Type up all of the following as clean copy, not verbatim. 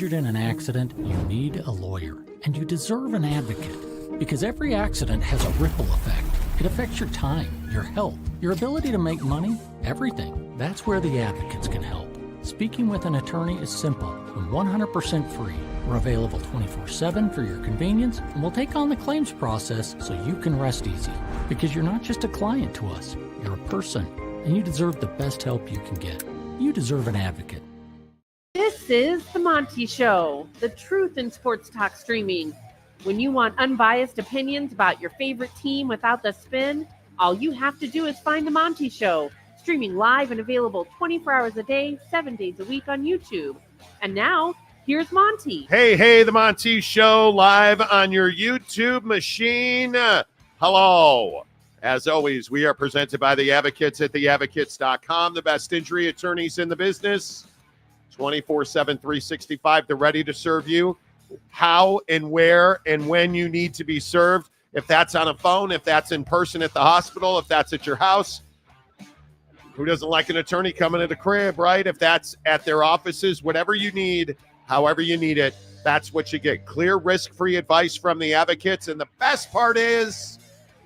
injured in an accident, you need a lawyer, and you deserve an advocate. Because every accident has a ripple effect. It affects your time, your health, your ability to make money, everything. That's where the advocates can help. Speaking with an attorney is simple and 100% free. We're available 24/7 for your convenience, and we'll take on the claims process so you can rest easy. Because you're not just a client to us, you're a person, and you deserve the best help you can get. You deserve an advocate. This is the Monty Show, the truth in sports talk streaming. When you want unbiased opinions about your favorite team without the spin, all you have to do is find the Monty Show, streaming live and available 24 hours a day, 7 days a week on YouTube. And now, here's Monty. Hey, the Monty Show live on your YouTube machine. Hello. As always, we are presented by the Advocates at theadvocates.com, the best injury attorneys in the business. 24/7, 365. They're ready to serve you how and where and when you need to be served. If that's on a phone, if that's in person at the hospital, if that's at your house. Who doesn't like an attorney coming to the crib, right? If that's at their offices, whatever you need, however you need it, that's what you get. Clear, risk-free advice from the advocates. And the best part is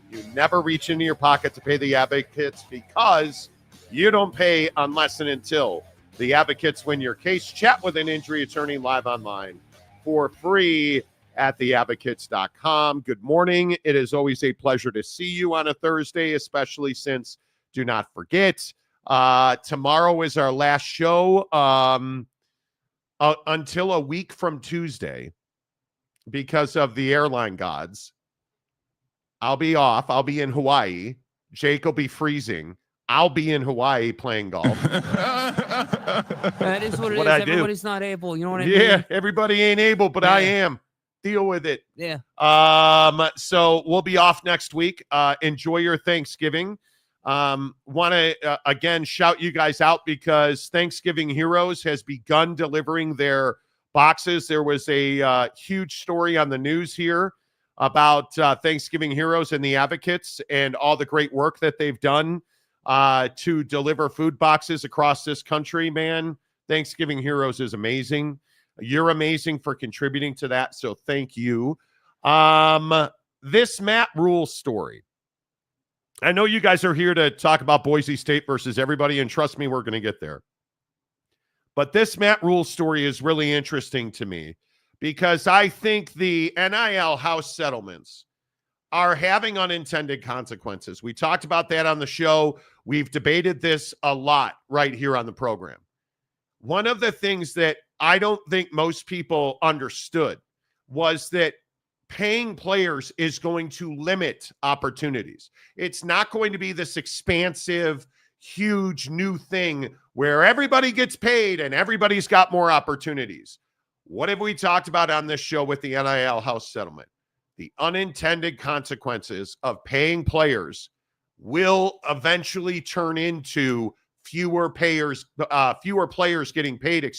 you never reach into your pocket to pay the advocates because you don't pay unless and until the advocates win your case. Chat with an injury attorney live online for free at theadvocates.com. Good morning. It is always a pleasure to see you on a Thursday, especially since, do not forget, tomorrow is our last show until a week from Tuesday because of the airline gods. I'll be off. I'll be in Hawaii. Jake will be freezing. I'll be in Hawaii playing golf. That is what it is. Everybody's not able. You know what I mean? Yeah, everybody ain't able, but I am. Deal with it. Yeah. So we'll be off next week. Enjoy your Thanksgiving. Want to, again, shout you guys out because Thanksgiving Heroes has begun delivering their boxes. There was a huge story on the news here about Thanksgiving Heroes and the advocates and all the great work that they've done to deliver food boxes across this country, man. Thanksgiving Heroes is amazing. You're amazing for contributing to that, so thank you. This Matt Rhule story. I know you guys are here to talk about Boise State versus everybody, and trust me, we're going to get there. But this Matt Rhule story is really interesting to me because I think the NIL House settlements are having unintended consequences. We talked about that on the show. We've debated this a lot right here on the program. One of the things that I don't think most people understood was that paying players is going to limit opportunities. It's not going to be this expansive, huge new thing where everybody gets paid and everybody's got more opportunities. What have we talked about on this show with the NIL House settlement? The unintended consequences of paying players will eventually turn into fewer players getting paid,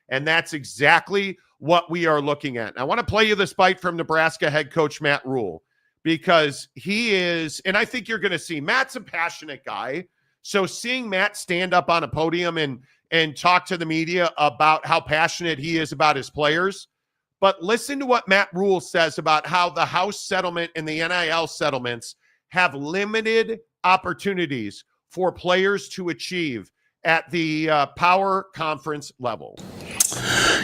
And that's exactly what we are looking at. I want to play you this bite from Nebraska head coach Matt Rhule because he is, and I think you're going to see, Matt's a passionate guy. So seeing Matt stand up on a podium and talk to the media about how passionate he is about his players. But listen to what Matt Rhule says about how the House settlement and the NIL settlements have limited opportunities for players to achieve at the power conference level.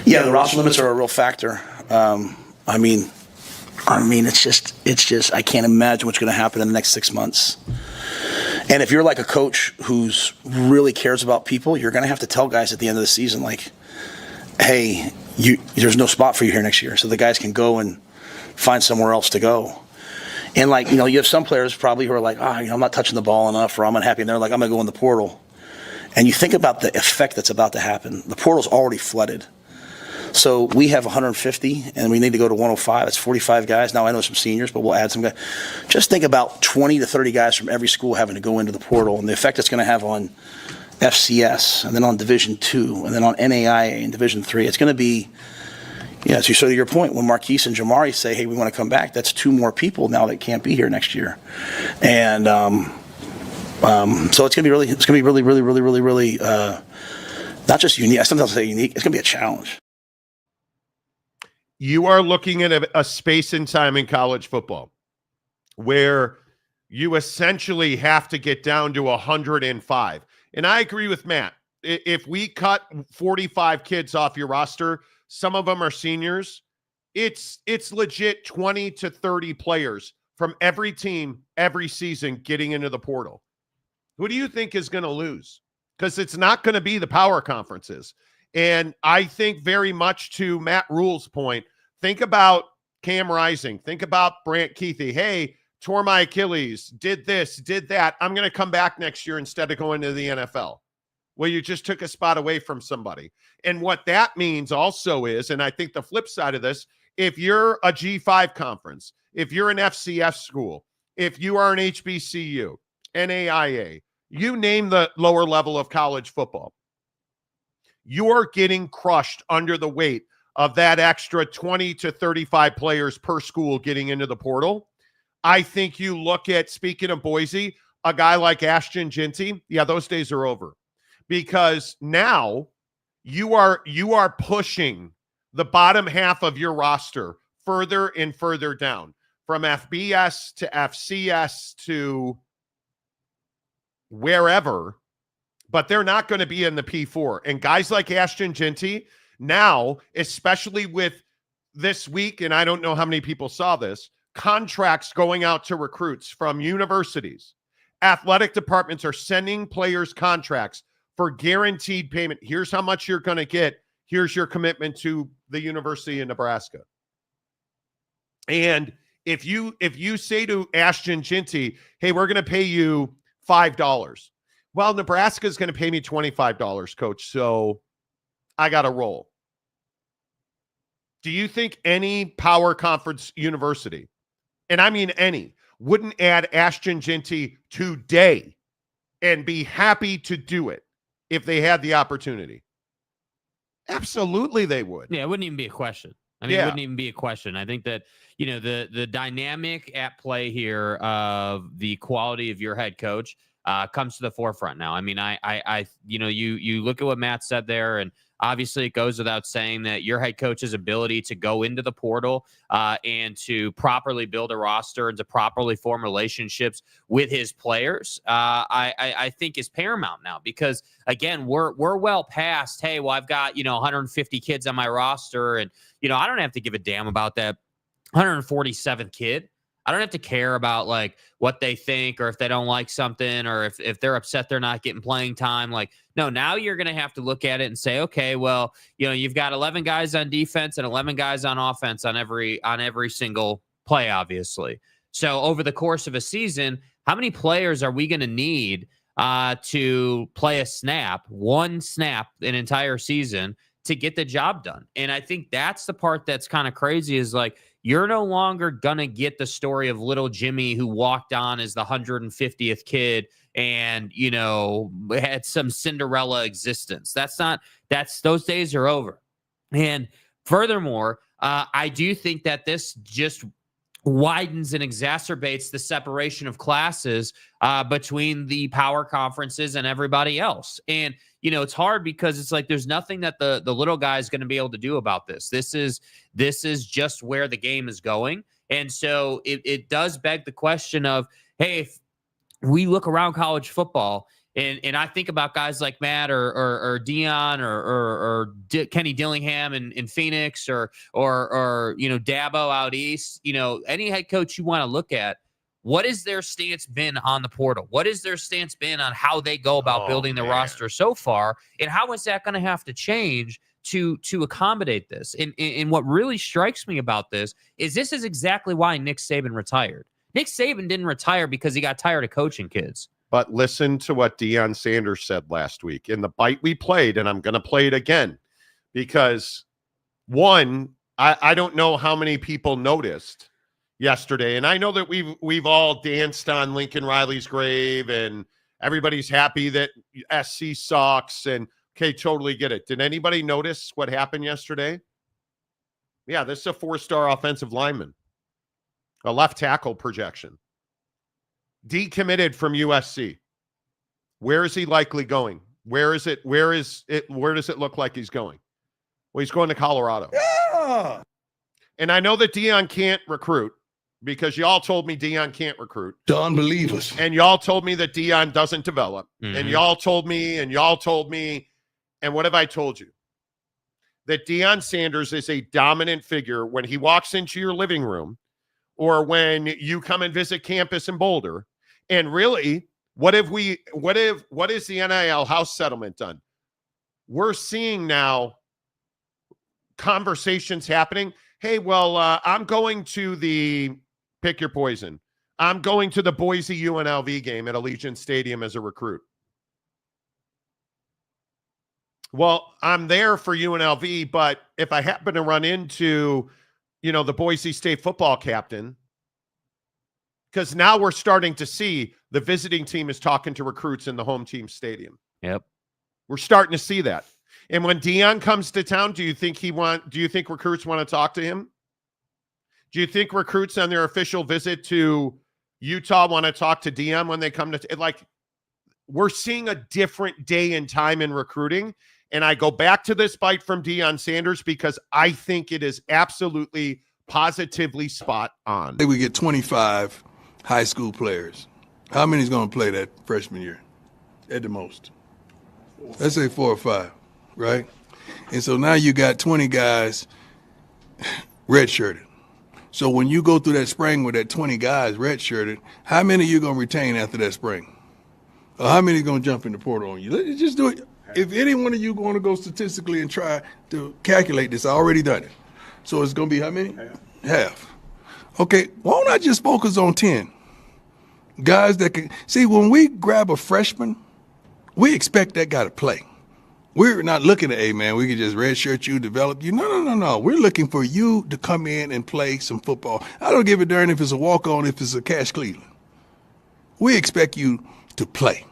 Yeah, the roster limits are a real factor. I mean, it's just, I can't imagine what's going to happen in the next 6 months. And if you're like a coach who's really cares about people, you're going to have to tell guys at the end of the season, like, hey, there's no spot for you here next year. So the guys can go and find somewhere else to go. And like, you have some players probably who are like, I'm not touching the ball enough, or I'm unhappy. And they're like, I'm going to go in the portal. And you think about the effect that's about to happen. The portal's already flooded. So we have 150, and we need to go to 105. That's 45 guys. Now I know some seniors, but we'll add some guys. Just think about 20 to 30 guys from every school having to go into the portal, and the effect it's going to have on FCS, and then on Division II, and then on NAIA and Division III. It's going to be, so to your point, when Marquise and Jamari say, hey, we want to come back, that's 2 more people now that can't be here next year. And so it's going to be really, not just unique. I sometimes say unique. It's going to be a challenge. you are looking at a space and time in college football where you essentially have to get down to 105. And I agree with Matt. If we cut 45 kids off your roster, some of them are seniors, it's legit 20 to 30 players from every team every season getting into the portal. Who do you think is going to lose? Because it's not going to be the power conferences. And I think very much to Matt Rhule's point, think about Cam Rising. Think about Brant Keithy. Hey, tore my Achilles, did this, did that. I'm going to come back next year instead of going to the NFL. Well, you just took a spot away from somebody. And what that means also is, and I think the flip side of this, if you're a G5 conference, if you're an FCS school, if you are an HBCU, NAIA, you name the lower level of college football, you're getting crushed under the weight of that extra 20 to 35 players per school getting into the portal. I think you look at, speaking of Boise, a guy like Ashton Ginty, yeah, those days are over. Because now you are pushing the bottom half of your roster further and further down, from FBS to FCS to wherever, but they're not going to be in the P4. And guys like Ashton Ginty now, especially with this week, and I don't know how many people saw this, contracts going out to recruits from universities. Athletic departments are sending players contracts for guaranteed payment. Here's how much you're going to get. Here's your commitment to the University of Nebraska. And if you say to Ashton Ginty, hey, we're going to pay you $5. Well, Nebraska is going to pay me $25, coach, so I got to roll. Do you think any power conference university, and I mean any, wouldn't add Ashton Ginty today and be happy to do it if they had the opportunity? Absolutely they would. Yeah, it wouldn't even be a question. I mean, It wouldn't even be a question. I think that, the dynamic at play here of the quality of your head coach comes to the forefront now. I mean, you look at what Matt said there, and obviously it goes without saying that your head coach's ability to go into the portal and to properly build a roster and to properly form relationships with his players, I think is paramount now, because again, we're well past, hey, well, I've got, 150 kids on my roster, and, I don't have to give a damn about that 147th kid. I don't have to care about like what they think, or if they don't like something, or if they're upset they're not getting playing time. Like, no, now you're going to have to look at it and say, okay, well, you've got 11 guys on defense and 11 guys on offense on every single play, obviously. So over the course of a season, how many players are we going to need to play one snap, an entire season to get the job done? And I think that's the part that's kind of crazy, is like, you're no longer going to get the story of little Jimmy who walked on as the 150th kid and, had some Cinderella existence. Those days are over. And furthermore, I do think that this just widens and exacerbates the separation of classes between the power conferences and everybody else. And, it's hard because it's like there's nothing that the little guy is going to be able to do about this. This is just where the game is going. And so it does beg the question of, hey, if we look around college football, and I think about guys like Matt or Deion or Kenny Dillingham in Phoenix or Dabo out east, any head coach you want to look at, what has their stance been on the portal? What has their stance been on how they go about building the roster so far? And how is that going to have to change to accommodate this? And what really strikes me about this is exactly why Nick Saban retired. Nick Saban didn't retire because he got tired of coaching kids. But listen to what Deion Sanders said last week in the bite we played, and I'm going to play it again because, one, I don't know how many people noticed yesterday, and I know that we've all danced on Lincoln Riley's grave, and everybody's happy that SC sucks, and okay, totally get it. Did anybody notice what happened yesterday? Yeah, this is a 4-star offensive lineman, a left tackle projection. Decommitted from USC. Where is he likely going? Where does it look like he's going? Well, he's going to Colorado. Yeah. And I know that Deion can't recruit because y'all told me Deion can't recruit. The unbelievers. And y'all told me that Deion doesn't develop. Mm-hmm. And y'all told me. And what have I told you? That Deion Sanders is a dominant figure when he walks into your living room or when you come and visit campus in Boulder. And really, what is the NIL House settlement done? We're seeing now conversations happening. Hey, well, I'm going to the pick your poison. I'm going to the Boise UNLV game at Allegiant Stadium as a recruit. Well, I'm there for UNLV, but if I happen to run into, the Boise State football captain, because now we're starting to see the visiting team is talking to recruits in the home team stadium. Yep. We're starting to see that. And when Deion comes to town, do you think recruits want to talk to him? Do you think recruits on their official visit to Utah want to talk to Deion when they come to we're seeing a different day and time in recruiting. And I go back to this bite from Deion Sanders because I think it is absolutely positively spot on. I think we get 25 high school players. How many is going to play that freshman year at the most? Let's say 4 or 5, right? And so now you got 20 guys redshirted. So when you go through that spring with that 20 guys redshirted, how many are you going to retain after that spring? Or how many are going to jump in the portal on you? Let's just do it. If any one of you going to go statistically and try to calculate this, I already done it. So it's going to be how many? Half. Okay, why don't I just focus on 10? Guys that can, see, when we grab a freshman, we expect that guy to play. We're not looking at, hey, man, we can just redshirt you, develop you. No. We're looking for you to come in and play some football. I don't give a darn if it's a walk-on, if it's a Cash Cleveland. We expect you to play.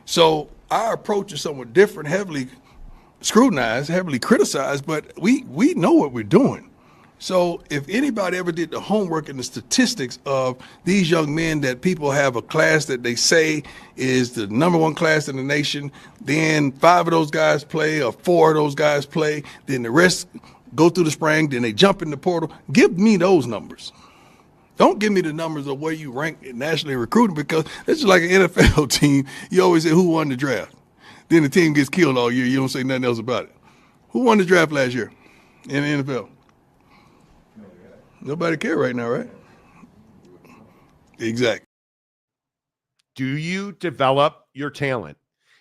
So our approach is somewhat different, heavily scrutinized, heavily criticized, but we know what we're doing. So if anybody ever did the homework and the statistics of these young men that people have a class that they say is the number 1 class in the nation, then 5 of those guys play or 4 of those guys play, then the rest go through the spring, then they jump in the portal, give me those numbers. Don't give me the numbers of where you rank nationally recruiting because it's just like an NFL team. You always say who won the draft. Then the team gets killed all year. You don't say nothing else about it. Who won the draft last year in the NFL? Nobody care right now, right? Exactly. Do you develop your talent?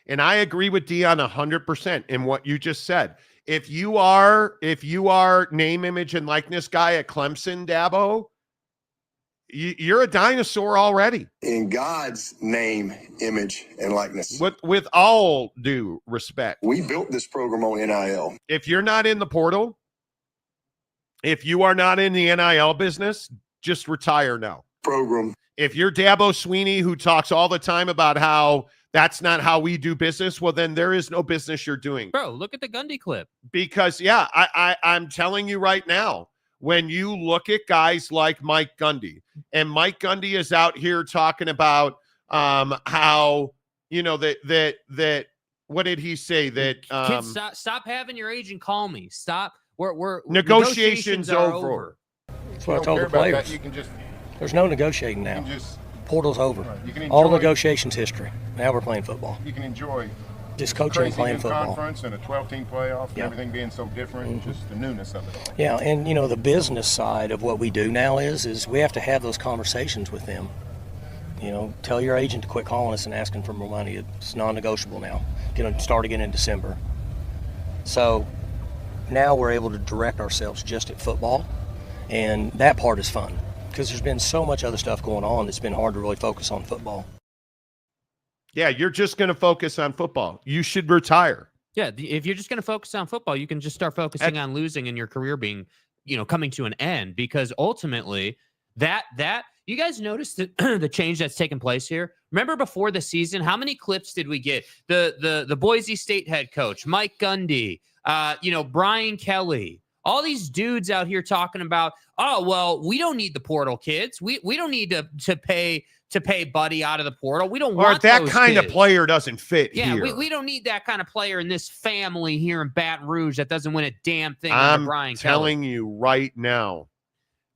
And I agree with Deion 100% in what you just said. If you are name, image, and likeness guy at Clemson, Dabo, you're a dinosaur already. In God's name, image, and likeness. With all due respect. We built this program on NIL. If you're not in the portal, if you are not in the NIL business, just retire now. Program. If you're Dabo Sweeney, who talks all the time about how that's not how we do business, well, then there is no business you're doing. Bro, look at the Gundy clip. Because, yeah, I'm telling you right now, when you look at guys like Mike Gundy, and Mike Gundy is out here talking about how, that what did he say? That Kids, stop having your agent call me. Stop. We're negotiations over. That's what I told the players. There's no negotiating now. Portal's over. All negotiations history. Now we're playing football. You can enjoy just coaching and playing football. Conference and a 12-team playoff and everything being so different, just the newness of it. Yeah, and the business side of what we do now is we have to have those conversations with them. Tell your agent to quit calling us and asking for more money. It's non-negotiable now. Start again in December. So now we're able to direct ourselves just at football, and that part is fun because there's been so much other stuff going on. It's been hard to really focus on football. Yeah, you're just going to focus on football. You should retire. Yeah, if you're just going to focus on football, you can just start focusing on losing and your career being, coming to an end, because ultimately that you guys noticed the change that's taken place here. Remember before the season, how many clips did we get? The Boise State head coach, Mike Gundy, Brian Kelly, all these dudes out here talking about, oh, well, we don't need the portal kids. We don't need to pay Buddy out of the portal. We don't want that those kind kids. of player doesn't fit here. Yeah, we don't need that kind of player in this family here in Baton Rouge that doesn't win a damn thing. I'm under Brian telling Kelly. you right now,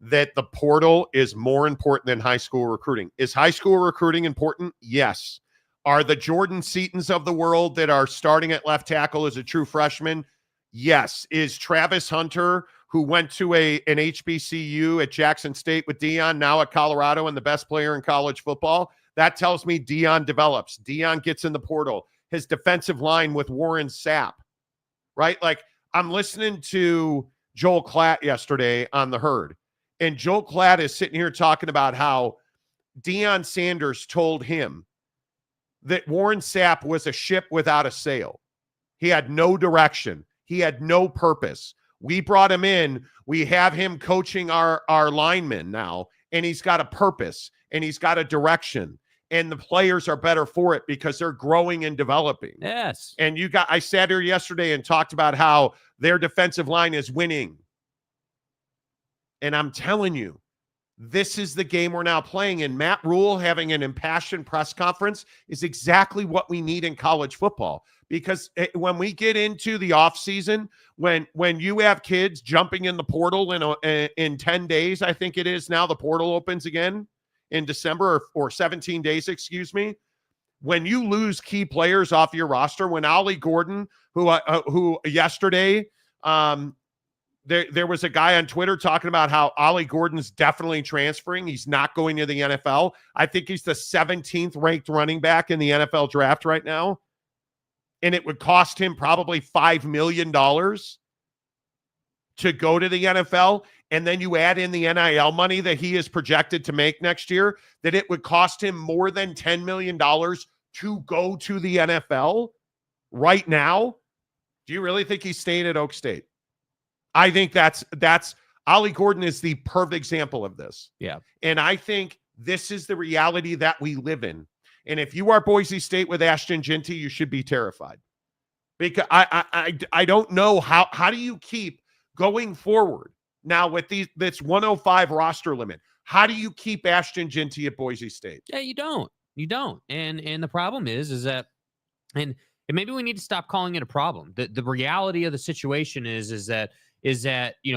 that the portal is more important than high school recruiting. Is high school recruiting important? Yes. Are the Jordan Seatons of the world that are starting at left tackle as a true freshman? Yes. Is Travis Hunter, who went to an HBCU at Jackson State with Deion, now at Colorado and the best player in college football? That tells me Deion develops. Deion gets in the portal. His defensive line with Warren Sapp, right? Like, I'm listening to Joel Klatt yesterday on The Herd, and Joel Klatt is sitting here talking about how Deion Sanders told him that Warren Sapp was a ship without a sail. He had no direction. He had no purpose. We brought him in. We have him coaching our linemen now, and he's got a purpose, and he's got a direction, and the players are better for it because they're growing and developing. Yes. And I sat here yesterday and talked about how their defensive line is winning. And I'm telling you, this is the game we're now playing. And Matt Rhule having an impassioned press conference is exactly what we need in college football. Because when we get into the offseason, when you have kids jumping in the portal in 10 days, I think it is now, the portal opens again in December or 17 days, excuse me. When you lose key players off your roster, when Ollie Gordon, who yesterday, there was a guy on Twitter talking about how Ollie Gordon's definitely transferring. He's not going to the NFL. I think he's the 17th ranked running back in the NFL draft right now. And it would cost him probably $5 million to go to the NFL. And then you add in the NIL money that he is projected to make next year, that it would cost him more than $10 million to go to the NFL right now. Do you really think he's staying at Oak State? I think that's Ollie Gordon is the perfect example of this. Yeah. And I think this is the reality that we live in. And if you are Boise State with Ashton Ginty, you should be terrified. Because I don't know how do you keep going forward now with this 105 roster limit? How do you keep Ashton Ginty at Boise State? Yeah, you don't. And the problem is that and maybe we need to stop calling it a problem. The reality of the situation is that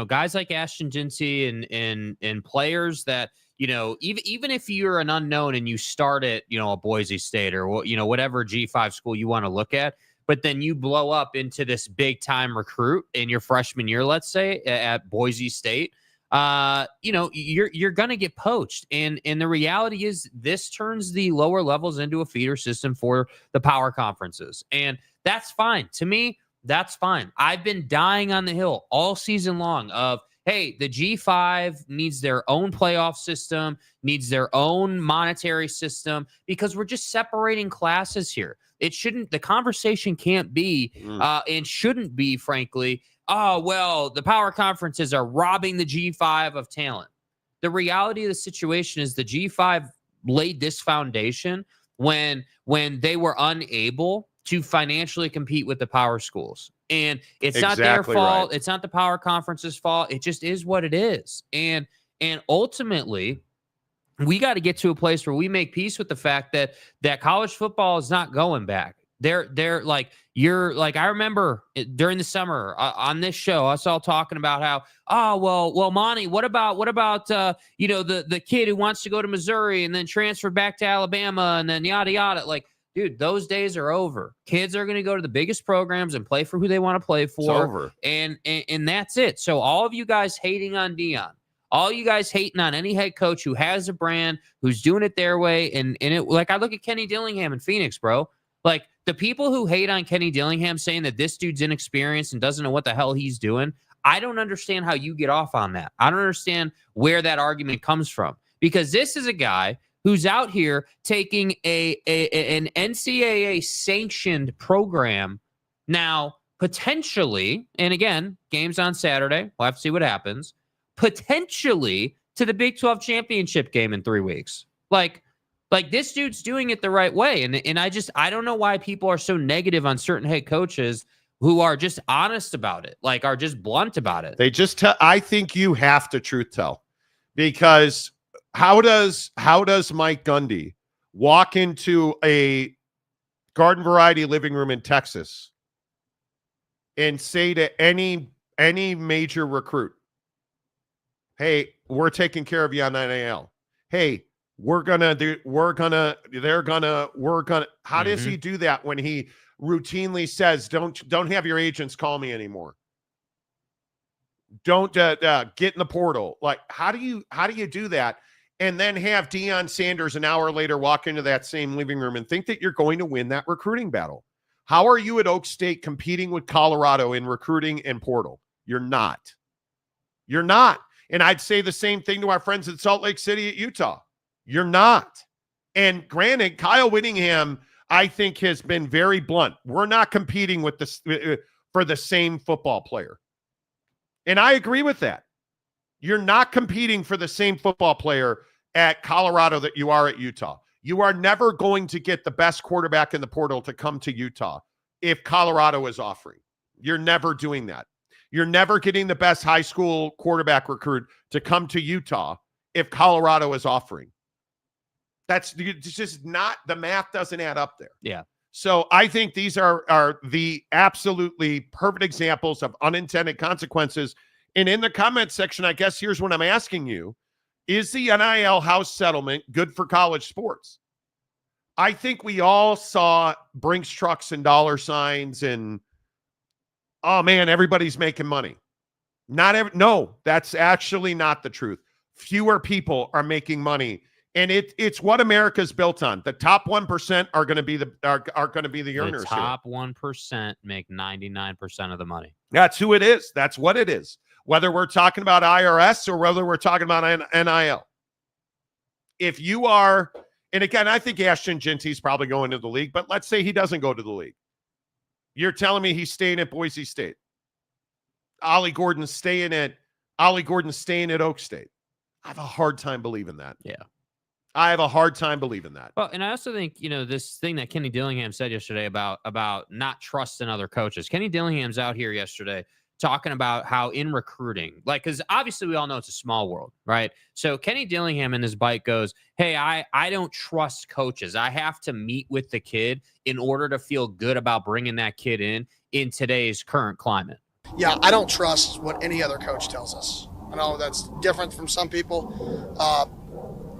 guys like Ashton Ginty and players that, even if you're an unknown and you start at, a Boise State or, whatever G5 school you want to look at, but then you blow up into this big time recruit in your freshman year, let's say at Boise State, you're going to get poached. And the reality is this turns the lower levels into a feeder system for the power conferences. And that's fine. To me, that's fine. I've been dying on the hill all season long of, hey, the G5 needs their own playoff system, needs their own monetary system, because we're just separating classes here. The conversation can't be, and shouldn't be, frankly, oh, well, the power conferences are robbing the G5 of talent. The reality of the situation is the G5 laid this foundation when they were unable to financially compete with the power schools. And it's not their fault. Right. It's not the power conference's fault. It just is what it is. And ultimately, we got to get to a place where we make peace with the fact that college football is not going back. They're like, I remember during the summer on this show, us all talking about how, well, Monty, what about the kid who wants to go to Missouri and then transfer back to Alabama and then yada, yada. Like, dude, those days are over. Kids are going to go to the biggest programs and play for who they want to play for. It's over. And that's it. So all of you guys hating on Deion, all you guys hating on any head coach who has a brand, who's doing it their way. And it, like, I look at Kenny Dillingham in Phoenix, bro. Like, the people who hate on Kenny Dillingham saying that this dude's inexperienced and doesn't know what the hell he's doing, I don't understand how you get off on that. I don't understand where that argument comes from, because this is a guy who's out here taking an NCAA sanctioned program now, potentially, and again, game's on Saturday, we'll have to see what happens, potentially to the Big 12 championship game in 3 weeks. Like this dude's doing it the right way. And I don't know why people are so negative on certain head coaches who are just honest about it, like are just blunt about it. They just tell. I think you have to truth tell, because how does Mike Gundy walk into a garden variety living room in Texas and say to any major recruit, Hey, we're taking care of you on NIL. Hey, How does he do that when he routinely says, don't have your agents call me anymore? Don't get in the portal. Like, how do you do that? And then have Deion Sanders an hour later walk into that same living room and think that you're going to win that recruiting battle. How are you at Oak State competing with Colorado in recruiting and portal? You're not. You're not. And I'd say the same thing to our friends at Salt Lake City at Utah. You're not. And granted, Kyle Whittingham, I think, has been very blunt. We're not competing with for the same football player. And I agree with that. You're not competing for the same football player at Colorado that you are at Utah. You are never going to get the best quarterback in the portal to come to Utah if Colorado is offering. You're never doing that. You're never getting the best high school quarterback recruit to come to Utah if Colorado is offering. That's just not, the math doesn't add up there. Yeah. So I think these are the absolutely perfect examples of unintended consequences. And in the comment section, I guess here's what I'm asking you. Is the NIL House settlement good for college sports? I think we all saw Brinks trucks and dollar signs and, oh man, everybody's making money. No, that's actually not the truth. Fewer people are making money. And it's what America's built on. The top 1% are going to be the earners. The top 1% make 99% of the money. That's who it is. That's what it is. Whether we're talking about IRS or whether we're talking about NIL. If you are, and again, I think Ashton Genty's probably going to the league, but let's say he doesn't go to the league. You're telling me he's staying at Boise State. Ollie Gordon's staying at Oak State. I have a hard time believing that. Yeah. I have a hard time believing that. Well, and I also think, this thing that Kenny Dillingham said yesterday about not trusting other coaches. Kenny Dillingham's out here yesterday talking about how in recruiting, because obviously we all know it's a small world, right? So Kenny Dillingham in his bite goes, hey, I don't trust coaches. I have to meet with the kid in order to feel good about bringing that kid in today's current climate. Yeah, I don't trust what any other coach tells us. I know that's different from some people.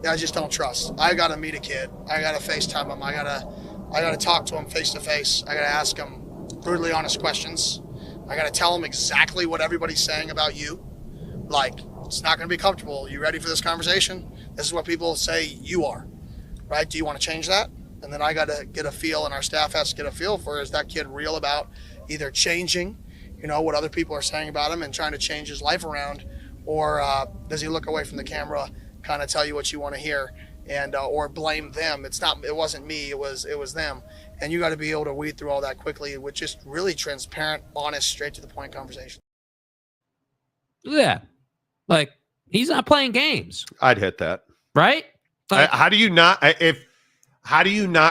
I just don't trust. I got to meet a kid. I got to FaceTime him. I got to talk to him face to face. I got to ask him brutally honest questions. I got to tell him exactly what everybody's saying about you. Like, it's not going to be comfortable. You ready for this conversation? This is what people say you are, right? Do you want to change that? And then I got to get a feel, and our staff has to get a feel for, is that kid real about either changing, what other people are saying about him and trying to change his life around, or does he look away from the camera, kind of tell you what you want to hear, and or blame them? It wasn't me, it was them. And you got to be able to weed through all that quickly with just really transparent, honest, straight to the point conversation. Yeah. Like, he's not playing games. I'd hit that. Right? How do you not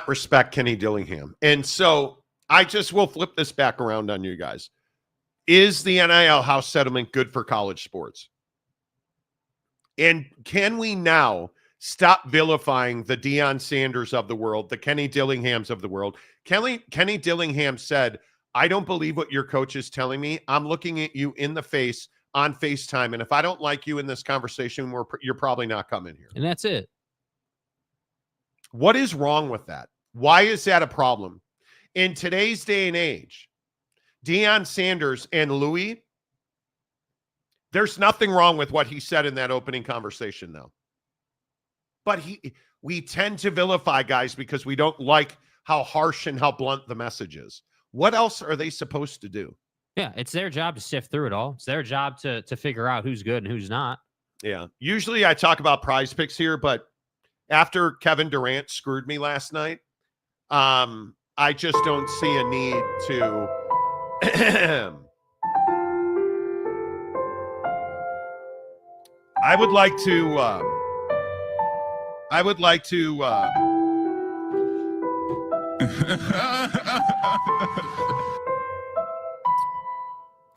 respect Kenny Dillingham? And so I just will flip this back around on you guys. Is the NIL House settlement good for college sports? And can we now stop vilifying the Deion Sanders of the world, the Kenny Dillinghams of the world? Kenny Dillingham said, I don't believe what your coach is telling me. I'm looking at you in the face on FaceTime, and if I don't like you in this conversation, you're probably not coming here. And that's it. What is wrong with that? Why is that a problem? In today's day and age, Deion Sanders and Louis, there's nothing wrong with what he said in that opening conversation, though. But we tend to vilify guys because we don't like how harsh and how blunt the message is. What else are they supposed to do? Yeah, it's their job to sift through it all. It's their job to figure out who's good and who's not. Yeah. Usually I talk about Prize Picks here, but after Kevin Durant screwed me last night, I just don't see a need to I would like to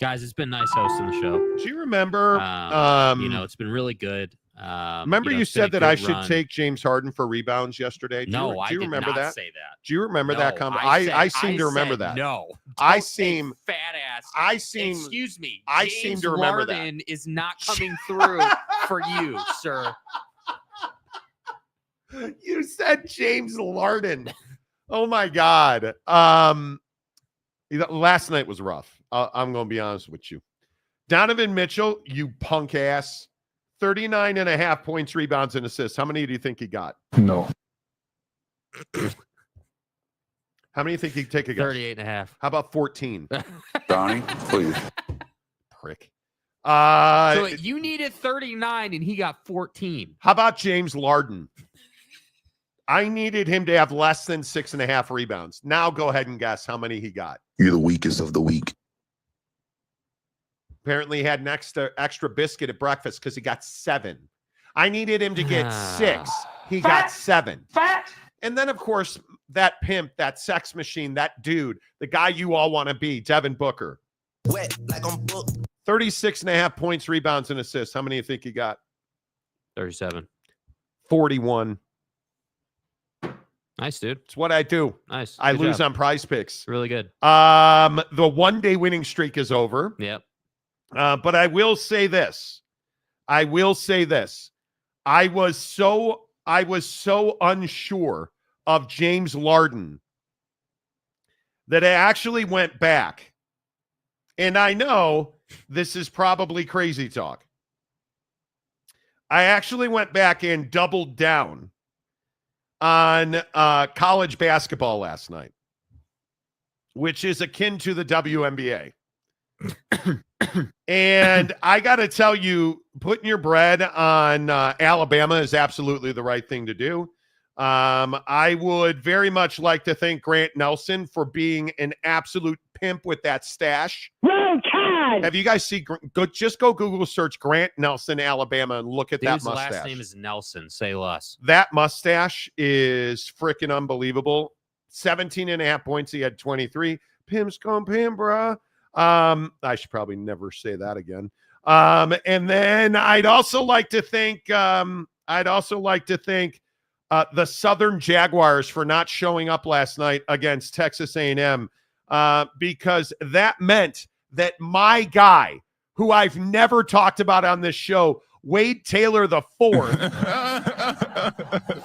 Guys, it's been nice hosting the show. Do you remember? It's been really good. Remember you said that I should take James Harden for rebounds yesterday? No, do you remember did not that? say that. Do you remember that comment? I seem to remember that. No. I seem fat ass. Excuse me. I seem to remember Harden that. is not coming through for you, sir. You said James Harden. Oh my God. Last night was rough. I'm going to be honest with you. Donovan Mitchell, you punk ass. 39.5 points, rebounds, and assists. How many do you think he got? No. How many do you think he'd take a guess? 38.5. How about 14? Donnie, please. Prick. So you needed 39 and he got 14. How about James Harden? I needed him to have less than 6.5 rebounds. Now go ahead and guess how many he got. You're the weakest of the weak. Apparently he had an extra biscuit at breakfast because he got 7. I needed him to get 6. He got 7. Fat. And then, of course, that pimp, that sex machine, that dude, the guy you all want to be, Devin Booker. Wet like I'm booked. 36.5 points, rebounds, and assists. How many do you think he got? 37. 41. Nice, dude. It's what I do. Nice. I Good lose job. on Prize Picks. Really good. The one-day winning streak is over. Yep. But I will say this. I was so unsure of James Harden that I actually went back. And I know this is probably crazy talk. I actually went back and doubled down on college basketball last night, which is akin to the WNBA. And I got to tell you, putting your bread on Alabama is absolutely the right thing to do. I would very much like to thank Grant Nelson for being an absolute pimp with that stash. Roll Tide. Have you guys seen? Just go Google search Grant Nelson, Alabama, and look at that mustache. Last name is Nelson. Say less. That mustache is freaking unbelievable. 17.5 points. He had 23. Pimp's gone pimp, bruh. I should probably never say that again. And then I'd also like to thank the Southern Jaguars for not showing up last night against Texas A&M, because that meant that my guy, who I've never talked about on this show, Wade Taylor IV,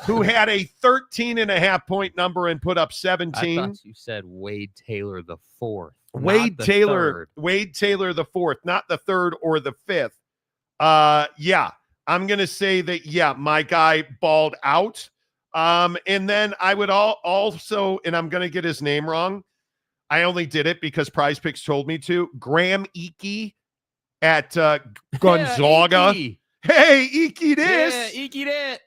who had a 13.5 point number and put up 17. I thought you said Wade Taylor IV. Wade Taylor IV, not the third or the fifth. Yeah, I'm going to say that, my guy balled out. And then I would also, and I'm going to get his name wrong. I only did it because Prize Picks told me to. Graham Ike at Gonzaga. Yeah, Hey, Ike this. Yeah, Ike it.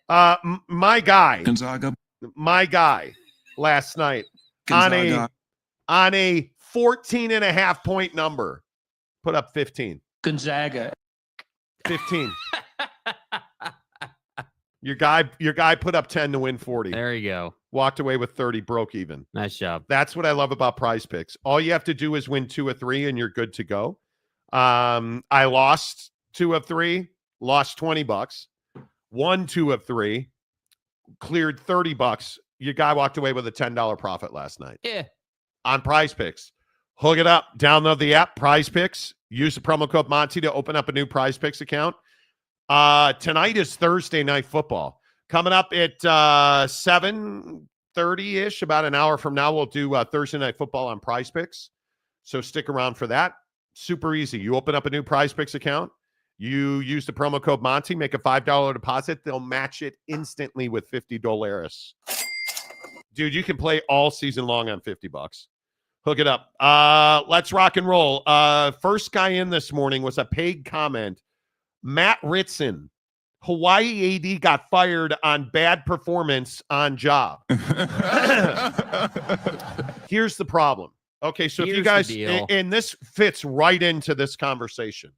My guy. Gonzaga. My guy last night on a 14.5 point number put up 15. Gonzaga. 15. Your guy put up 10 to win 40. There you go. Walked away with 30, broke even. Nice job. That's what I love about Prize Picks. All you have to do is win 2 of 3 and you're good to go. I lost 2 of 3, lost $20, won 2 of 3, cleared $30. Your guy walked away with a $10 profit last night. Yeah. On Prize Picks. Hook it up. Download the app, Prize Picks. Use the promo code Monty to open up a new Prize Picks account. Tonight is Thursday Night Football. Coming up at 7:30-ish, about an hour from now, we'll do Thursday Night Football on Prize Picks. So stick around for that. Super easy. You open up a new Prize Picks account. You use the promo code Monty, make a $5 deposit. They'll match it instantly with $50. Dude, you can play all season long on $50. Hook it up. Let's rock and roll. First guy in this morning was a paid comment. Matt Ritson, Hawaii AD got fired on bad performance on job. Here's the problem. Okay, so if you guys, and this fits right into this conversation.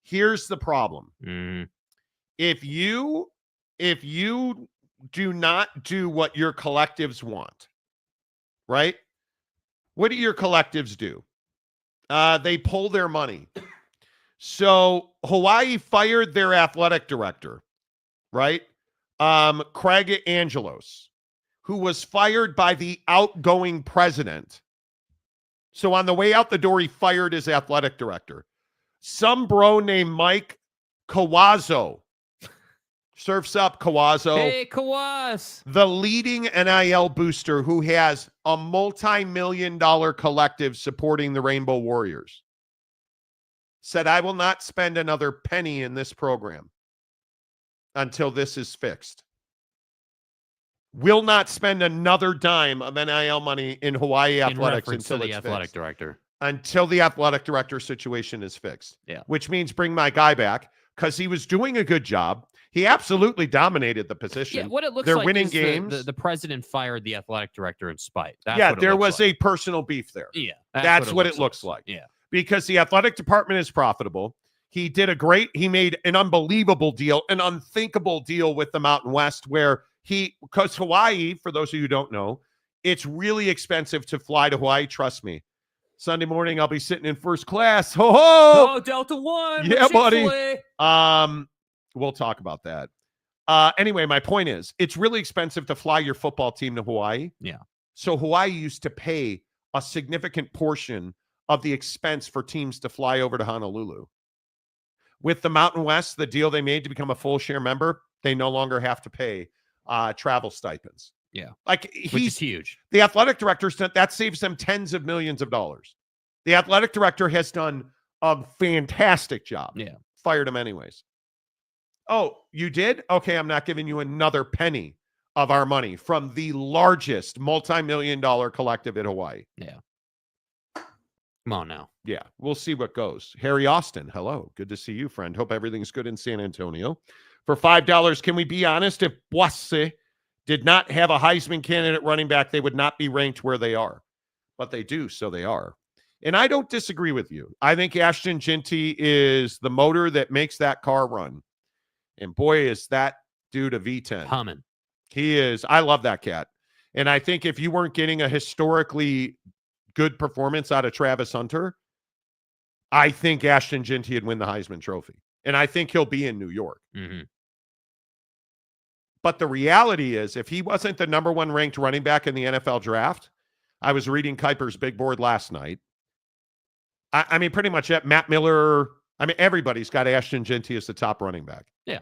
Here's the problem. Mm. If you do not do what your collectives want, right? What do your collectives do? They pull their money. So Hawaii fired their athletic director, right? Craig Angelos, who was fired by the outgoing president. So on the way out the door, he fired his athletic director. Some bro named Mike Kawazo. Surfs up, Kawazo. Hey, Kawas. The leading NIL booster who has a multi-million-dollar collective supporting the Rainbow Warriors, said, I will not spend another penny in this program until this is fixed. Will not spend another dime of NIL money in Hawaii athletics until the athletic director. Until the athletic director situation is fixed. Yeah. Which means bring my guy back because he was doing a good job. He absolutely dominated the position. Yeah, what it looks They're like winning is games. The president fired the athletic director in spite. There was a personal beef there. Yeah. That's what it looks like. Yeah. Because the athletic department is profitable. He made an unbelievable deal, an unthinkable deal with the Mountain West because Hawaii, for those of you who don't know, it's really expensive to fly to Hawaii. Trust me. Sunday morning, I'll be sitting in first class. Ho ho! Oh, Delta One. Yeah, buddy. We'll talk about that. Anyway, my point is, it's really expensive to fly your football team to Hawaii. Yeah. So Hawaii used to pay a significant portion of the expense for teams to fly over to Honolulu. With the Mountain West, the deal they made to become a full share member, they no longer have to pay travel stipends. Yeah. Which is huge. The athletic director, that saves them tens of millions of dollars. The athletic director has done a fantastic job. Yeah. Fired him anyways. Oh, you did? Okay, I'm not giving you another penny of our money from the largest multi-million-dollar collective in Hawaii. Yeah. Come on now. Yeah, we'll see what goes. Harry Austin, hello. Good to see you, friend. Hope everything's good in San Antonio. For $5, can we be honest? If Boise did not have a Heisman candidate running back, they would not be ranked where they are. But they do, so they are. And I don't disagree with you. I think Ashton Jeanty is the motor that makes that car run. And boy, is that dude a V10. Humming. He is. I love that cat. And I think if you weren't getting a historically good performance out of Travis Hunter, I think Ashton Jeanty would win the Heisman Trophy. And I think he'll be in New York. Mm-hmm. But the reality is, if he wasn't the number one ranked running back in the NFL draft, I was reading Kuiper's big board last night. I mean, pretty much Matt Miller. I mean, everybody's got Ashton Jeanty as the top running back. Yeah.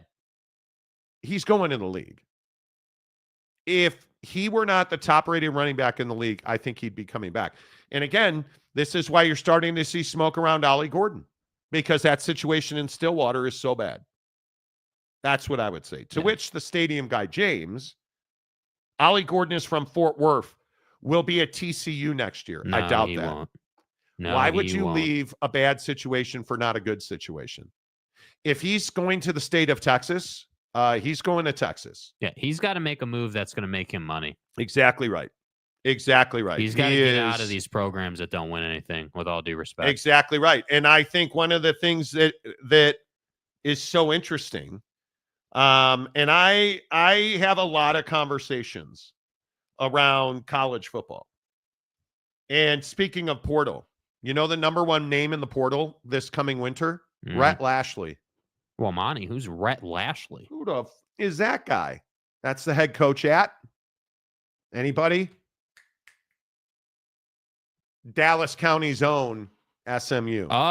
He's going in the league. If he were not the top rated running back in the league, I think he'd be coming back. And again, this is why you're starting to see smoke around Ollie Gordon, because that situation in Stillwater is so bad. That's what I would say. To which the stadium guy, James, Ollie Gordon is from Fort Worth, will be at TCU next year. No, I doubt he that. Won't. No, why would you won't. leave a bad situation for not a good situation? If he's going to the state of Texas, he's going to Texas. Yeah, he's got to make a move that's going to make him money. Exactly right. Exactly right. He's got to get out of these programs that don't win anything, with all due respect. Exactly right. And I think one of the things that is so interesting, and I have a lot of conversations around college football. And speaking of portal, you know the number one name in the portal this coming winter? Rhett Lashley. Well, Monty, who's Rhett Lashley? Who the is that guy? That's the head coach at? Anybody? Dallas County's own SMU. Oh.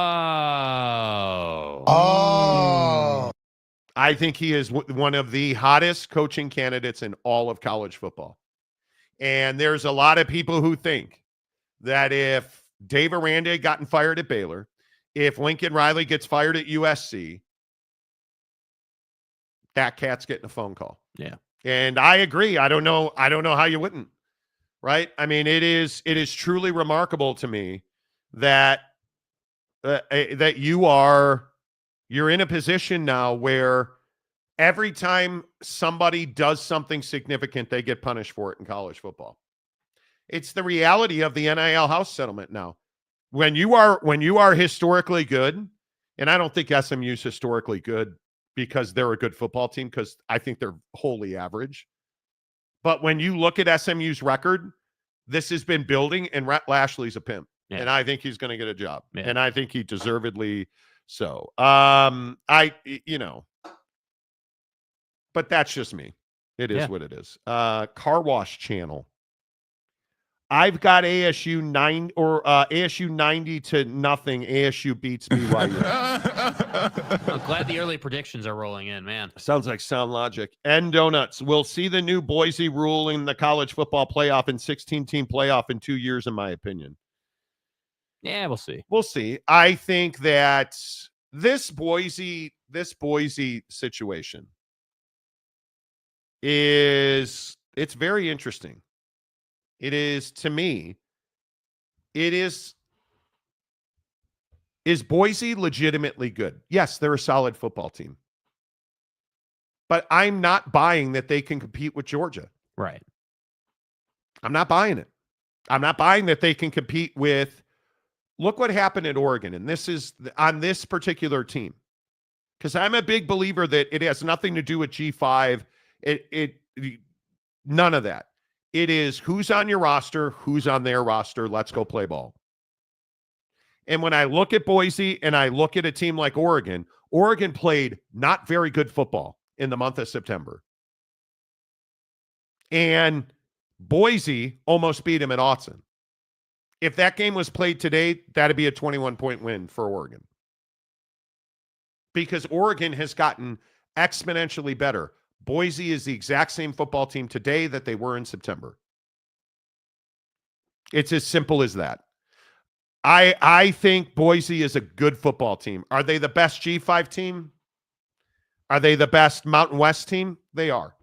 I think he is one of the hottest coaching candidates in all of college football. And there's a lot of people who think that if Dave Aranda had gotten fired at Baylor, if Lincoln Riley gets fired at USC, that cat's getting a phone call. Yeah. And I agree. I don't know how you wouldn't. Right? I mean, it is truly remarkable to me that that you're in a position now where every time somebody does something significant, they get punished for it in college football. It's the reality of the NIL House settlement now. When you are historically good, and I don't think SMU's historically good because they're a good football team, because I think they're wholly average. But when you look at SMU's record, this has been building, and Rhett Lashley's a pimp. Yeah. And I think he's going to get a job. Yeah. And I think he deservedly so. But that's just me. It is what it is. Car Wash Channel. I've got ASU 90 to nothing. ASU beats BYU. I'm glad the early predictions are rolling in, man. Sounds like sound logic. And donuts. We'll see the new Boise rule in the college football playoff and 16-team playoff in 2 years, in my opinion. Yeah, we'll see. We'll see. I think that this Boise situation it's very interesting. It is, to me, is Boise legitimately good? Yes, they're a solid football team. But I'm not buying that they can compete with Georgia. Right. I'm not buying it. I'm not buying that they can compete with, look what happened at Oregon. And this is on this particular team. Because I'm a big believer that it has nothing to do with G5. None of that. It is who's on your roster, who's on their roster. Let's go play ball. And when I look at Boise and I look at a team like Oregon, Oregon played not very good football in the month of September. And Boise almost beat him at Autzen. If that game was played today, that'd be a 21-point win for Oregon. Because Oregon has gotten exponentially better. Boise is the exact same football team today that they were in September. It's as simple as that. I think Boise is a good football team. Are they the best G5 team? Are they the best Mountain West team? They are.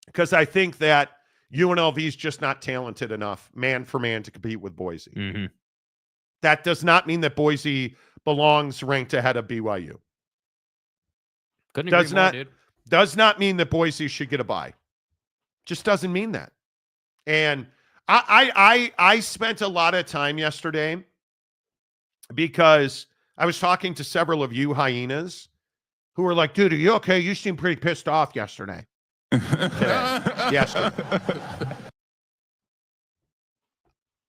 Because I think that UNLV is just not talented enough, man for man, to compete with Boise. Mm-hmm. That does not mean that Boise belongs ranked ahead of BYU. Couldn't agree more, dude. Does not mean that Boise should get a bye. Just doesn't mean that. And I spent a lot of time yesterday because I was talking to several of you hyenas who were like, dude, are you okay? You seemed pretty pissed off yesterday. Yesterday.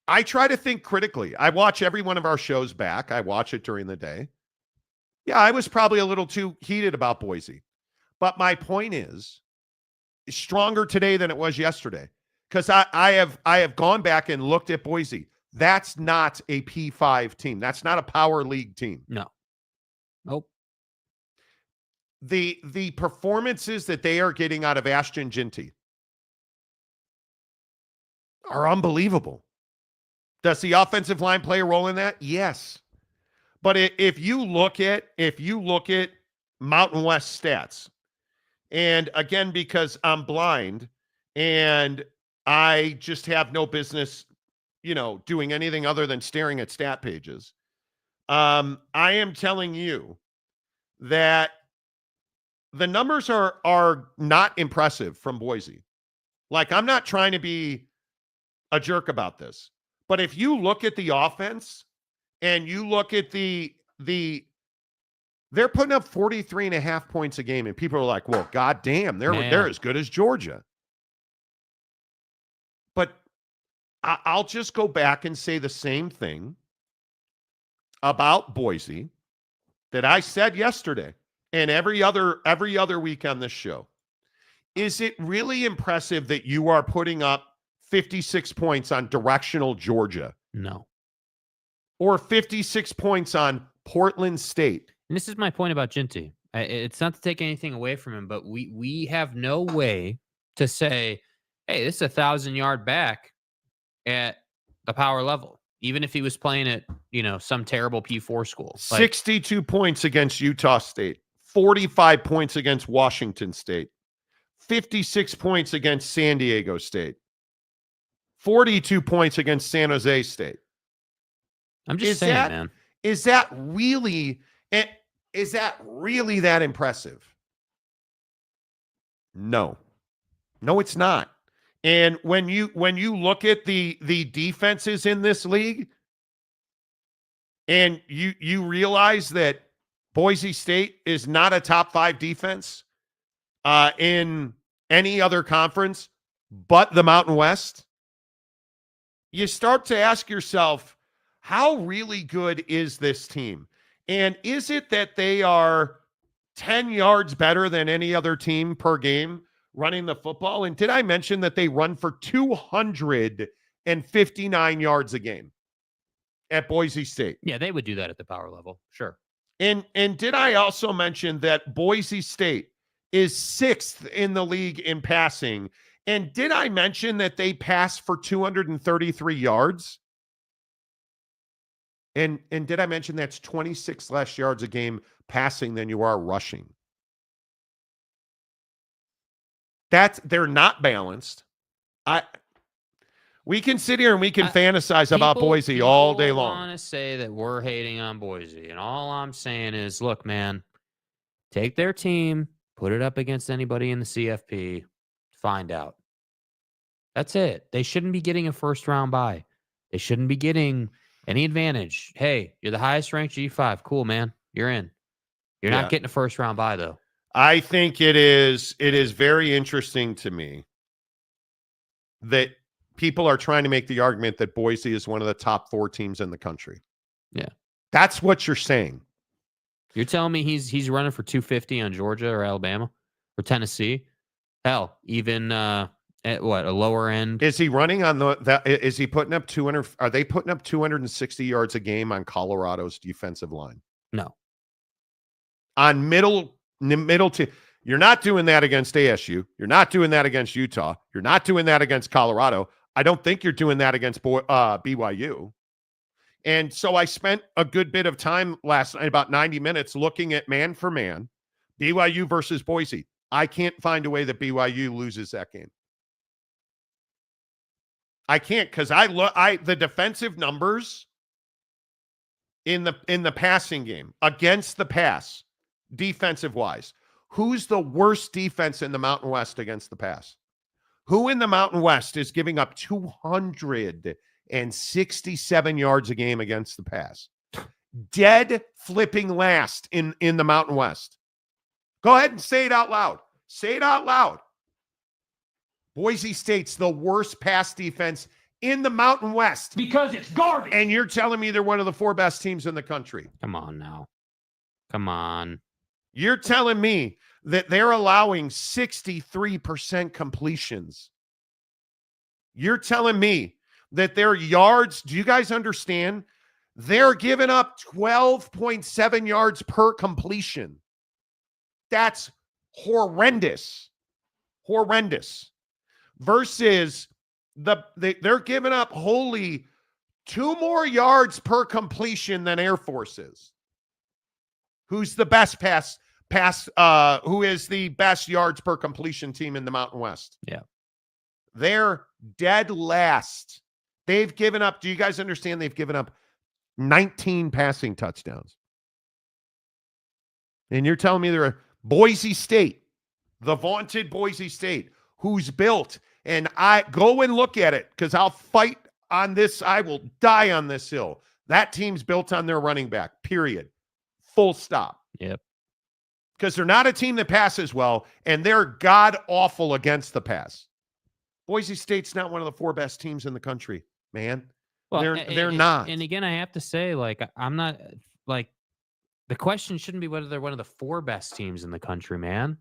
I try to think critically. I watch every one of our shows back. I watch it during the day. Yeah, I was probably a little too heated about Boise. But my point is stronger today than it was yesterday. Because I have gone back and looked at Boise. That's not a P5 team. That's not a power league team. No. Nope. The performances that they are getting out of Ashton Ginty are unbelievable. Does the offensive line play a role in that? Yes. But if you look at Mountain West stats, and again, because I'm blind and I just have no business, doing anything other than staring at stat pages, I am telling you that the numbers are not impressive from Boise. Like, I'm not trying to be a jerk about this, but if you look at the offense and you look at they're putting up 43.5 points a game, and people are like, well, goddamn, they're as good as Georgia. But I'll just go back and say the same thing about Boise that I said yesterday and every other week on this show. Is it really impressive that you are putting up 56 points on directional Georgia? No. Or 56 points on Portland State? And this is my point about Ginty. It's not to take anything away from him, but we have no way to say, hey, this is 1,000-yard back at the power level, even if he was playing at, some terrible P4 school. 62 points against Utah State, 45 points against Washington State, 56 points against San Diego State, 42 points against San Jose State. I'm just saying, man. Is that really that impressive? No, it's not. And when you look at the defenses in this league, and you realize that Boise State is not a top 5 defense in any other conference but the Mountain West, you start to ask yourself, how really good is this team? And is it that they are 10 yards better than any other team per game running the football? And did I mention that they run for 259 yards a game at Boise State? Yeah, they would do that at the power level. Sure. And did I also mention that Boise State is 6th in the league in passing? And did I mention that they pass for 233 yards? And did I mention that's 26 less yards a game passing than you are rushing? They're not balanced. We can sit here and we can fantasize about Boise all day long. I want to say that we're hating on Boise, and all I'm saying is, look, man, take their team, put it up against anybody in the CFP, find out. That's it. They shouldn't be getting a first-round bye. They shouldn't be getting any advantage. Hey, you're the highest-ranked G5. Cool, man. You're in. You're not getting a first-round bye, though. I think it is very interesting to me that people are trying to make the argument that Boise is one of the top 4 teams in the country. Yeah. That's what you're saying. You're telling me he's running for 250 on Georgia or Alabama or Tennessee? Hell, even at what, a lower end? Is he running on is he putting up 200? Are they putting up 260 yards a game on Colorado's defensive line? No. On middle to, you're not doing that against ASU. You're not doing that against Utah. You're not doing that against Colorado. I don't think you're doing that against BYU. And so I spent a good bit of time last night, about 90 minutes, looking at man for man, BYU versus Boise. I can't find a way that BYU loses that game. I can't, because the defensive numbers in the passing game against the pass, defensive wise, who's the worst defense in the Mountain West against the pass? Who in the Mountain West is giving up 267 yards a game against the pass? Dead flipping last in the Mountain West. Go ahead and say it out loud. Say it out loud. Boise State's the worst pass defense in the Mountain West. Because it's garbage. And you're telling me they're one of the 4 best teams in the country. Come on now. Come on. You're telling me that they're allowing 63% completions. You're telling me that their yards, do you guys understand? They're giving up 12.7 yards per completion. That's horrendous. Horrendous. Versus they're giving up wholly 2 more yards per completion than Air Force is. Who's the best who is the best yards per completion team in the Mountain West? Yeah. They're dead last. They've given up, do you guys understand? They've given up 19 passing touchdowns. And you're telling me they're a Boise State, the vaunted Boise State, who's built, and I go and look at it because I'll fight on this. I will die on this hill. That team's built on their running back, period. Full stop. Yep. Because they're not a team that passes well, and they're god-awful against the pass. Boise State's not one of the 4 best teams in the country, man. Well, they're not. And again, I have to say, I'm not, the question shouldn't be whether they're one of the 4 best teams in the country, man.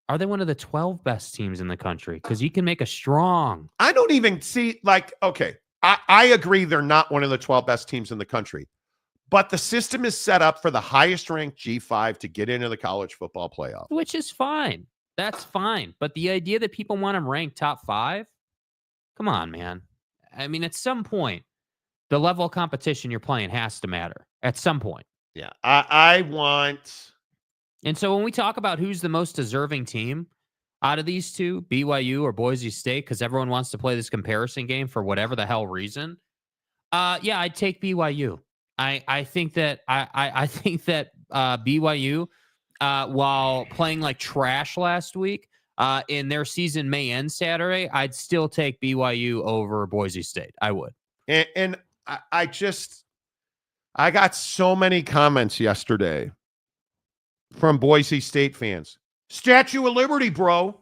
Are they one of the 12 best teams in the country? Because you can make a strong. I don't even see, okay, I agree they're not one of the 12 best teams in the country. But the system is set up for the highest ranked G5 to get into the college football playoff. Which is fine. That's fine. But the idea that people want them ranked top 5, come on, man. I mean, at some point, the level of competition you're playing has to matter. At some point. Yeah. I want. And so when we talk about who's the most deserving team out of these two, BYU or Boise State, because everyone wants to play this comparison game for whatever the hell reason, I'd take BYU. I think that BYU, while playing like trash last week, in their season may end Saturday, I'd still take BYU over Boise State. I would. And I got so many comments yesterday from Boise State fans. Statue of Liberty, bro.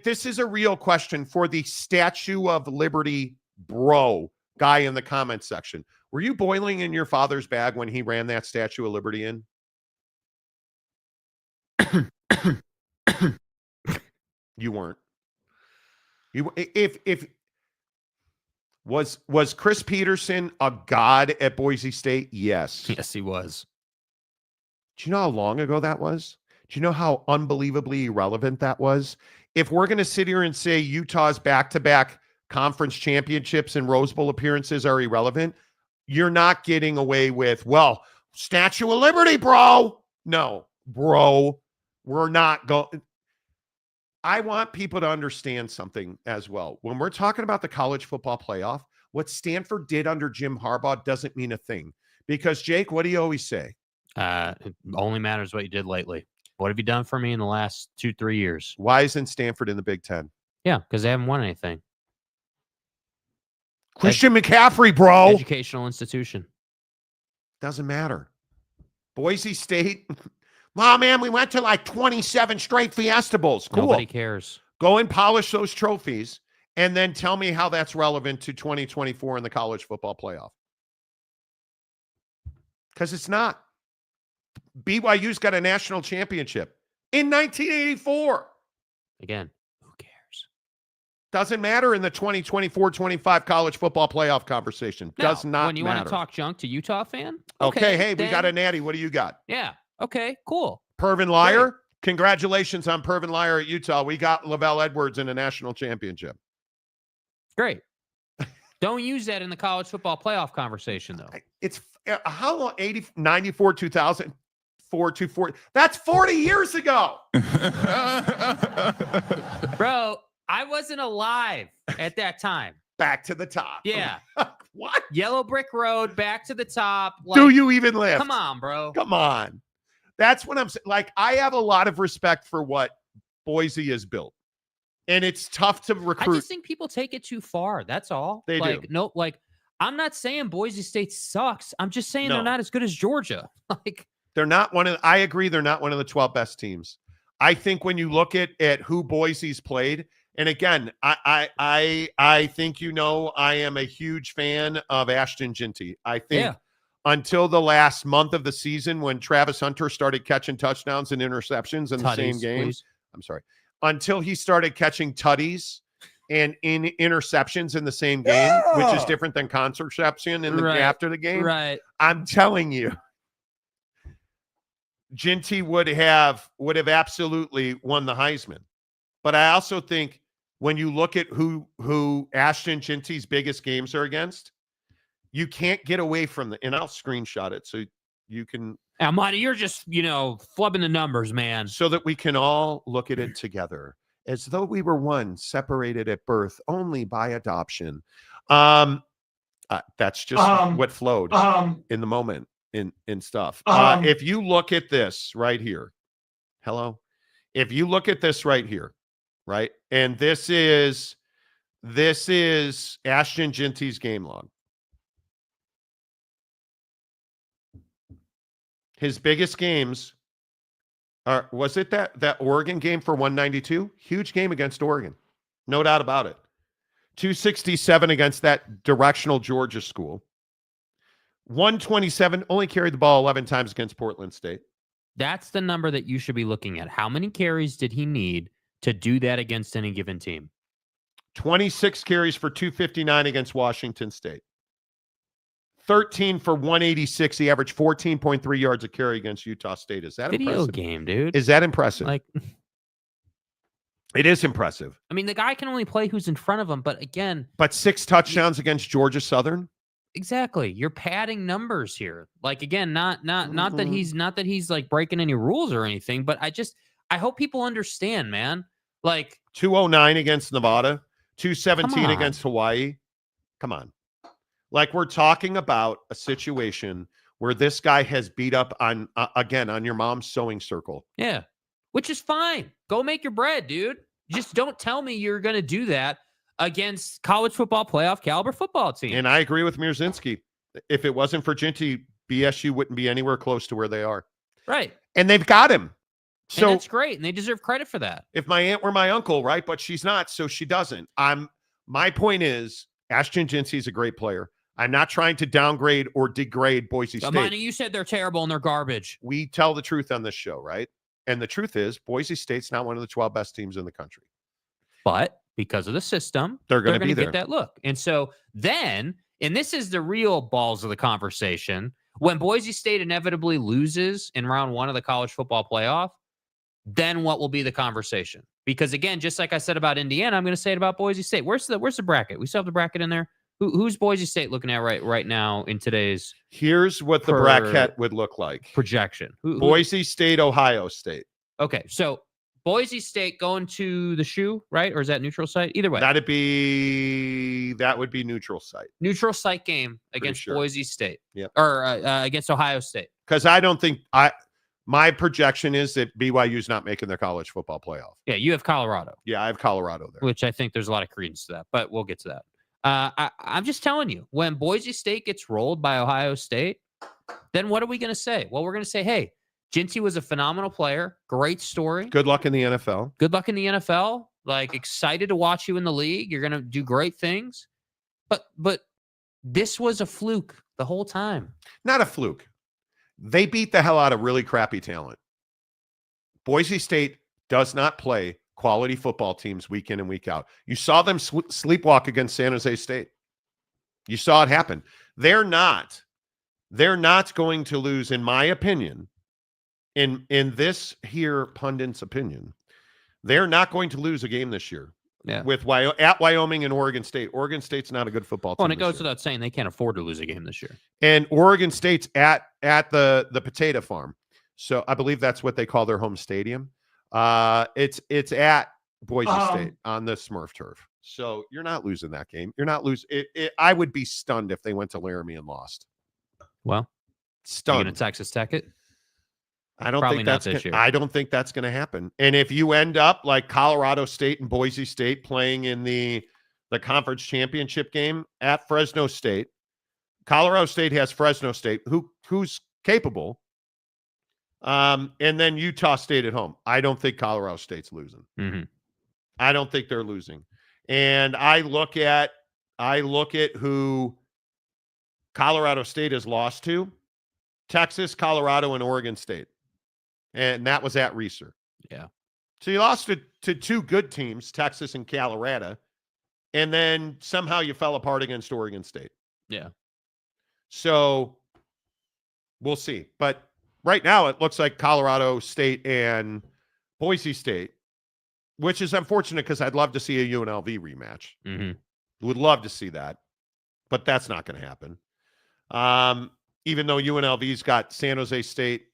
This is a real question for the Statue of Liberty bro guy in the comment section. Were you boiling in your father's bag when he ran that Statue of Liberty in? You weren't. If was Chris Peterson a god at Boise State? Yes. Yes, he was. Do you know how long ago that was? Do you know how unbelievably irrelevant that was? If we're going to sit here and say Utah's back-to-back conference championships and Rose Bowl appearances are irrelevant, you're not getting away with, well, Statue of Liberty, bro. No, bro, we're not going. I want people to understand something as well. When we're talking about the college football playoff, what Stanford did under Jim Harbaugh doesn't mean a thing. Because, Jake, what do you always say? It only matters what you did lately. What have you done for me in the last 2-3 years? Why isn't Stanford in the Big Ten? Yeah, because they haven't won anything. Christian McCaffrey, bro. Educational institution. Doesn't matter. Boise State. Oh, man, we went to like 27 straight Fiesta Bowls. Cool. Nobody cares. Go and polish those trophies and then tell me how that's relevant to 2024 in the college football playoff. Because it's not. BYU's got a national championship in 1984. Again, who cares? Doesn't matter in the 2024-25 college football playoff conversation. No, Does not when you matter. want to talk junk to Utah fan? Okay, hey, then, we got a natty. What do you got? Yeah. Okay, cool. Pervin Liar. Great. Congratulations on Pervin Liar at Utah. We got Lavelle Edwards in a national championship. Great. Don't use that in the college football playoff conversation, though. It's how long? 94, 2000, 240. That's 40 years ago. Bro, I wasn't alive at that time. Back to the top. Yeah. What? Yellow brick road, back to the top. Like, do you even live? Come on, bro. Come on. That's what I'm saying. Like, I have a lot of respect for what Boise has built. And it's tough to recruit. I just think people take it too far. That's all. They do. No, I'm not saying Boise State sucks. I'm just saying they're not as good as Georgia. They're not I agree, they're not one of the 12 best teams. I think when you look at who Boise's played, and again, I think I am a huge fan of Ashton Ginty. I think until the last month of the season when Travis Hunter started catching touchdowns and interceptions in the same game. Please. I'm sorry. Until he started catching tutties and interceptions in the same game, which is different than contraception after the game. Right. I'm telling you, Ginty would have absolutely won the Heisman. But I also think when you look at who Ashton Ginty's biggest games are against, you can't get away from and I'll screenshot it so you can. Monty, you're just, flubbing the numbers, man. So that we can all look at it together as though we were one, separated at birth only by adoption. That's just what flowed in the moment in stuff. If you look at this right here, if you look at this right here, right, and this is Ashton Ginty's game log. His biggest games was it that Oregon game for 192? Huge game against Oregon. No doubt about it. 267 against that directional Georgia school. 127, only carried the ball 11 times against Portland State. That's the number that you should be looking at. How many carries did he need to do that against any given team? 26 carries for 259 against Washington State. 13 for 186. He averaged 14.3 yards a carry against Utah State. Is that Video impressive? Game, dude. Is that impressive? It is impressive. I mean, the guy can only play who's in front of him, but again. But 6 touchdowns against Georgia Southern? Exactly. You're padding numbers here. Again, not that he's like breaking any rules or anything, but I hope people understand, man. 209 against Nevada, 217 against Hawaii. Come on. We're talking about a situation where this guy has beat up on your mom's sewing circle. Yeah, which is fine. Go make your bread, dude. Just don't tell me you're going to do that against college football playoff caliber football team. And I agree with Mierzinski. If it wasn't for Ginty, BSU wouldn't be anywhere close to where they are. Right. And they've got him. So and that's great. And they deserve credit for that. If my aunt were my uncle, right? But she's not, so she doesn't. My point is, Ashton Jincy is a great player. I'm not trying to downgrade or degrade Boise State. Monty, you said they're terrible and they're garbage. We tell the truth on this show, right? And the truth is Boise State's not one of the 12 best teams in the country. But because of the system, they're going to be there. Get that look. And so then, and this is the real balls of the conversation, when Boise State inevitably loses in round 1 of the college football playoff, then what will be the conversation? Because again, just like I said about Indiana, I'm going to say it about Boise State. Where's the bracket? We still have the bracket in there. Who's Boise State looking at right now in today's? Here's what the bracket would look like. Projection. Boise State, Ohio State. Okay, so Boise State going to the shoe, right? Or is that neutral site? Either way. That would be neutral site. Neutral site game against Boise State. Yep. Or against Ohio State. Because I don't think my projection is that BYU's not making their college football playoff. Yeah, you have Colorado. Yeah, I have Colorado there. Which I think there's a lot of credence to that, but we'll get to that. I'm just telling you, when Boise State gets rolled by Ohio State, then what are we going to say? Well, we're going to say, hey, Jincy was a phenomenal player. Great story. Good luck in the NFL. Good luck in the NFL. Like, excited to watch you in the league. You're going to do great things. But this was a fluke the whole time. Not a fluke. They beat the hell out of really crappy talent. Boise State does not play quality football teams week in and week out. You saw them sleepwalk against San Jose State. You saw it happen. They're not going to lose, in my opinion, in this here pundit's opinion. They're not going to lose a game this year. Yeah. At Wyoming and Oregon State. Oregon State's not a good football team. Well, and it goes without saying they can't afford to lose a game this year. And Oregon State's at the potato farm. So I believe that's what they call their home stadium. It's at Boise State on the Smurf turf. So you're not losing that game. You're not losing it. I would be stunned if they went to Laramie and lost. Well, stunned. You're going to Texas Tech it? I don't think that's going to happen. And if you end up like Colorado State and Boise State playing in the conference championship game at Fresno State, Colorado State has Fresno State, who's capable. And then Utah State at home. I don't think Colorado State's losing. Mm-hmm. I don't think they're losing. And I look at who Colorado State has lost to: Texas, Colorado, and Oregon State. And that was at Reeser. Yeah. So you lost to two good teams, Texas and Colorado, and then somehow you fell apart against Oregon State. Yeah. So we'll see. But right now it looks like Colorado State and Boise State, which is unfortunate because I'd love to see a UNLV rematch. Mm-hmm. Would love to see that, but that's not going to happen. Even though UNLV's got San Jose State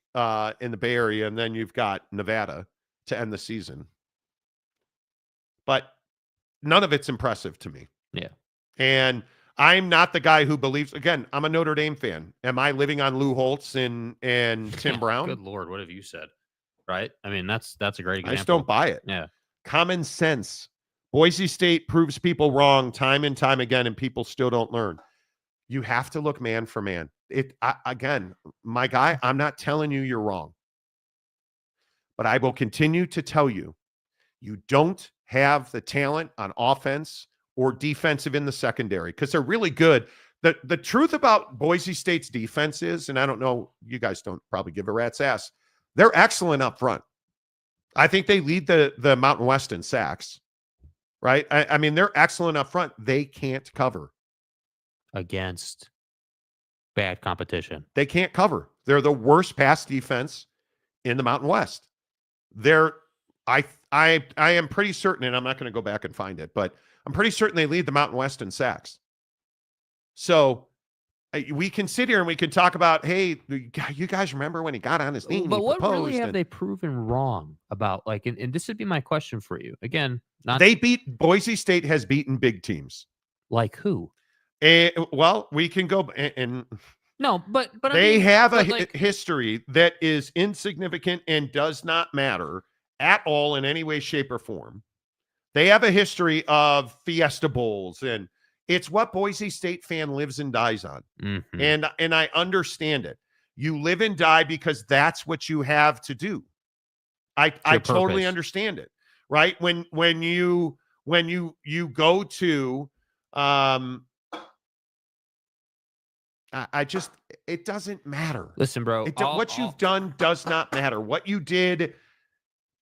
in the Bay Area, and then you've got Nevada to end the season. But none of it's impressive to me. Yeah. And I'm not the guy who believes, again, I'm a Notre Dame fan. Am I living on Lou Holtz and Tim Brown? Good Lord, what have you said? Right? I mean, that's a great example. I just don't buy it. Yeah. Common sense. Boise State proves people wrong time and time again, and people still don't learn. You have to look man for man. Again, my guy, I'm not telling you you're wrong. But I will continue to tell you, you don't have the talent on offense or defensive in the secondary because they're really good. The truth about Boise State's defense is, and I don't know, you guys don't probably give a rat's ass, they're excellent up front. I think they lead the Mountain West in sacks, right? I mean, they're excellent up front. They can't cover. Against bad competition. They can't cover. They're the worst pass defense in the Mountain West. I am pretty certain, and I'm not going to go back and find it, but I'm pretty certain they lead the Mountain West in sacks. So we can sit here and we can talk about, hey, you guys remember when he got on his knee? But what really have they proven wrong about? Like, and this would be my question for you. Again, Boise State has beaten big teams. Like who? Well, we can go and no, but they have a history that is insignificant and does not matter at all in any way, shape, or form. They have a history of Fiesta Bowls, and it's what Boise State fan lives and dies on. Mm-hmm. And I understand it. You live and die because that's what you have to do. I totally understand it. Right? When you go to I just, it doesn't matter. Listen, bro, What you've done does not matter. What you did,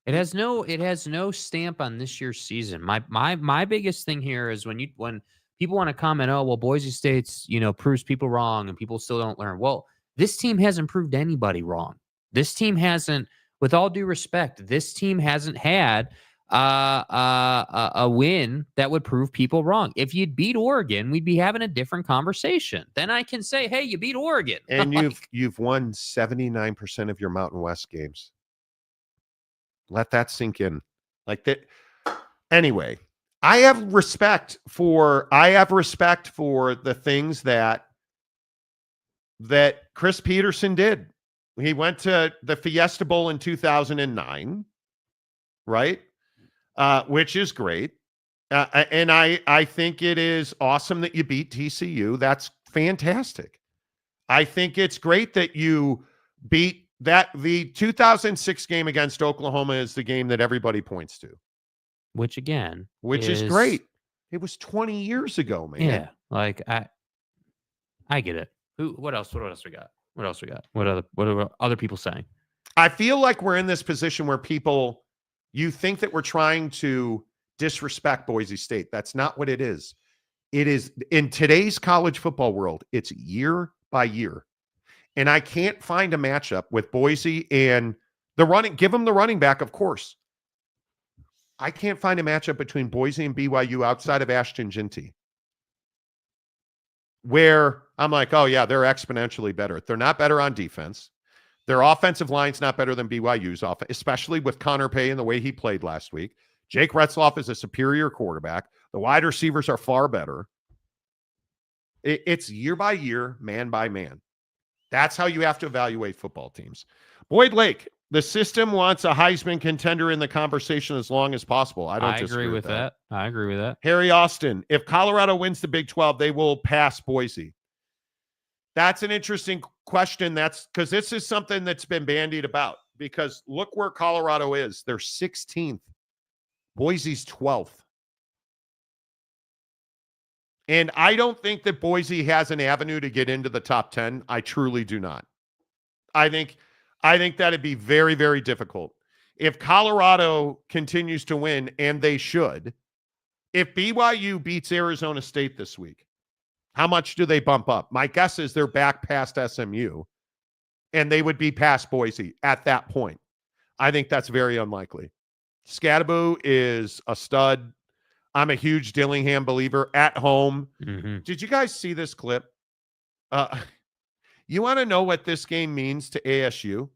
it has no stamp on this year's season. My biggest thing here is when people want to comment, oh, well, Boise State's, proves people wrong and people still don't learn. Well, this team hasn't proved anybody wrong. This team hasn't, with all due respect, this team hasn't had a win that would prove people wrong. If you'd beat Oregon, we'd be having a different conversation. Then I can say, hey, you beat Oregon. And you've won 79% of your Mountain West games. Let that sink in. Like that. Anyway, I have respect for the things that Chris Peterson did. He went to the Fiesta Bowl in 2009, right? Which is great. And I think it is awesome that you beat TCU. That's fantastic. I think it's great that you beat the 2006 game against Oklahoma is the game that everybody points to. Which is great. It was 20 years ago, man. Yeah. Like I get it. What else we got? What are other people saying? I feel like we're in this position where you think that we're trying to disrespect Boise State. That's not what it is. It is, in today's college football world, it's year by year. And I can't find a matchup with Boise and give them the running back, of course. I can't find a matchup between Boise and BYU outside of Ashton Ginty where I'm like, oh, yeah, they're exponentially better. They're not better on defense. Their offensive line's not better than BYU's offense, especially with Connor Pay and the way he played last week. Jake Retzloff is a superior quarterback. The wide receivers are far better. It's year by year, man by man. That's how you have to evaluate football teams. Boyd Lake, the system wants a Heisman contender in the conversation as long as possible. I agree with that. I agree with that. Harry Austin, if Colorado wins the Big 12, they will pass Boise. That's an interesting question. That's because this is something that's been bandied about, because look where Colorado is. They're 16th. Boise's 12th. And I don't think that Boise has an avenue to get into the top 10. I truly do not. I think that'd be very, very difficult. If Colorado continues to win, and they should, if BYU beats Arizona State this week, how much do they bump up? My guess is they're back past SMU, and they would be past Boise at that point. I think that's very unlikely. Scadaboo is a stud. I'm a huge Dillingham believer at home. Mm-hmm. Did you guys see this clip? You want to know what this game means to ASU?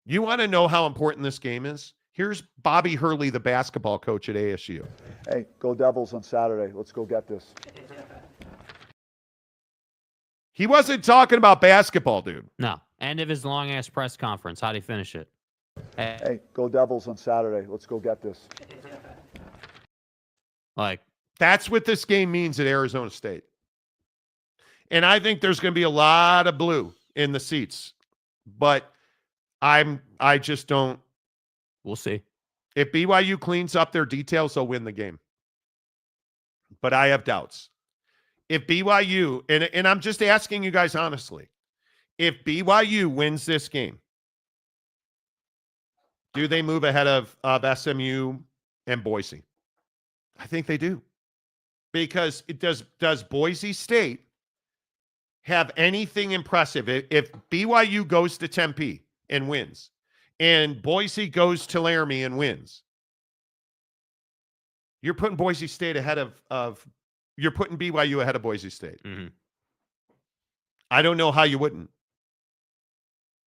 You want to know how important this game is? Here's Bobby Hurley, the basketball coach at ASU. Hey, go Devils on Saturday. Let's go get this. He wasn't talking about basketball, dude. No. End of his long-ass press conference. How'd he finish it? Hey, go Devils on Saturday. Let's go get this. Like, that's what this game means at Arizona State. And I think there's going to be a lot of blue in the seats. But I just don't. We'll see. If BYU cleans up their details, they'll win the game. But I have doubts. If BYU, and I'm just asking you guys honestly, if BYU wins this game, do they move ahead of SMU and Boise? I think they do. Because does Boise State have anything impressive? If BYU goes to Tempe and wins, and Boise goes to Laramie and wins, you're putting Boise State ahead of you're putting BYU ahead of Boise State. Mm-hmm. I don't know how you wouldn't.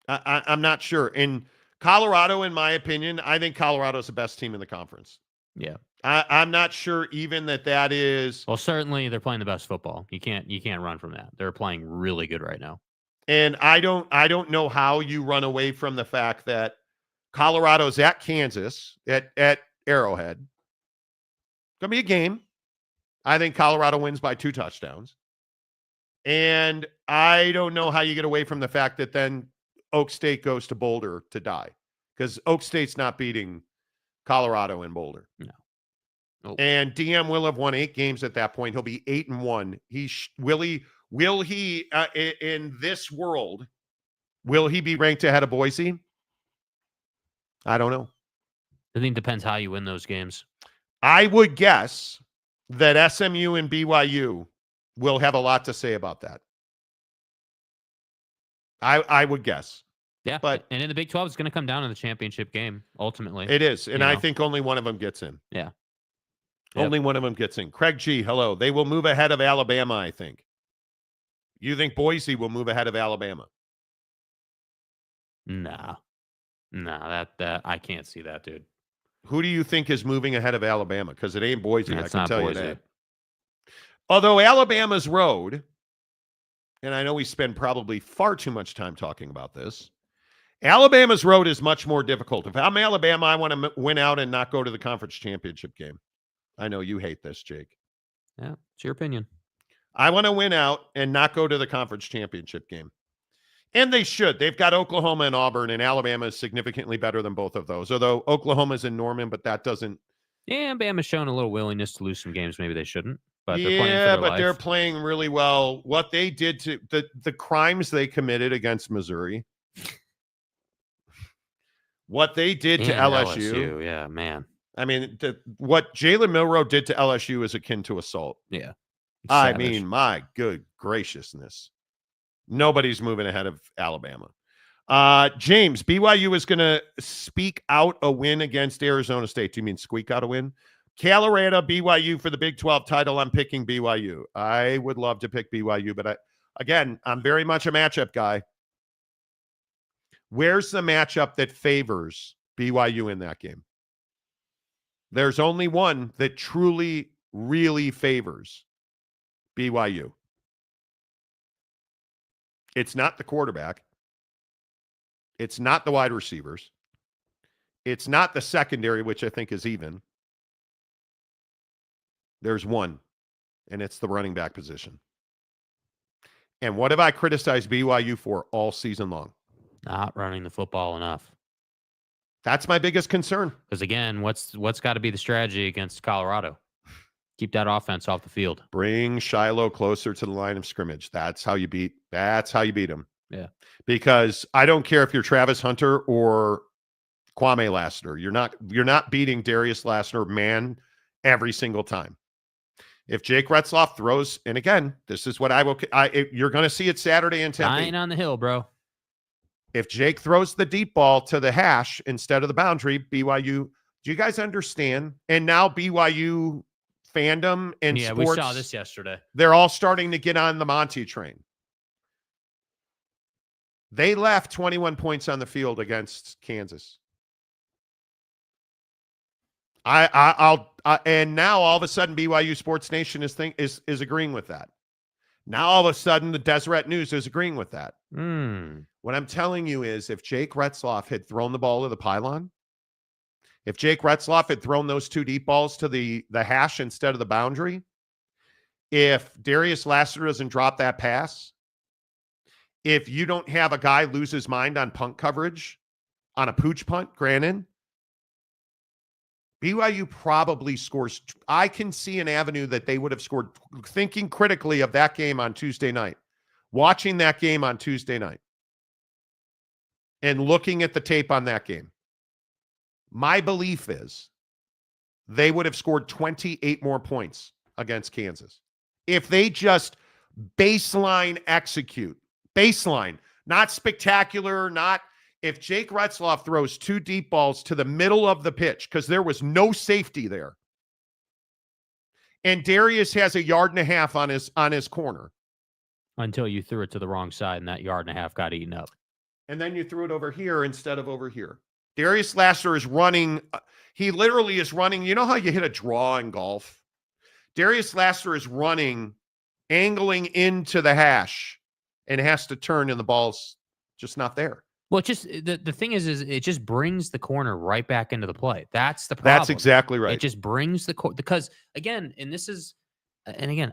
I'm not sure. In Colorado, in my opinion, I think Colorado's the best team in the conference. Yeah. I'm not sure even that is. Well, certainly they're playing the best football. You can't run from that. They're playing really good right now. And I don't know how you run away from the fact that Colorado's at Kansas at Arrowhead. Gonna be a game. I think Colorado wins by 2 touchdowns. And I don't know how you get away from the fact that then Oak State goes to Boulder to die, because Oak State's not beating Colorado in Boulder. No. And DM will have won 8 games at that point. He'll be 8-1. Will he in this world, will he be ranked ahead of Boise? I don't know. I think it depends how you win those games. I would guess that SMU and BYU will have a lot to say about that. I would guess. Yeah, but and in the Big 12, it's going to come down to the championship game, ultimately. It is, and I think only one of them gets in. Yeah. Only one of them gets in. Craig G, hello. They will move ahead of Alabama, I think. You think Boise will move ahead of Alabama? No, that I can't see that, dude. Who do you think is moving ahead of Alabama? Because it ain't Boise, I can tell Boise. you that. Although Alabama's road, and I know we spend probably far too much time talking about this, Alabama's road is much more difficult. If I'm Alabama, I want to win out and not go to the conference championship game. I know you hate this, Jake. Yeah, it's your opinion. I want to win out and not go to the conference championship game. And they should. They've got Oklahoma and Auburn, and Alabama is significantly better than both of those. Although Oklahoma's in Norman, but that doesn't. Yeah, Alabama's shown a little willingness to lose some games. Maybe they shouldn't. But they're playing for their life. They're playing really well. What they did to the crimes they committed against Missouri. What they did to LSU. Yeah, man. I mean, what Jalen Milroe did to LSU is akin to assault. Yeah. I mean, my good graciousness. Nobody's moving ahead of Alabama. James, BYU is going to speak out a win against Arizona State. Do you mean squeak out a win? Colorado, BYU for the Big 12 title. I'm picking BYU. I would love to pick BYU, but I'm very much a matchup guy. Where's the matchup that favors BYU in that game? There's only one that truly, really favors BYU. It's not the quarterback. It's not the wide receivers. It's not the secondary, which I think is even. There's one, and it's the running back position. And what have I criticized BYU for all season long? Not running the football enough. That's my biggest concern. Because again, what's got to be the strategy against Colorado? Keep that offense off the field. Bring Shiloh closer to the line of scrimmage. That's how you beat them. Yeah. Because I don't care if you're Travis Hunter or Kwame Lassiter. You're not beating Darius Lassiter man every single time. If Jake Retzloff throws, and again, this is what you're going to see it Saturday in Tempe. Dying on the hill, bro. If Jake throws the deep ball to the hash instead of the boundary, BYU, do you guys understand? And now BYU fandom and sports. We saw this yesterday. They're all starting to get on the Monty train. They left 21 points on the field against Kansas. And now all of a sudden BYU Sports Nation is agreeing with that. Now all of a sudden the Deseret News is agreeing with that. What I'm telling you is if Jake Retzloff had thrown the ball to the pylon, if Jake Retzloff had thrown those 2 deep balls to the hash instead of the boundary, if Darius Lassiter doesn't drop that pass, if you don't have a guy lose his mind on punt coverage, on a pooch punt, granted, BYU probably scores. I can see an avenue that they would have scored, thinking critically of that game on Tuesday night, watching that game on Tuesday night, and looking at the tape on that game. My belief is they would have scored 28 more points against Kansas if they just baseline execute. Baseline, not spectacular, not if Jake Retzloff throws 2 deep balls to the middle of the pitch because there was no safety there. And Darius has 1.5 yards on his corner. Until you threw it to the wrong side and that 1.5 yards got eaten up. And then you threw it over here instead of over here. Darius Lassiter is running. He literally is running. You know how you hit a draw in golf? Darius Lassiter is running, angling into the hash and has to turn and the ball's just not there. Well, just the thing is it just brings the corner right back into the play. That's the problem. That's exactly right. It just brings the because again,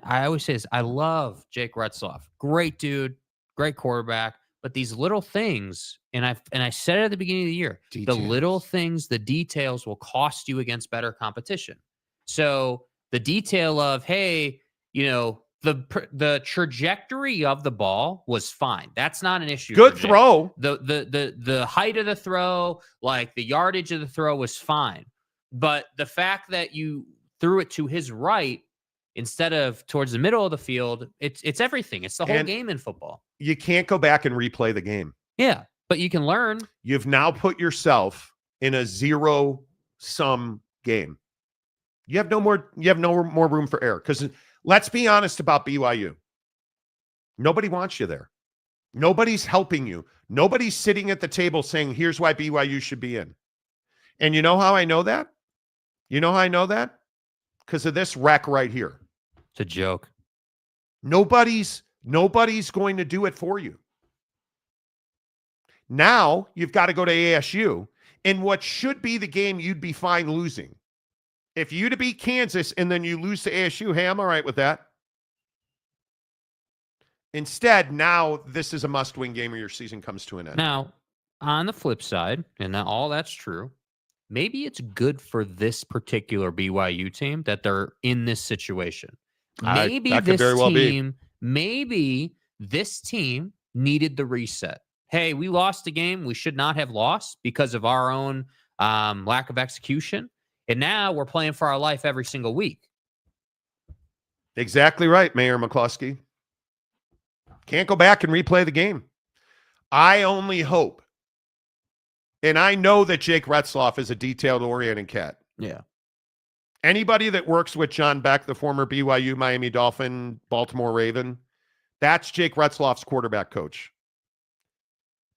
I always say this. I love Jake Retzloff. Great dude, great quarterback. But these little things, and I said it at the beginning of the year, the little things, the details will cost you against better competition. So the detail of, hey, the trajectory of the ball was fine. That's not an issue. Good throw. The height of the throw, like the yardage of the throw was fine. But the fact that you threw it to his right instead of towards the middle of the field, it's everything. It's the whole game in football. You can't go back and replay the game. Yeah, but you can learn. You've now put yourself in a zero-sum game. You have no more room for error. Because let's be honest about BYU. Nobody wants you there. Nobody's helping you. Nobody's sitting at the table saying, here's why BYU should be in. And you know how I know that? You know how I know that? Because of this wreck right here. It's a joke. Nobody's going to do it for you. Now you've got to go to ASU in what should be the game you'd be fine losing. If you to beat Kansas and then you lose to ASU, hey, I'm all right with that. Instead, now this is a must-win game or your season comes to an end. Now, on the flip side, and all that's true, maybe it's good for this particular BYU team that they're in this situation. Maybe this team needed the reset. Hey, we lost a game we should not have lost because of our own lack of execution. And now we're playing for our life every single week. Exactly right, Mayor McCluskey. Can't go back and replay the game. I only hope, and I know that Jake Retzloff is a detailed-oriented cat. Yeah. Anybody that works with John Beck, the former BYU, Miami Dolphin, Baltimore Raven, that's Jake Retzloff's quarterback coach.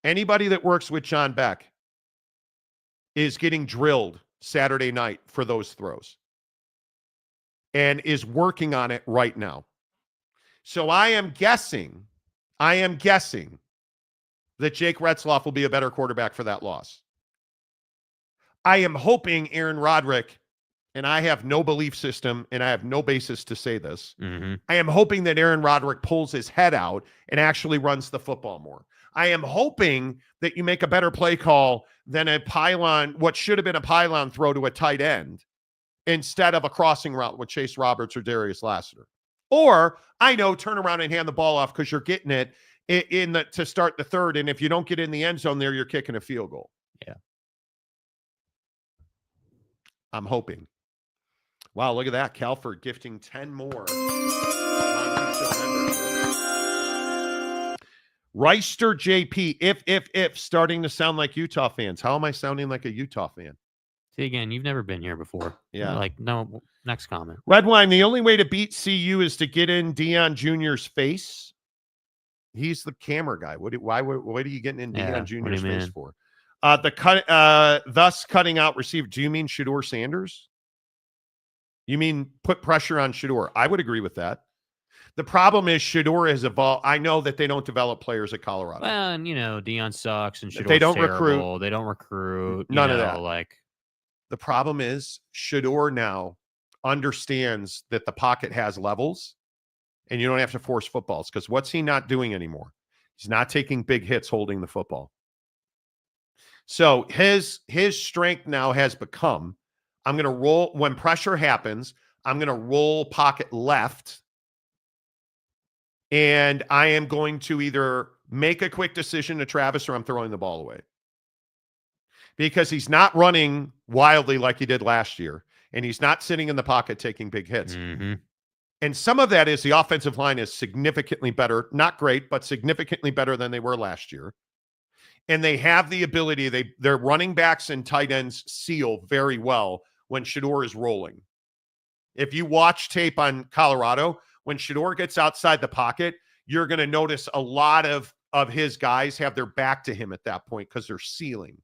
Anybody that works with John Beck is getting drilled Saturday night for those throws and is working on it right now. So I am guessing that Jake Retzloff will be a better quarterback for that loss. I am hoping Aaron Roderick, and I have no belief system and I have no basis to say this. Mm-hmm. I am hoping that Aaron Roderick pulls his head out and actually runs the football more. I am hoping that you make a better play call than a pylon, what should have been a pylon throw to a tight end instead of a crossing route with Chase Roberts or Darius Lassiter. Or, I know, turn around and hand the ball off because you're getting it to start the third, and if you don't get in the end zone there, you're kicking a field goal. Yeah. I'm hoping. Wow, look at that. Calford gifting 10 more. Reister JP, if starting to sound like Utah fans. How am I sounding like a Utah fan? See, again, you've never been here before. Yeah. No, next comment. Redwine, the only way to beat CU is to get in Deion Jr.'s face. He's the camera guy. What are you getting in Deion Jr.'s face for? Thus cutting out receiver. Do you mean Shedeur Sanders? You mean put pressure on Shedeur? I would agree with that. The problem is Shedeur has evolved. I know that they don't develop players at Colorado. Well, and Deion sucks and Shedeur's they don't terrible. recruit. They don't recruit. None of that. The problem is Shedeur now understands that the pocket has levels and you don't have to force footballs, because what's he not doing anymore? He's not taking big hits holding the football. So his strength now has become, I'm going to roll when pressure happens. I'm going to roll pocket left. And I am going to either make a quick decision to Travis or I'm throwing the ball away. Because he's not running wildly like he did last year. And he's not sitting in the pocket taking big hits. Mm-hmm. And some of that is the offensive line is significantly better. Not great, but significantly better than they were last year. And they have the ability, their running backs and tight ends seal very well when Shedeur is rolling. If you watch tape on Colorado, when Shedeur gets outside the pocket, you're going to notice a lot of his guys have their back to him at that point because they're sealing,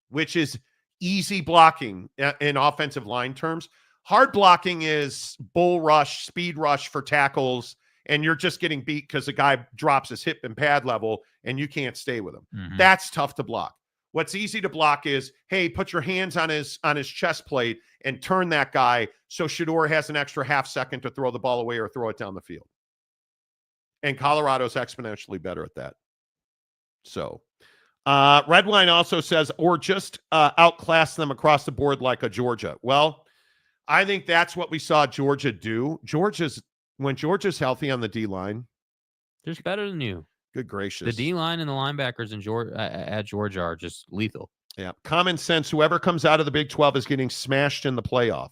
which is easy blocking in offensive line terms. Hard blocking is bull rush, speed rush for tackles, and you're just getting beat because the guy drops his hip and pad level and you can't stay with him. Mm-hmm. That's tough to block. What's easy to block is, hey, put your hands on his chest plate and turn that guy so Shedeur has an extra half second to throw the ball away or throw it down the field. And Colorado's exponentially better at that. So, Redwine also says, or just outclass them across the board like a Georgia. Well, I think that's what we saw Georgia do. When Georgia's healthy on the D-line. They're just better than you. Good gracious. The D-line and the linebackers at Georgia are just lethal. Yeah. Common sense, whoever comes out of the Big 12 is getting smashed in the playoff.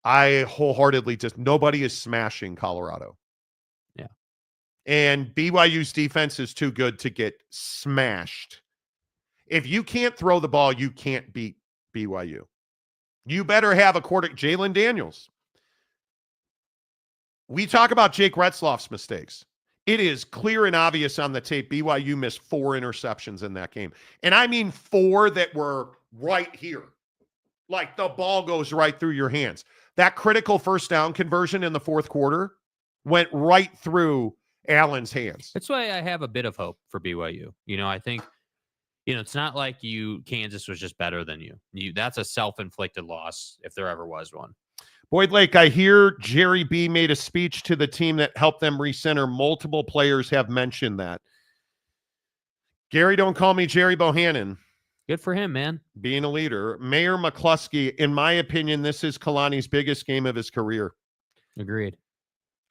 I wholeheartedly nobody is smashing Colorado. Yeah. And BYU's defense is too good to get smashed. If you can't throw the ball, you can't beat BYU. You better have a Jalen Daniels. We talk about Jake Retzloff's mistakes. It is clear and obvious on the tape BYU missed 4 interceptions in that game. And I mean 4 that were right here. Like the ball goes right through your hands. That critical first down conversion in the fourth quarter went right through Allen's hands. That's why I have a bit of hope for BYU. I think, it's not like Kansas was just better than you. That's a self-inflicted loss if there ever was one. Boyd Lake, I hear Jerry B made a speech to the team that helped them recenter. Multiple players have mentioned that. Gary, don't call me Jerry Bohannon. Good for him, man. Being a leader. Mayor McCluskey, in my opinion, this is Kalani's biggest game of his career. Agreed.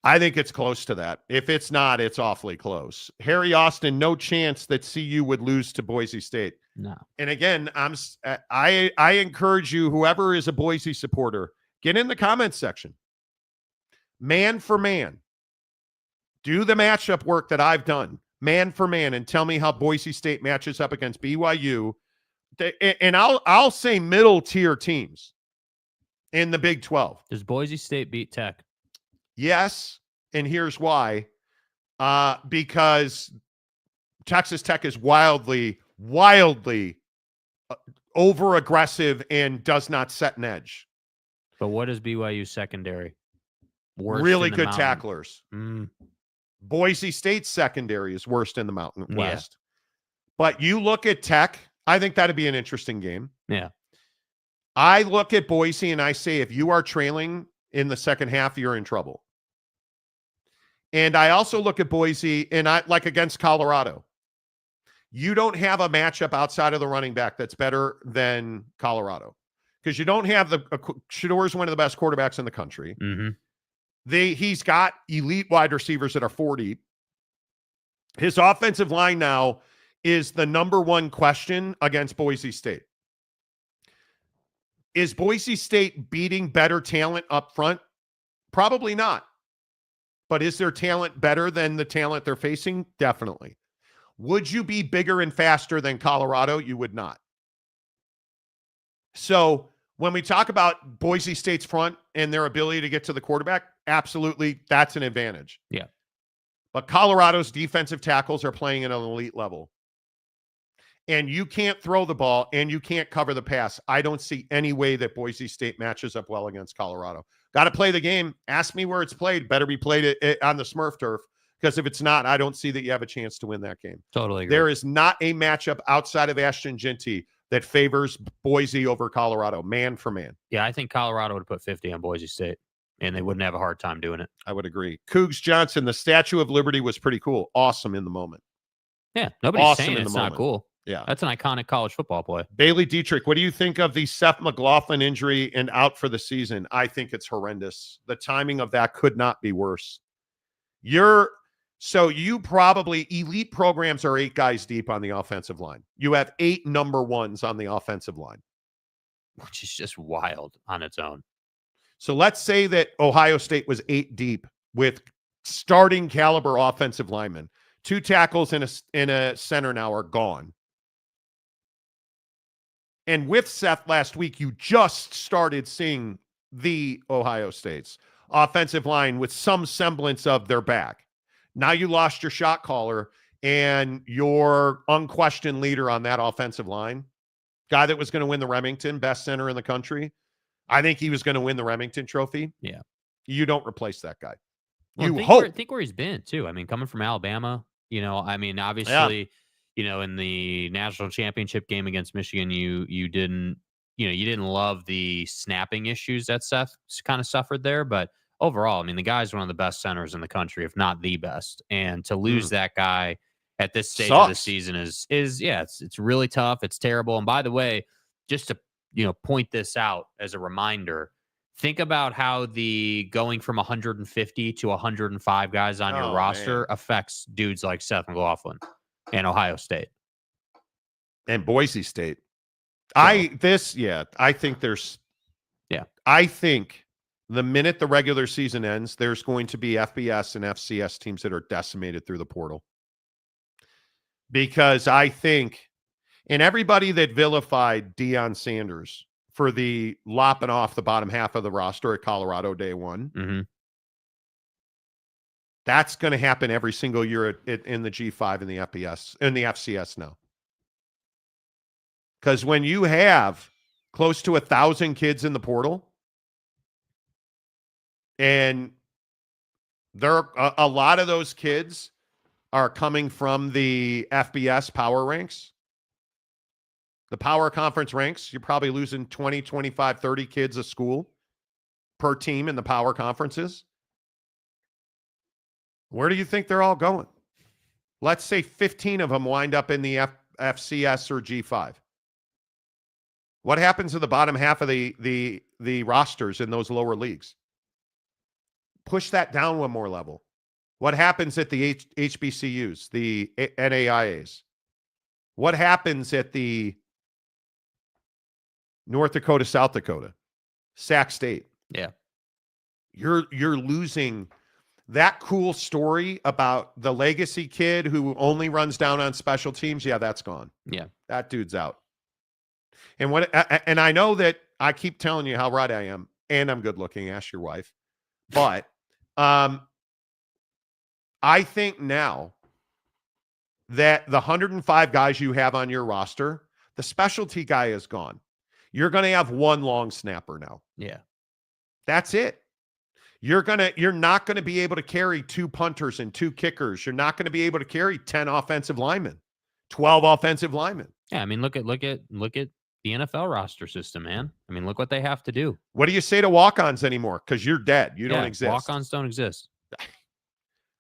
I think it's close to that. If it's not, it's awfully close. Harry Austin, no chance that CU would lose to Boise State. No. And again, I encourage you, whoever is a Boise supporter, get in the comments section. Man for man. Do the matchup work that I've done. Man for man. And tell me how Boise State matches up against BYU. And I'll say middle tier teams in the Big 12. Does Boise State beat Tech? Yes. And here's why. Because Texas Tech is wildly over aggressive and does not set an edge. But what is BYU secondary? Worst really in the good Mountain. tacklers. Boise State's secondary is worst in the Mountain West. But you look at Tech, I think that'd be an interesting game. Yeah. I look at Boise and I say, if you are trailing in the second half, you're in trouble. And I also look at Boise and I like against Colorado. You don't have a matchup outside of the running back that's better than Colorado. Because you don't have Shador is one of the best quarterbacks in the country. Mm-hmm. He's got elite wide receivers that are 40. His offensive line now is the number one question against Boise State. Is Boise State beating better talent up front? Probably not. But is their talent better than the talent they're facing? Definitely. Would you be bigger and faster than Colorado? You would not. So when we talk about Boise State's front and their ability to get to the quarterback, absolutely, that's an advantage. Yeah. But Colorado's defensive tackles are playing at an elite level. And you can't throw the ball and you can't cover the pass. I don't see any way that Boise State matches up well against Colorado. Got to play the game. Ask me where it's played. Better be played on the Smurf turf, because if it's not, I don't see that you have a chance to win that game. Totally agree. There is not a matchup outside of Ashton Ginty that favors Boise over Colorado, man for man. Yeah, I think Colorado would put 50 on Boise State, and they wouldn't have a hard time doing it. I would agree. Cougs Johnson, the Statue of Liberty was pretty cool. Awesome in the moment. Yeah, nobody's awesome saying in it's the not moment. cool. Yeah. That's an iconic college football play. Bailey Dietrich, what do you think of the Seth McLaughlin injury and out for the season? I think it's horrendous. The timing of that could not be worse. You probably, elite programs are 8 guys deep on the offensive line. You have 8 number ones on the offensive line. Which is just wild on its own. So let's say that Ohio State was 8 deep with starting caliber offensive linemen. 2 tackles in a center now are gone. And with Seth last week, you just started seeing the Ohio State's offensive line with some semblance of their back. Now you lost your shot caller and your unquestioned leader on that offensive line, guy that was going to win the Remington, best center in the country. I think he was going to win the Remington trophy. Yeah. You don't replace that guy. Well, think where he's been too. I mean, coming from Alabama, obviously, in the national championship game against Michigan, you didn't love the snapping issues that Seth kind of suffered there, but overall, I mean, the guy's one of the best centers in the country, if not the best. And to lose that guy at this stage of the season is it's really tough. It's terrible. And by the way, just to point this out as a reminder, think about how the going from 150 to 105 guys on your roster affects dudes like Seth McLaughlin and Ohio State. And Boise State. So, I think the minute the regular season ends, there's going to be FBS and FCS teams that are decimated through the portal. Because I think, and everybody that vilified Deion Sanders for the lopping off the bottom half of the roster at Colorado day one, that's going to happen every single year in the G5 and the FBS and the FCS now. Because when you have close to 1,000 kids in the portal, and a lot of those kids are coming from the FBS power ranks, the power conference ranks, you're probably losing 20, 25, 30 kids a school per team in the power conferences. Where do you think they're all going? Let's say 15 of them wind up in the FCS or G5. What happens to the bottom half of the rosters in those lower leagues? Push that down one more level. What happens at the HBCUs, the NAIAs? What happens at the North Dakota, South Dakota, Sac State? Yeah. You're losing that cool story about the legacy kid who only runs down on special teams. Yeah, that's gone. Yeah. That dude's out. And I know that I keep telling you how right I am, and I'm good looking. Ask your wife. But I think now that the 105 guys you have on your roster, the specialty guy is gone. You're going to have one long snapper now. Yeah. That's it. You're not going to be able to carry 2 punters and 2 kickers. You're not going to be able to carry 10 offensive linemen, 12 offensive linemen. Yeah, I mean, look at the NFL roster system, man. I mean, look what they have to do. What do you say to walk-ons anymore? Because you're dead. You don't exist. Walk-ons don't exist.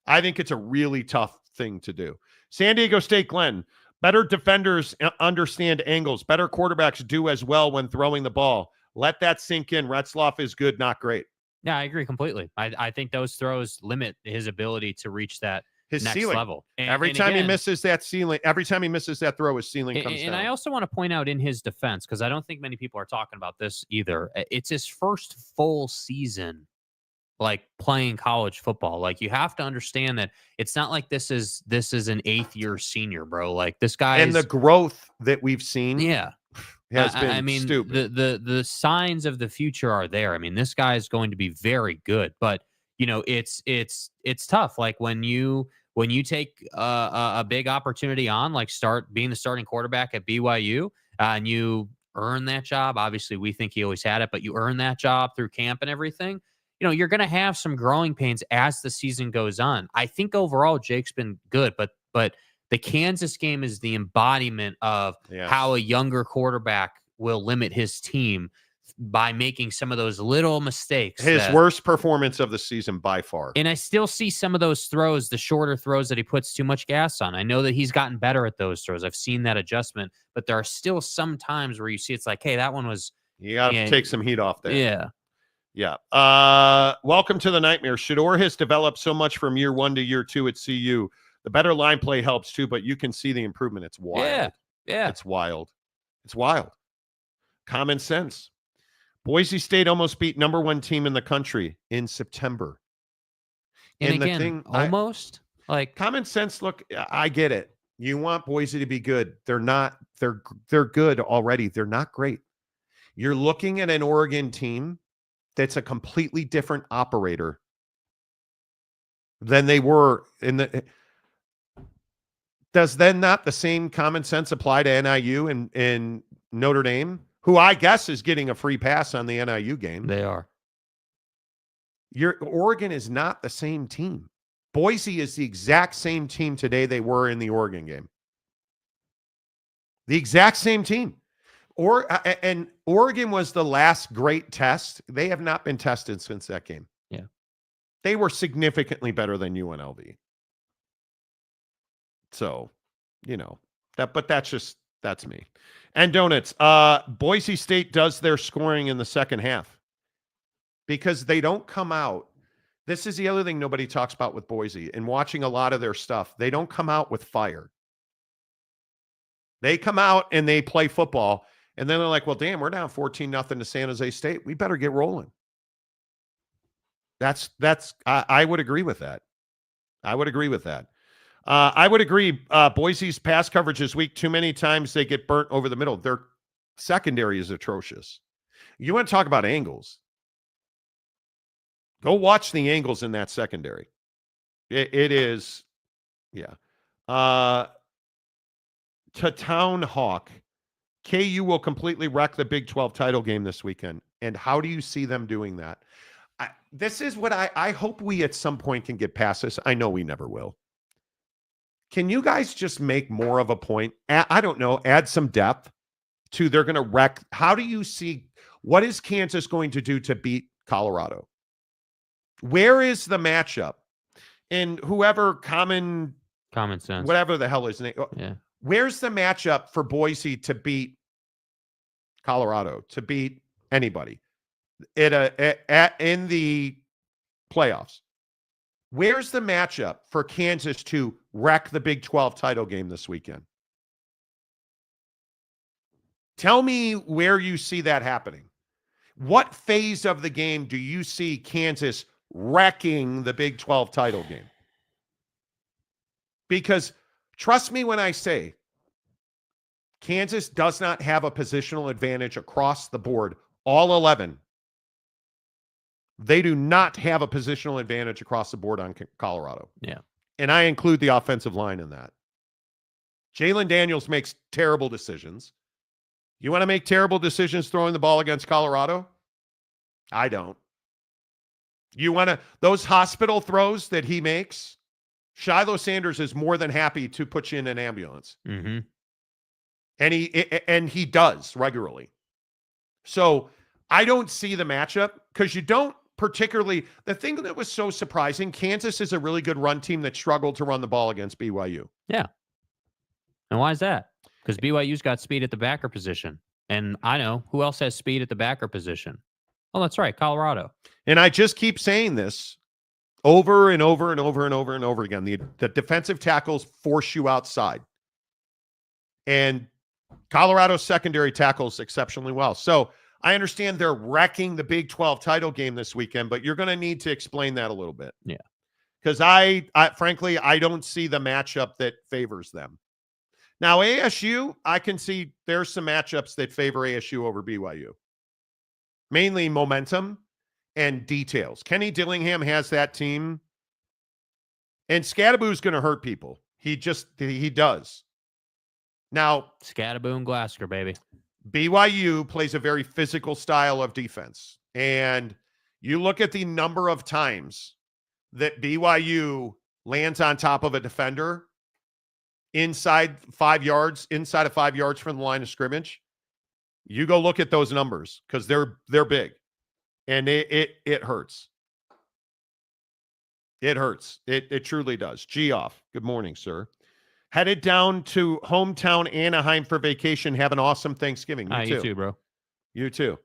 I think it's a really tough thing to do. San Diego State, Glenn, better defenders understand angles. Better quarterbacks do as well when throwing the ball. Let that sink in. Retzloff is good, not great. Yeah, I agree completely. I think those throws limit his ability to reach that his next ceiling. level. Every time he misses that ceiling, every time he misses that throw, his ceiling comes down. And I also want to point out in his defense, because I don't think many people are talking about this either. It's his first full season, like playing college football. Like you have to understand that it's not like this is an 8th year senior, bro. Like this guy and the growth that we've seen. Yeah. Has been I mean, stupid. The signs of the future are there. I mean, this guy is going to be very good, but you know, it's tough. Like when you take a big opportunity on, like start being the starting quarterback at BYU, and you earn that job. Obviously, we think he always had it, but you earn that job through camp and everything. You know, you're going to have some growing pains as the season goes on. I think overall Jake's been good, but the Kansas game is the embodiment of how a younger quarterback will limit his team by making some of those little mistakes. His worst performance of the season by far. And I still see some of those throws, the shorter throws that he puts too much gas on. I know that he's gotten better at those throws. I've seen that adjustment, but there are still some times where you see it's like, hey, that one was... You got to take some heat off there. Yeah. Yeah. Welcome to the nightmare. Shedeur has developed so much from year 1 to year 2 at CU. The better line play helps too, but you can see the improvement. It's wild. Yeah. It's wild. It's wild. Common sense. Boise State almost beat number 1 team in the country in September. And again, almost like common sense. Look, I get it. You want Boise to be good. They're not. They're good already. They're not great. You're looking at an Oregon team that's a completely different operator than they were in the. Does then not the same common sense apply to NIU and Notre Dame, who I guess is getting a free pass on the NIU game? They are. Your Oregon is not the same team. Boise is the exact same team today they were in the Oregon game. The exact same team. And Oregon was the last great test. They have not been tested since that game. Yeah. They were significantly better than UNLV. So, you know, but that's me. And donuts. Boise State does their scoring in the second half. because they don't come out. This is the other thing nobody talks about with Boise, and watching a lot of their stuff, they don't come out with fire. They come out and they play football, and then they're like, well, damn, we're down 14-0 to San Jose State. We better get rolling. I would agree with that. I would agree with that. I would agree. Boise's pass coverage is weak. Too many times they get burnt over the middle. Their secondary is atrocious. You want to talk about angles? Go watch the angles in that secondary. It is, yeah. To Town Hawk, KU will completely wreck the Big 12 title game this weekend. And how do you see them doing that? This is what I hope we at some point can get past this. I know we never will. Can you guys just make more of a point? I don't know, add some depth to they're going to wreck. How do you see, what is Kansas going to do to beat Colorado? Where is the matchup? And whoever common sense, whatever the hell his name. Yeah. Where's the matchup for Boise to beat Colorado, to beat anybody in the playoffs? Where's the matchup for Kansas to wreck the Big 12 title game this weekend? Tell me where you see that happening. What phase of the game do you see Kansas wrecking the Big 12 title game? Because trust me when I say Kansas does not have a positional advantage across the board, all 11. They do not have a positional advantage across the board on Colorado. Yeah. And I include the offensive line in that. Jalen Daniels makes terrible decisions. You want to make terrible decisions throwing the ball against Colorado? I don't. You want to, those hospital throws that he makes, Shiloh Sanders is more than happy to put you in an ambulance. Mm-hmm. And he does regularly. So I don't see the matchup because you don't particularly, the thing that was so surprising, Kansas is a really good run team that struggled to run the ball against BYU. Yeah. And why is that? Because BYU's got speed at the backer position. And I know who else has speed at the backer position. Oh, that's right, Colorado. And I just keep saying this over and over and over and over and over again. The defensive tackles force you outside. And Colorado's secondary tackles exceptionally well. So I understand they're wrecking the Big 12 title game this weekend, but you're going to need to explain that a little bit. Yeah. Because I frankly, I don't see the matchup that favors them. Now, ASU, I can see there's some matchups that favor ASU over BYU. Mainly momentum and details. Kenny Dillingham has that team. And Scadaboo's going to hurt people. He does. Now, Scadaboo and Glasgow, baby. BYU plays a very physical style of defense. And you look at the number of times that BYU lands on top of a defender inside of 5 yards from the line of scrimmage. You go look at those numbers because they're big. And it hurts. It hurts. It truly does. Geoff, good morning, sir. Headed down to hometown Anaheim for vacation. Have an awesome Thanksgiving. You too, bro. You too.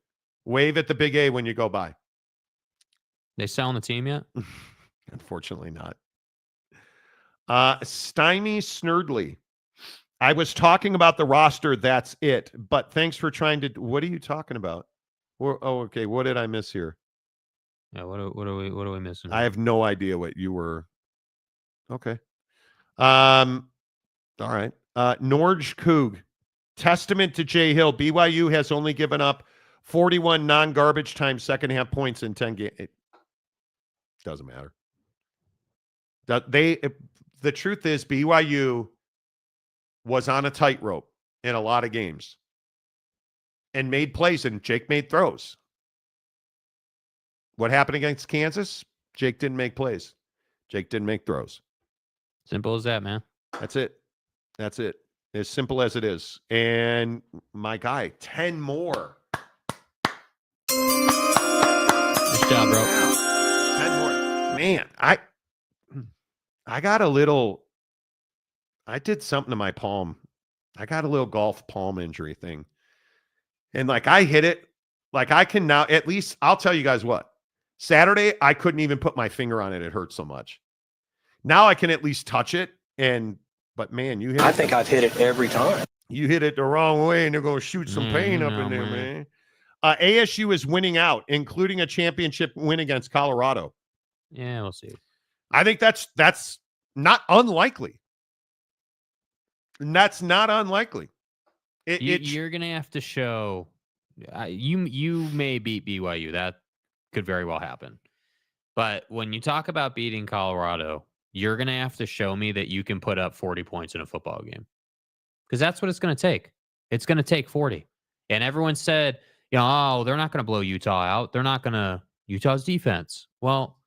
Wave at the Big A when you go by. They selling the team yet? Unfortunately not. Stymie Snurdly. I was talking about the roster. That's it. But thanks for trying to. What are you talking about? Okay. What did I miss here? Yeah. What are we missing? I have no idea what you were. Okay. All right. Norge Coog. Testament to Jay Hill. BYU has only given up 41 non-garbage time second half points in 10 games. It doesn't matter. The truth is BYU was on a tightrope in a lot of games and made plays, and Jake made throws. What happened against Kansas? Jake didn't make plays. Jake didn't make throws. Simple as that, man. That's it. That's it. As simple as it is. And my guy, 10 more. Nice job, bro. 10 more. Man, I got a little, I did something to my palm. I got a little golf palm injury thing. And like I hit it, like I can now, at least I'll tell you guys what, Saturday, I couldn't even put my finger on it. It hurt so much. Now I can at least touch it. But man, you hit I it. think I've hit it every time. You hit it the wrong way, and they're going to shoot some pain up in there, man. ASU is winning out, including a championship win against Colorado. Yeah, we'll see. I think that's not unlikely. And that's not unlikely. You're going to have to show you may beat BYU. That could very well happen. But when you talk about beating Colorado, you're going to have to show me that you can put up 40 points in a football game. Because that's what it's going to take. It's going to take 40. And everyone said, oh, they're not going to blow Utah out. They're not going to Utah's defense. Well,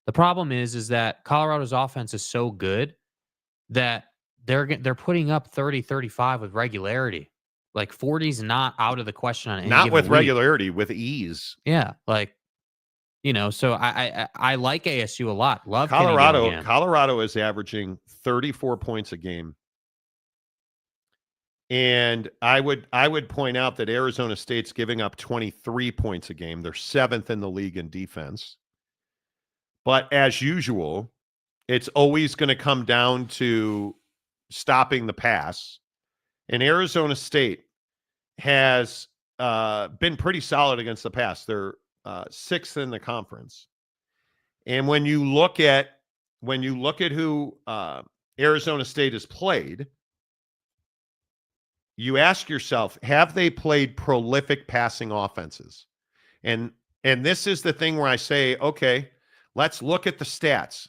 the problem is that Colorado's offense is so good that they're putting up 30, 35 with regularity. Like 40 is not out of the question on any not given with week. Regularity, with ease. Yeah, so I like ASU a lot. Love Colorado. Colorado is averaging 34 points a game. And I would point out that Arizona State's giving up 23 points a game. They're 7th in the league in defense. But as usual, it's always going to come down to stopping the pass. And Arizona State has been pretty solid against the pass. They're 6th in the conference. And when you look at who Arizona State has played, you ask yourself, have they played prolific passing offenses? And this is the thing where I say, okay, let's look at the stats.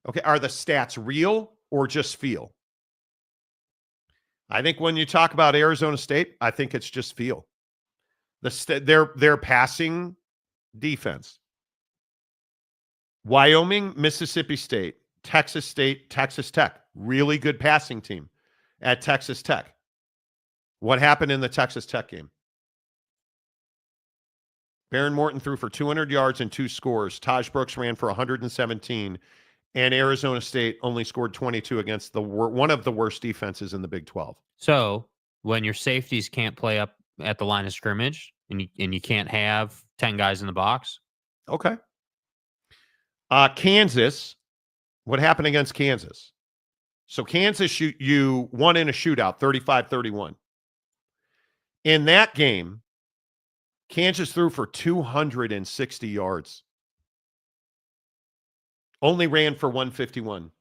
Okay, are the stats real or just feel? I think when you talk about Arizona State, I think it's just feel. Their passing defense. Wyoming, Mississippi State, Texas Tech. Really good passing team at Texas Tech. What happened in the Texas Tech game? Baron Morton threw for 200 yards and 2 scores. Taj Brooks ran for 117, and Arizona State only scored 22 against one of the worst defenses in the Big 12. So when your safeties can't play up at the line of scrimmage and you can't have 10 guys in the box. Okay. Kansas, what happened against Kansas? So Kansas you won in a shootout, 35-31. In that game, Kansas threw for 260 yards. Only ran for 151.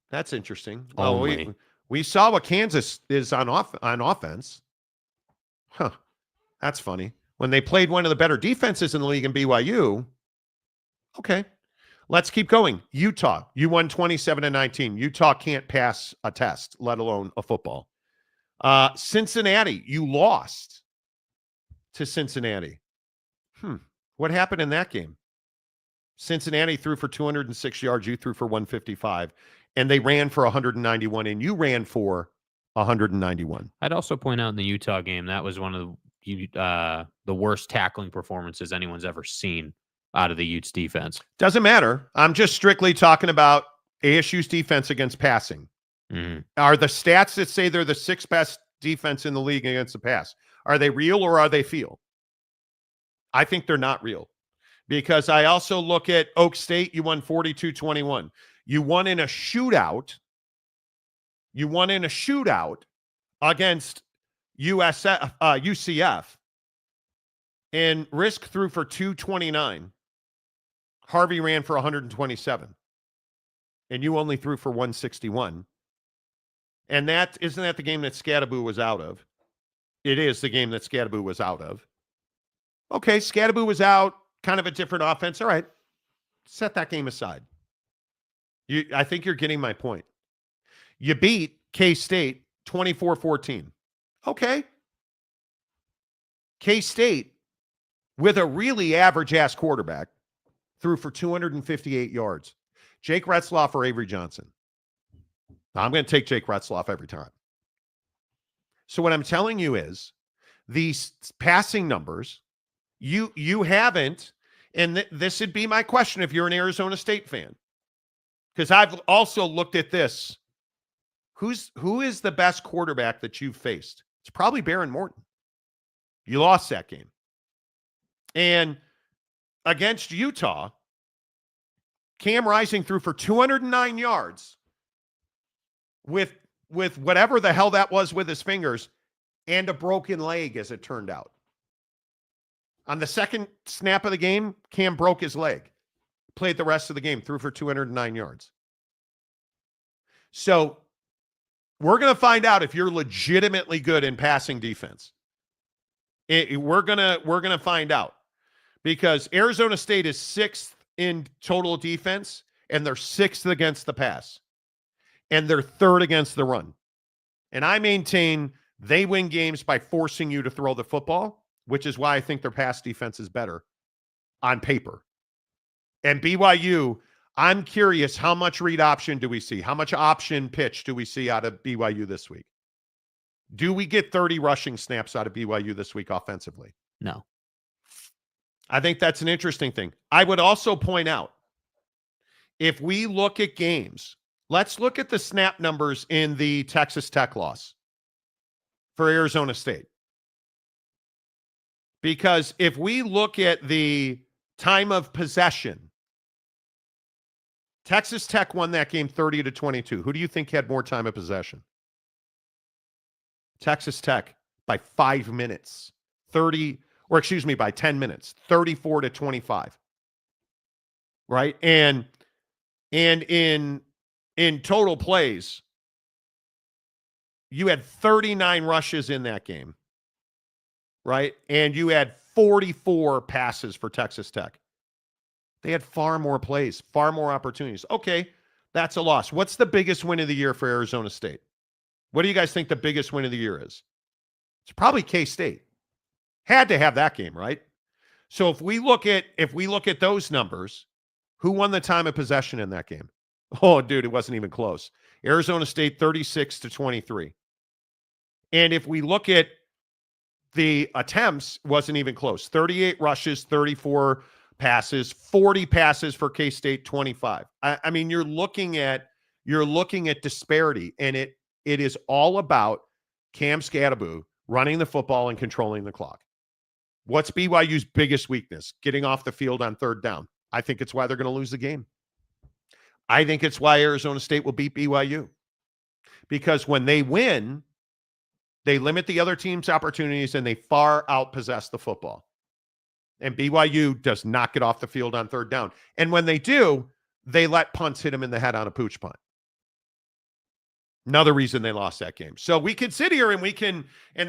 That's interesting. Well, we saw what Kansas is on offense. Huh. That's funny. When they played one of the better defenses in the league in BYU. Okay. Let's keep going. Utah, you won 27-19. Utah can't pass a test, let alone a football. Cincinnati, you lost to Cincinnati. What happened in that game? Cincinnati threw for 206 yards. You threw for 155. And they ran for 191, and you ran for 191. I'd also point out in the Utah game, that was one of the worst tackling performances anyone's ever seen out of the Utes defense. Doesn't matter. I'm just strictly talking about ASU's defense against passing. Mm-hmm. Are the stats that say they're the 6th best defense in the league against the pass, are they real or are they feel? I think they're not real. Because I also look at Oak State, you won 42-21. You won in a shootout. You won in a shootout against UCF. And Risk threw for 229. Harvey ran for 127. And you only threw for 161. And isn't that the game that Scadaboo was out of? It is the game that Scadaboo was out of. Okay, Scadaboo was out. Kind of a different offense. All right. Set that game aside. I think you're getting my point. You beat K-State 24-14. Okay. K-State, with a really average-ass quarterback, threw for 258 yards. Jake Retzloff or Avery Johnson? I'm going to take Jake Retzloff every time. So what I'm telling you is these passing numbers, you haven't, and this would be my question if you're an Arizona State fan, because I've also looked at this. Who is the best quarterback that you've faced? It's probably Baron Morton. You lost that game. And against Utah, Cam Rising threw for 209 yards with whatever the hell that was with his fingers and a broken leg, as it turned out. On the second snap of the game, Cam broke his leg. Played the rest of the game, threw for 209 yards. So we're going to find out if you're legitimately good in passing defense. We're gonna find out, because Arizona State is 6th in total defense, and they're 6th against the pass, and they're 3rd against the run. And I maintain they win games by forcing you to throw the football, which is why I think their pass defense is better on paper. And BYU, I'm curious, how much read option do we see? How much option pitch do we see out of BYU this week? Do we get 30 rushing snaps out of BYU this week offensively? No. I think that's an interesting thing. I would also point out, if we look at games, let's look at the snap numbers in the Texas Tech loss for Arizona State. Because if we look at the time of possession, Texas Tech won that game 30-22. Who do you think had more time of possession? Texas Tech by 5 minutes, by 10 minutes, 34-25. Right? And in total plays, you had 39 rushes in that game. Right? And you had 44 passes for Texas Tech. They had far more plays, far more opportunities. Okay, that's a loss. What's the biggest win of the year for Arizona State? What do you guys think the biggest win of the year is? It's probably K-State. Had to have that game, right? So if we look at those numbers, who won the time of possession in that game? Oh, dude, it wasn't even close. Arizona State 36-23. And if we look at the attempts, wasn't even close. 38 rushes, 34 passes, 40 passes for K-State, 25. I mean, you're looking at disparity, and it is all about Cam Scadaboo running the football and controlling the clock. What's BYU's biggest weakness? Getting off the field on third down. I think it's why they're going to lose the game. I think it's why Arizona State will beat BYU. Because when they win, they limit the other team's opportunities and they far outpossess the football. And BYU does not get off the field on third down. And when they do, they let punts hit them in the head on a pooch punt. Another reason they lost that game. So we can sit here and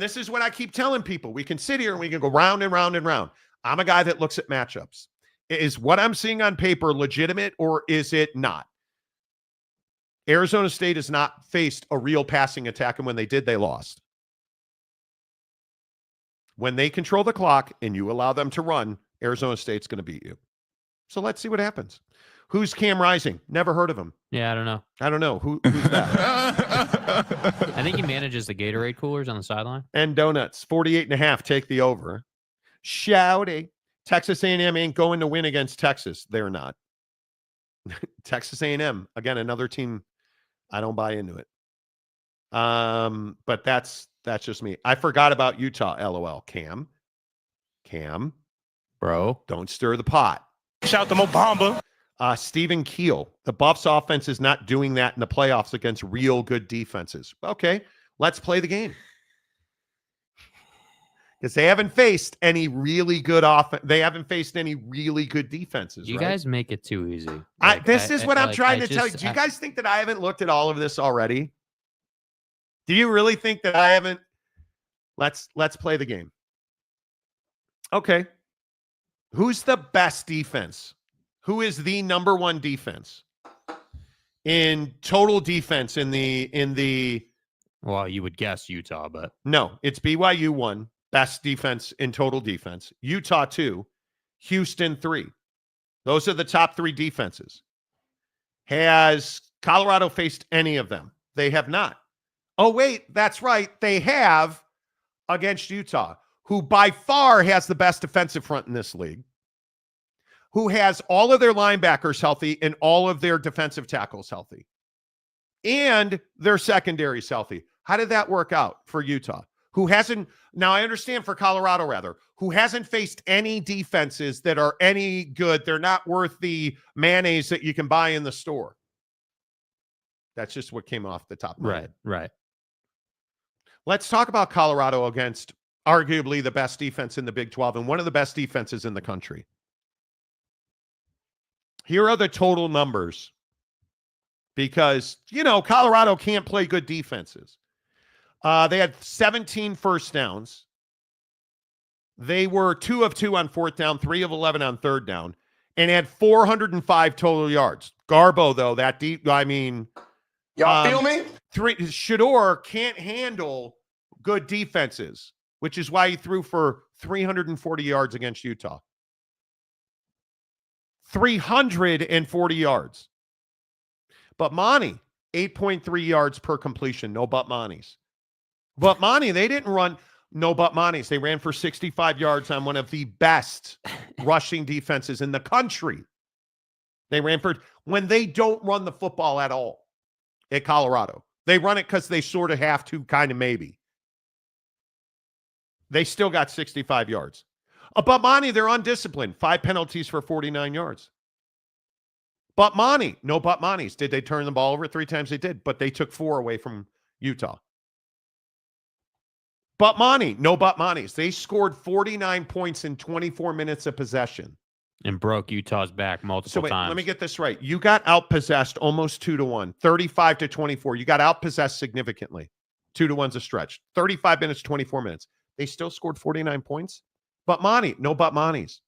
this is what I keep telling people, we can sit here and we can go round and round and round. I'm a guy that looks at matchups. Is what I'm seeing on paper legitimate, or is it not? Arizona State has not faced a real passing attack, and when they did, they lost. When they control the clock and you allow them to run, Arizona State's going to beat you. So let's see what happens. Who's Cam Rising? Never heard of him. Yeah, I don't know. Who's that? I think he manages the Gatorade coolers on the sideline. And donuts, 48.5. Take the over. Shouty. Texas A&M ain't going to win against Texas. They're not. Texas A&M, again, another team. I don't buy into it. But that's just me. I forgot about Utah. LOL. Cam, bro, don't stir the pot. Shout to Mo Bamba. Stephen Keel. The Buffs offense is not doing that in the playoffs against real good defenses. Okay, let's play the game. Because they haven't faced any really good offense. They haven't faced any really good defenses. You guys make it too easy. This is what I'm trying to tell you. Do you guys think that I haven't looked at all of this already? Do you really think that I haven't? Let's play the game. Okay. Who's the best defense? Who is the number one defense in total defense in the? Well, you would guess Utah, but no, it's BYU 1, best defense in total defense. Utah 2, Houston 3. Those are the top 3 defenses. Has Colorado faced any of them? They have not. Oh, wait, that's right. They have against Utah, who by far has the best defensive front in this league, who has all of their linebackers healthy and all of their defensive tackles healthy, and their secondaries healthy. How did that work out for Utah, who hasn't, now I understand for Colorado rather, who hasn't faced any defenses that are any good. They're not worth the mayonnaise that you can buy in the store. That's just what came off the top of my head. Right. Let's talk about Colorado against arguably the best defense in the Big 12 and one of the best defenses in the country. Here are the total numbers because, Colorado can't play good defenses. They had 17 first downs. They were 2 of 2 on fourth down, 3 of 11 on third down, and had 405 total yards. Garbo, though, that deep, Y'all feel me? Shedeur can't handle good defenses, which is why he threw for 340 yards against Utah. 340 yards. But Monty, 8.3 yards per completion. No but Monties. But Monty, they didn't run no but Monties. They ran for 65 yards on one of the best rushing defenses in the country. They ran for, when they don't run the football at all at Colorado. They run it because they sort of have to, kind of maybe. They still got 65 yards. But Monty, they're undisciplined. 5 penalties for 49 yards. But Monty, no but Monties. Did they turn the ball over 3 times? They did, but they took 4 away from Utah. But Monty, no but Monties. They scored 49 points in 24 minutes of possession. And broke Utah's back multiple times. Let me get this right. You got outpossessed almost 2-1, 35-24. You got outpossessed significantly. 2-1's a stretch. 35 minutes, 24 minutes. They still scored 49 points. But Monty, no but Monties.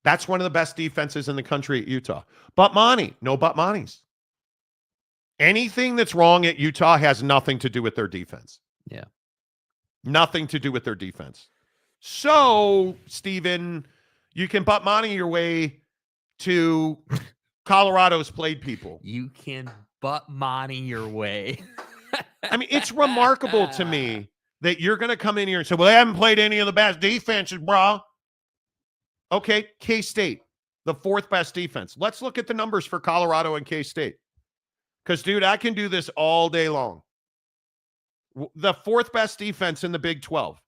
That's one of the best defenses in the country at Utah. But Monty, no but Monties. Anything that's wrong at Utah has nothing to do with their defense. Yeah. Nothing to do with their defense. So, Steven, you can butt Monty your way to Colorado's played people. You can butt Monty your way. It's remarkable to me that you're going to come in here and say, well, they haven't played any of the best defenses, bro. Okay, K-State, the 4th best defense. Let's look at the numbers for Colorado and K-State. Because, dude, I can do this all day long. The 4th best defense in the Big 12.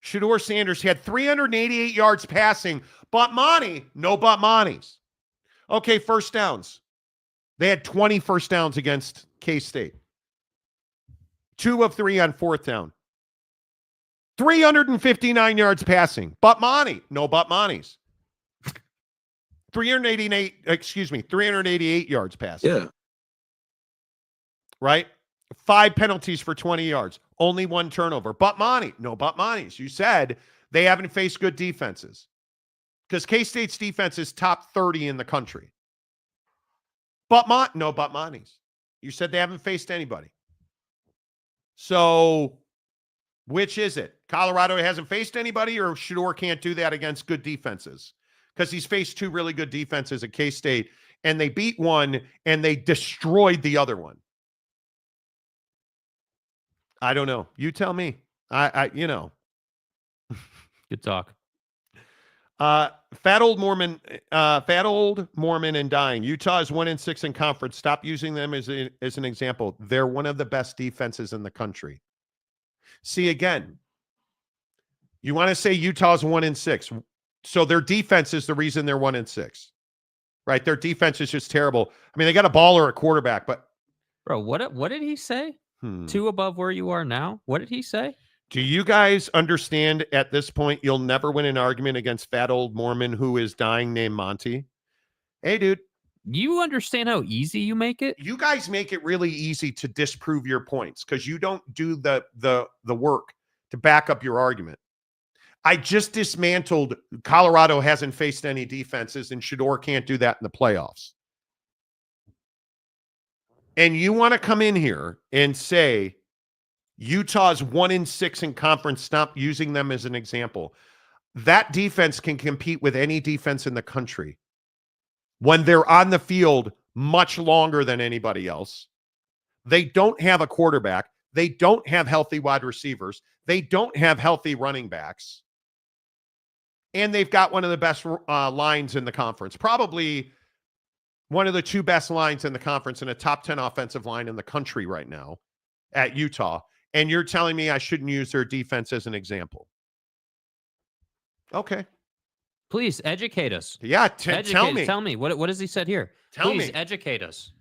Shedeur Sanders had 388 yards passing, but Monty, no but Monties. Okay, first downs. They had 20 first downs against K-State. 2 of 3 on fourth down. 359 yards passing, but Monty, no but Monties. 388 yards passing. Yeah. Right? 5 penalties for 20 yards. Only 1 turnover. But Monty, no but Monties. You said they haven't faced good defenses. Because K-State's defense is top 30 in the country. But no but Monties. You said they haven't faced anybody. So, which is it? Colorado hasn't faced anybody, or Shedeur can't do that against good defenses? Because he's faced 2 really good defenses at K-State, and they beat one, and they destroyed the other one. I don't know. You tell me. Good talk. Fat old Mormon and dying. Utah is 1-6 in conference. Stop using them as an example. They're one of the best defenses in the country. See, again, you want to say Utah's 1-6. So their defense is the reason they're 1-6, right? Their defense is just terrible. They got a baller at quarterback, but bro, what did he say? 2 above where you are now. What did he say? Do you guys understand at this point you'll never win an argument against fat old Mormon who is dying named Monty? Hey, dude. You understand how easy you make it? You guys make it really easy to disprove your points because you don't do the work to back up your argument. I just dismantled Colorado hasn't faced any defenses, and Shedeur can't do that in the playoffs. And you want to come in here and say Utah's 1-6 in conference, stop using them as an example. That defense can compete with any defense in the country when they're on the field much longer than anybody else. They don't have a quarterback. They don't have healthy wide receivers. They don't have healthy running backs. And they've got one of the best lines in the conference. Probably one of the 2 best lines in the conference and a top 10 offensive line in the country right now at Utah, and you're telling me I shouldn't use their defense as an example. Okay. Please educate us. Yeah, tell me. Tell me. What has he said here? Please educate us.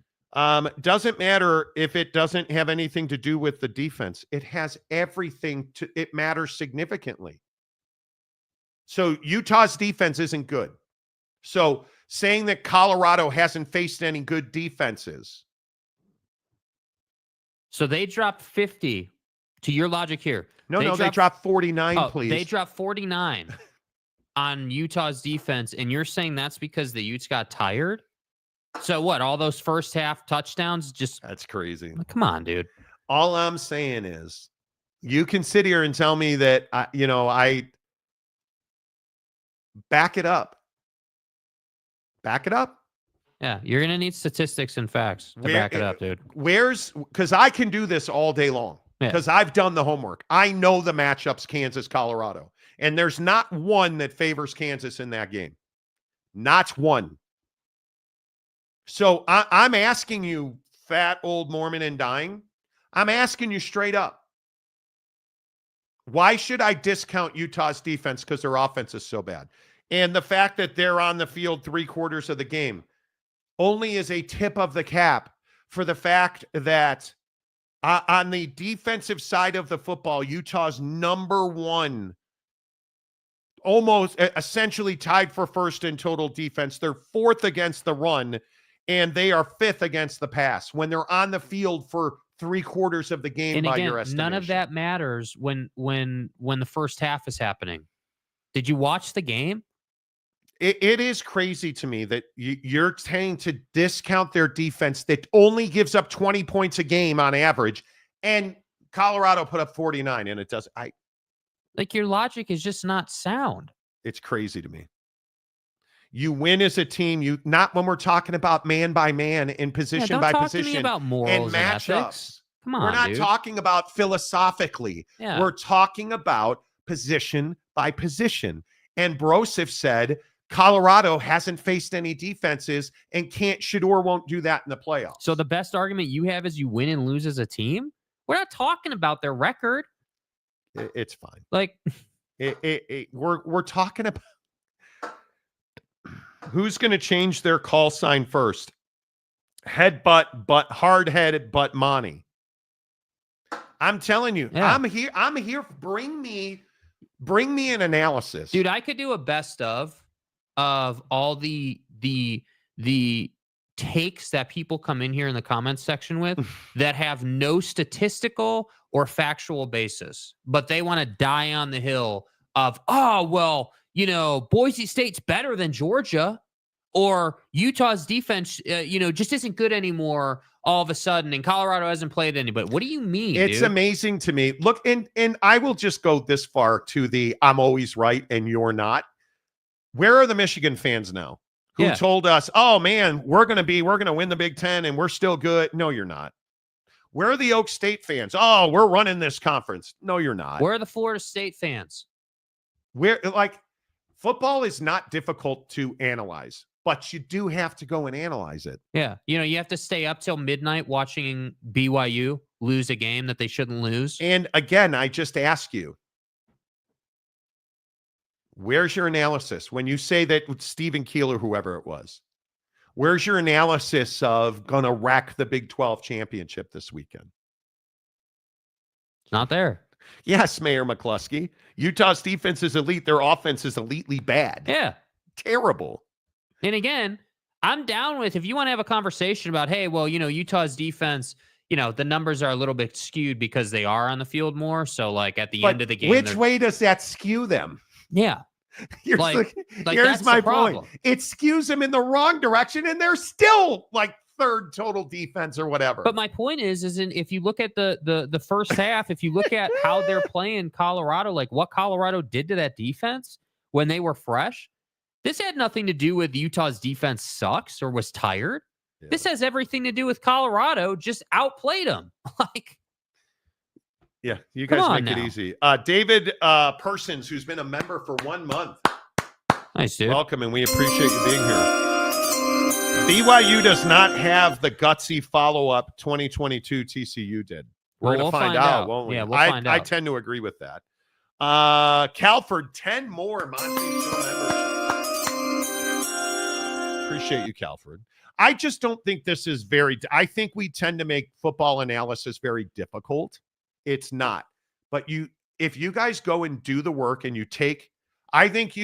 Doesn't matter if it doesn't have anything to do with the defense. It has everything to, it matters significantly. So Utah's defense isn't good. So saying that Colorado hasn't faced any good defenses. So they dropped 50 to your logic here. They dropped 49, please. They dropped 49 on Utah's defense, and you're saying that's because the Utes got tired? So what, all those first half touchdowns just... That's crazy. Come on, dude. All I'm saying is you can sit here and tell me that, I back it up. Back it up. Yeah, you're going to need statistics and facts to back it up, dude. Because I can do this all day long because I've done the homework. I know the matchups, Kansas, Colorado. And there's not one that favors Kansas in that game. Not one. So I'm asking you, fat old Mormon and dying, I'm asking you straight up. Why should I discount Utah's defense because their offense is so bad? And the fact that they're on the field 3/4 of the game only is a tip of the cap for the fact that on the defensive side of the football, Utah's number one, almost essentially tied for first in total defense. They're fourth against the run, and they are fifth against the pass when they're on the field for 3/4 of the game. And by your estimation, none of that matters when the first half is happening. Did you watch the game? It is crazy to me that you're saying to discount their defense that only gives up 20 points a game on average, and Colorado put up 49, and it does. Like, your logic is just not sound. It's crazy to me. You win as a team. Not when we're talking about man by man and position by position. To me about morals and matchups. Come on, we're not talking about philosophically. Yeah. We're talking about position by position. And Broseph said Colorado hasn't faced any defenses and should or won't do that in the playoffs. So the best argument you have is you win and lose as a team? We're not talking about their record. It's fine. Like, we're talking about who's going to change their call sign first. Headbutt, but hard-headed, but Monty. I'm telling you, I'm here. Bring me an analysis. Dude, I could do a best of all the takes that people come in here in the comments section with that have no statistical or factual basis, but they want to die on the hill of, Boise State's better than Georgia, or Utah's defense, just isn't good anymore all of a sudden, and Colorado hasn't played anybody. What do you mean, It's amazing to me. Look, and I will just go this far to the I'm always right and you're not. Where are the Michigan fans now who told us, oh, man, we're going to win the Big Ten and we're still good? No, you're not. Where are the Oak State fans? Oh, we're running this conference. No, you're not. Where are the Florida State fans? Football is not difficult to analyze, but you do have to go and analyze it. Yeah. You have to stay up till midnight watching BYU lose a game that they shouldn't lose. And again, I just ask you, where's your analysis? When you say that with Stephen Keel or whoever it was, where's your analysis of going to wreck the Big 12 championship this weekend? It's not there. Yes, Mayor McCluskey. Utah's defense is elite. Their offense is elitely bad. Yeah. Terrible. And again, I'm down with, if you want to have a conversation about, hey, well, Utah's defense, the numbers are a little bit skewed because they are on the field more. So, like, at the end of the game. Which way does that skew them? Yeah. Here's my point. It skews them in the wrong direction, and they're still like third total defense or whatever. But my point is if you look at the first half, if you look at how they're playing Colorado, like what Colorado did to that defense when they were fresh, this had nothing to do with Utah's defense sucks or was tired. Yeah. This has everything to do with Colorado just outplayed them. Yeah, you guys make it easy. David Persons, who's been a member for 1 month. Nice, dude. Welcome, and we appreciate you being here. BYU does not have the gutsy follow-up 2022 TCU did. We're going to find out, won't we? Yeah, we'll find out. I tend to agree with that. Calford, 10 more Monty Show members. Appreciate you, Calford. I just don't think this is I think we tend to make football analysis very difficult. It's not. But if you guys go and do the work and I think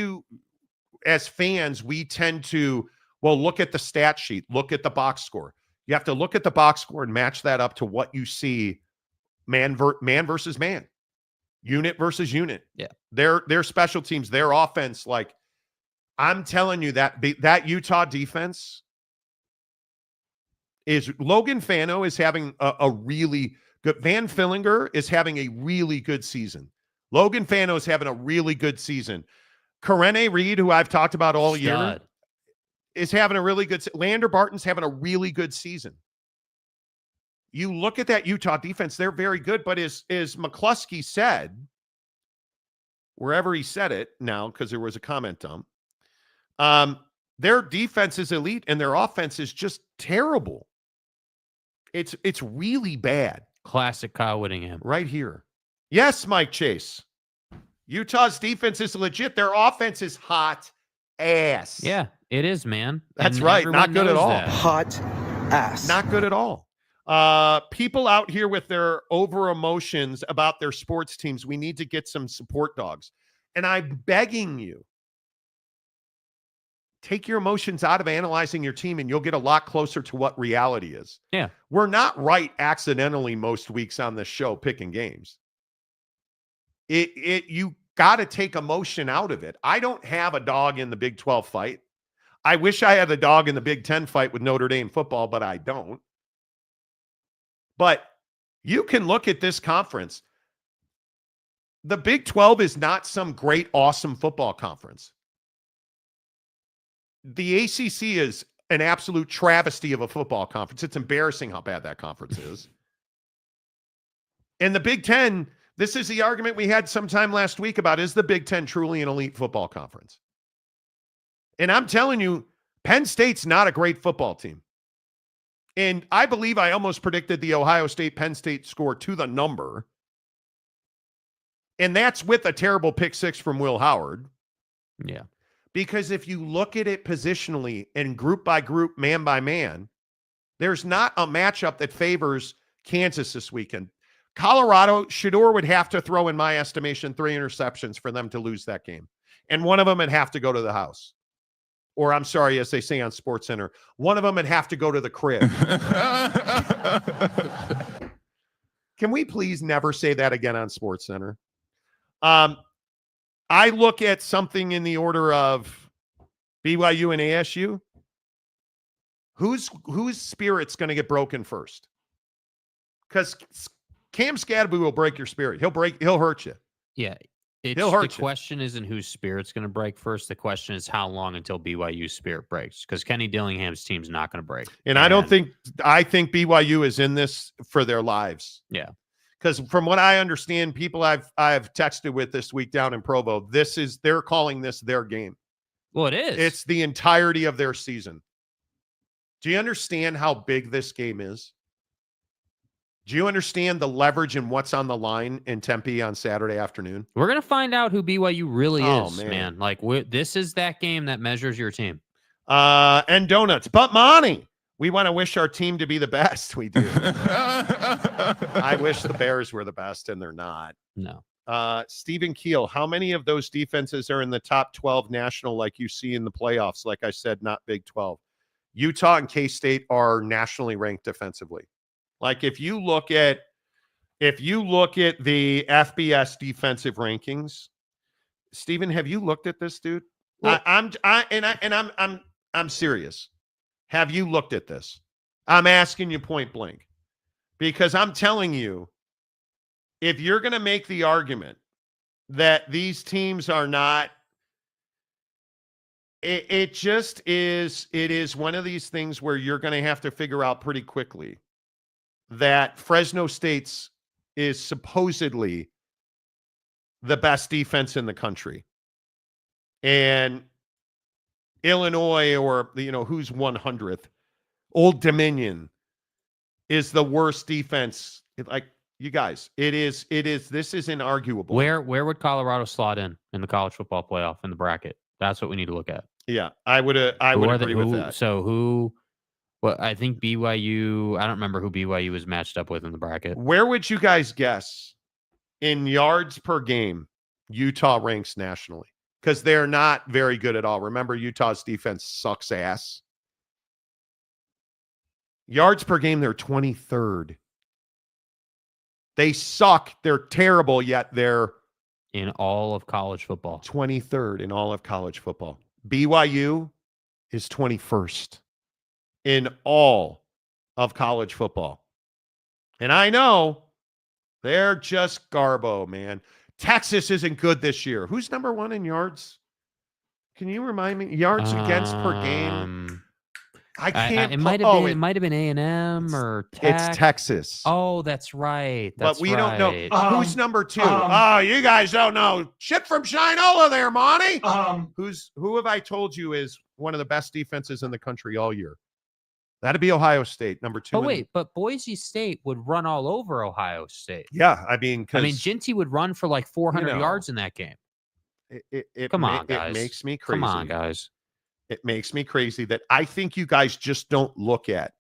as fans, we tend to, look at the stat sheet, look at the box score. You have to look at the box score and match that up to what you see man versus man, unit versus unit. Yeah. Their special teams, their offense, like I'm telling you that Utah defense Logan Fano is having a really good, Van Fillinger is having a really good season. Logan Fano is having a really good season. Corene Reed, who I've talked about all year, is having a really good, Lander Barton's having a really good season. You look at that Utah defense, they're very good, but as McCluskey said, wherever he said it now, because there was a comment dump, their defense is elite and their offense is just terrible. It's really bad. Classic Kyle Whittingham. Right here. Yes, Mike Chase. Utah's defense is legit. Their offense is hot ass. Yeah, it is, man. That's And right. Not good at all. that. Hot ass. Not good at all. People out here with their over emotions about their sports teams, we need to get some support dogs. And I'm begging you, take your emotions out of analyzing your team and you'll get a lot closer to what reality is. Yeah. We're not right accidentally most weeks on this show picking games. You got to take emotion out of it. I don't have a dog in the Big 12 fight. I wish I had a dog in the Big 10 fight with Notre Dame football, but I don't. But you can look at this conference. The Big 12 is not some great, awesome football conference. The ACC is an absolute travesty of a football conference. It's embarrassing how bad that conference is. And the Big 10, this is the argument we had sometime last week about, is the Big 10 truly an elite football conference? And I'm telling you, Penn State's not a great football team. And I believe I almost predicted the Ohio State-Penn State score to the number. And that's with a terrible pick six from Will Howard. Yeah. Because if you look at it positionally and group by group, man by man, there's not a matchup that favors Kansas this weekend. Colorado, Shedeur would have to throw, in my estimation, 3 interceptions for them to lose that game. And one of them would have to go to the house. Or I'm sorry, as they say on SportsCenter, one of them would have to go to the crib. Can we please never say that again on SportsCenter? I look at something in the order of BYU and ASU. Whose spirit's going to get broken first? Because Cam Scadaboo will break your spirit. He'll hurt you. Yeah. The question isn't whose spirit's going to break first. The question is how long until BYU's spirit breaks, because Kenny Dillingham's team's not going to break. And I think BYU is in this for their lives. Yeah. Because from what I understand, people I've texted with this week down in Provo, they're calling this their game. Well, it is. It's the entirety of their season. Do you understand how big this game is? Do you understand the leverage and what's on the line in Tempe on Saturday afternoon? We're going to find out who BYU really is, man. man. Like, this is that game that measures your team. And donuts. But Monty, we want to wish our team to be the best. We do. I wish the Bears were the best, and they're not. No. Stephen Keel, how many of those defenses are in the top 12 national like you see in the playoffs? Like I said, not Big 12. Utah and K-State are nationally ranked defensively. Like if you look at the FBS defensive rankings, Stephen, have you looked at this, dude? Well, I'm serious. Have you looked at this? I'm asking you point blank, because I'm telling you, if you're going to make the argument that these teams are not, it is one of these things where you're going to have to figure out pretty quickly that Fresno State's is supposedly the best defense in the country. And Illinois, or, who's 100th, Old Dominion is the worst defense. Like, You guys, this is inarguable. Where would Colorado slot in the college football playoff in the bracket? That's what we need to look at. Yeah, I would agree with that. So well, I think BYU, I don't remember who BYU was matched up with in the bracket. Where would you guys guess in yards per game Utah ranks nationally? Because they're not very good at all. Remember, Utah's defense sucks ass. Yards per game, they're 23rd. They suck. They're terrible, yet they're in all of college football. 23rd in all of college football. BYU is 21st in all of college football. And I know they're just garbo, man. Texas isn't good this year. Who's number 1 in yards? Can you remind me? Yards against per game? I can't. It might have been A&M or Tech. It's Texas. Oh, that's right. But we don't know who's number 2. You guys don't know shit from Shinola there, Monty. Who have I told you is one of the best defenses in the country all year? That'd be Ohio State, number 2. Oh wait, but Boise State would run all over Ohio State. Yeah, I mean, Ginty would run for like 400 yards in that game. Come on, guys. It makes me crazy. Come on, guys. It makes me crazy that I think you guys just don't look at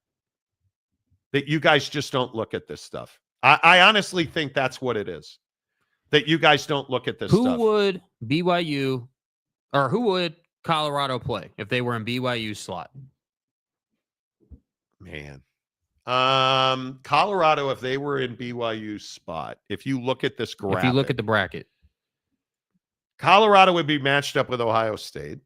this stuff. I honestly think that's what it is. That you guys don't look at this stuff. Who would BYU or who would Colorado play if they were in BYU slot? Man. Colorado, if they were in BYU spot, if you look at this graphic. If you look at the bracket. Colorado would be matched up with Ohio State.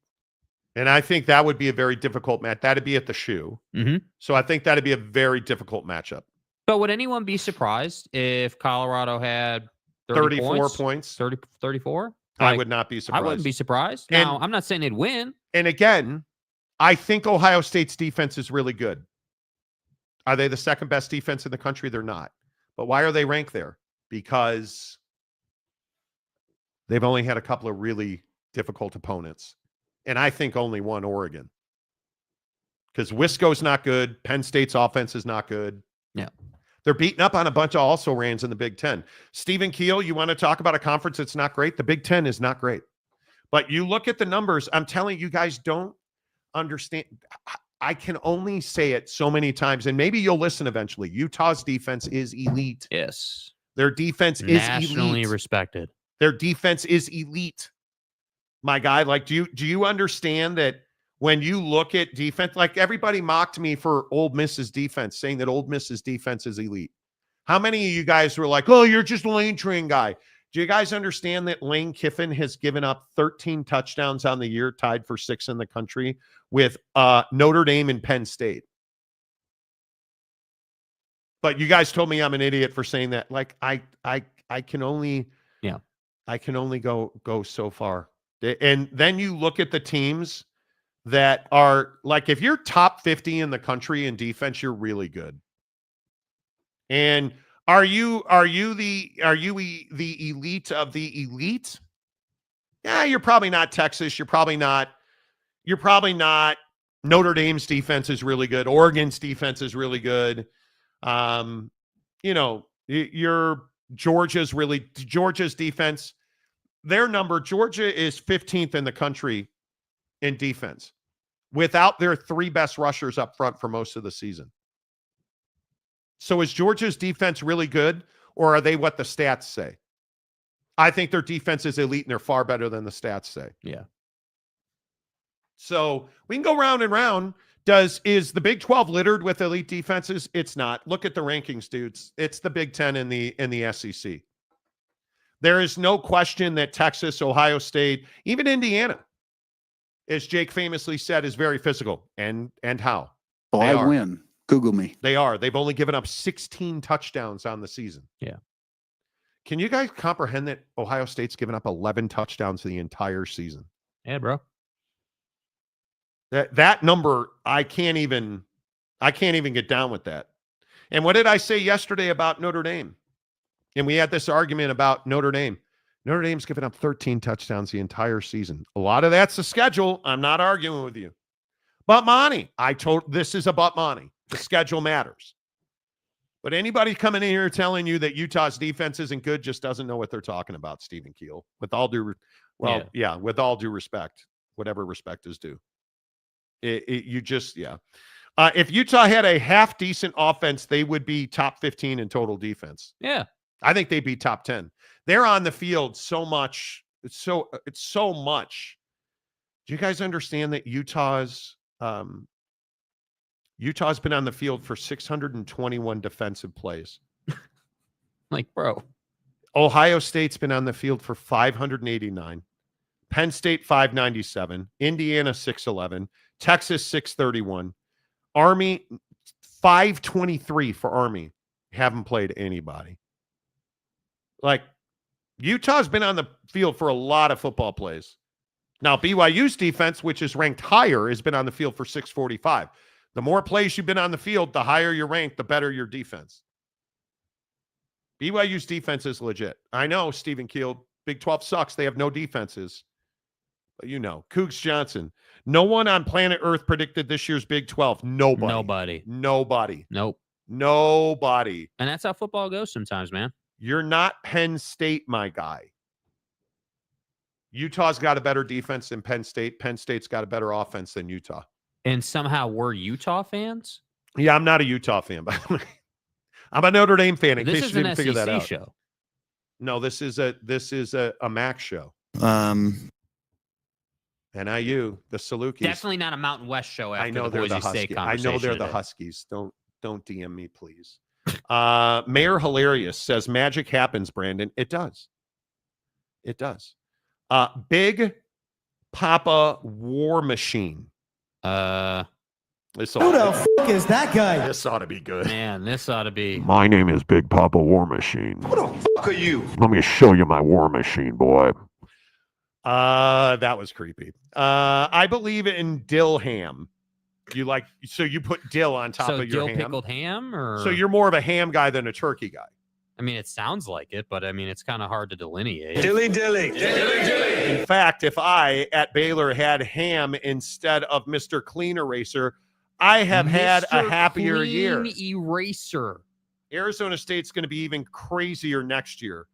And I think that would be a very difficult match. That'd be at the shoe. Mm-hmm. So I think that'd be a very difficult matchup. But would anyone be surprised if Colorado had 34 points? 34? I would not be surprised. I wouldn't be surprised. Now, I'm not saying they'd win. And again, I think Ohio State's defense is really good. Are they the second best defense in the country? They're not. But why are they ranked there? Because they've only had a couple of really difficult opponents. And I think only one, Oregon. Because Wisco's not good. Penn State's offense is not good. Yeah. They're beating up on a bunch of also-rans in the Big Ten. Stephen Keel, you want to talk about a conference that's not great? The Big Ten is not great. But you look at the numbers, I'm telling you guys don't understand. I can only say it so many times, and maybe you'll listen eventually. Utah's defense is elite. Yes. Their defense is nationally respected. Their defense is elite. My guy, like, do you understand that when you look at defense, like everybody mocked me for Ole Miss's defense, saying that Ole Miss's defense is elite. How many of you guys were like, oh, you're just a Lane Train guy? Do you guys understand that Lane Kiffin has given up 13 touchdowns on the year, tied for 6th in the country with Notre Dame and Penn State? But you guys told me I'm an idiot for saying that. Like I can only go so far. And then you look at the teams that are like, if you're top 50 in the country in defense, you're really good. And are you the elite of the elite? Yeah, you're probably not Texas. You're probably not Notre Dame's defense is really good. Oregon's defense is really good. Your Georgia's defense. Georgia is 15th in the country in defense without their 3 best rushers up front for most of the season. So is Georgia's defense really good, or are they what the stats say? I think their defense is elite and they're far better than the stats say. Yeah. So we can go round and round. Is the Big 12 littered with elite defenses? It's not. Look at the rankings, dudes. It's the Big 10 in the SEC. There is no question that Texas, Ohio State, even Indiana, as Jake famously said, is very physical. And how? Oh, I win. Google me. They are. They've only given up 16 touchdowns on the season. Yeah. Can you guys comprehend that Ohio State's given up 11 touchdowns the entire season? Yeah, bro. That number, I can't even get down with that. And what did I say yesterday about Notre Dame? And we had this argument about Notre Dame. Notre Dame's given up 13 touchdowns the entire season. A lot of that's the schedule. I'm not arguing with you. But Monty, this is about Monty. The schedule matters. But anybody coming in here telling you that Utah's defense isn't good just doesn't know what they're talking about, Stephen Keel. With all due with all due respect, whatever respect is due. If Utah had a half decent offense, they would be top 15 in total defense. Yeah. I think they'd be top 10. They're on the field so much. It's so much. Do you guys understand that Utah's been on the field for 621 defensive plays? Like, bro. Ohio State's been on the field for 589. Penn State 597. Indiana 611. Texas 631. Army 523 for Army. Haven't played anybody. Like, Utah's been on the field for a lot of football plays. Now, BYU's defense, which is ranked higher, has been on the field for 645. The more plays you've been on the field, the higher your rank, the better your defense. BYU's defense is legit. I know, Stephen Keel, Big 12 sucks. They have no defenses. But Cougs Johnson. No one on planet Earth predicted this year's Big 12. Nobody. Nope. Nobody. And that's how football goes sometimes, man. You're not Penn State, my guy. Utah's got a better defense than Penn State. Penn State's got a better offense than Utah. And somehow we're Utah fans? Yeah, I'm not a Utah fan, by the way. I'm a Notre Dame fan, in This case is you an didn't figure that SEC out. show. No, this is a MAC show. NIU, the Salukis. Definitely not a Mountain West show after I know the they're Boise the State Huskies. I know they're the today. Huskies. Don't DM me, please. Mayor Hilarious says magic happens, Brandon. It does. It does. Big Papa War Machine. Who the fuck is that guy? This ought to be good. Man, this ought to be. My name is Big Papa War Machine. Who the fuck are you? Let me show you my war machine, boy. That was creepy. I believe in dill ham. So you put dill on top of your dill ham. pickled ham, or So you're more of a ham guy than a turkey guy. I mean, it sounds like it, but I mean, it's kind of hard to delineate. Dilly dilly. In fact, if I at Baylor had ham instead of Mr. Clean Eraser, I have had a Mr. happier Clean year. Eraser. Arizona State's going to be even crazier next year.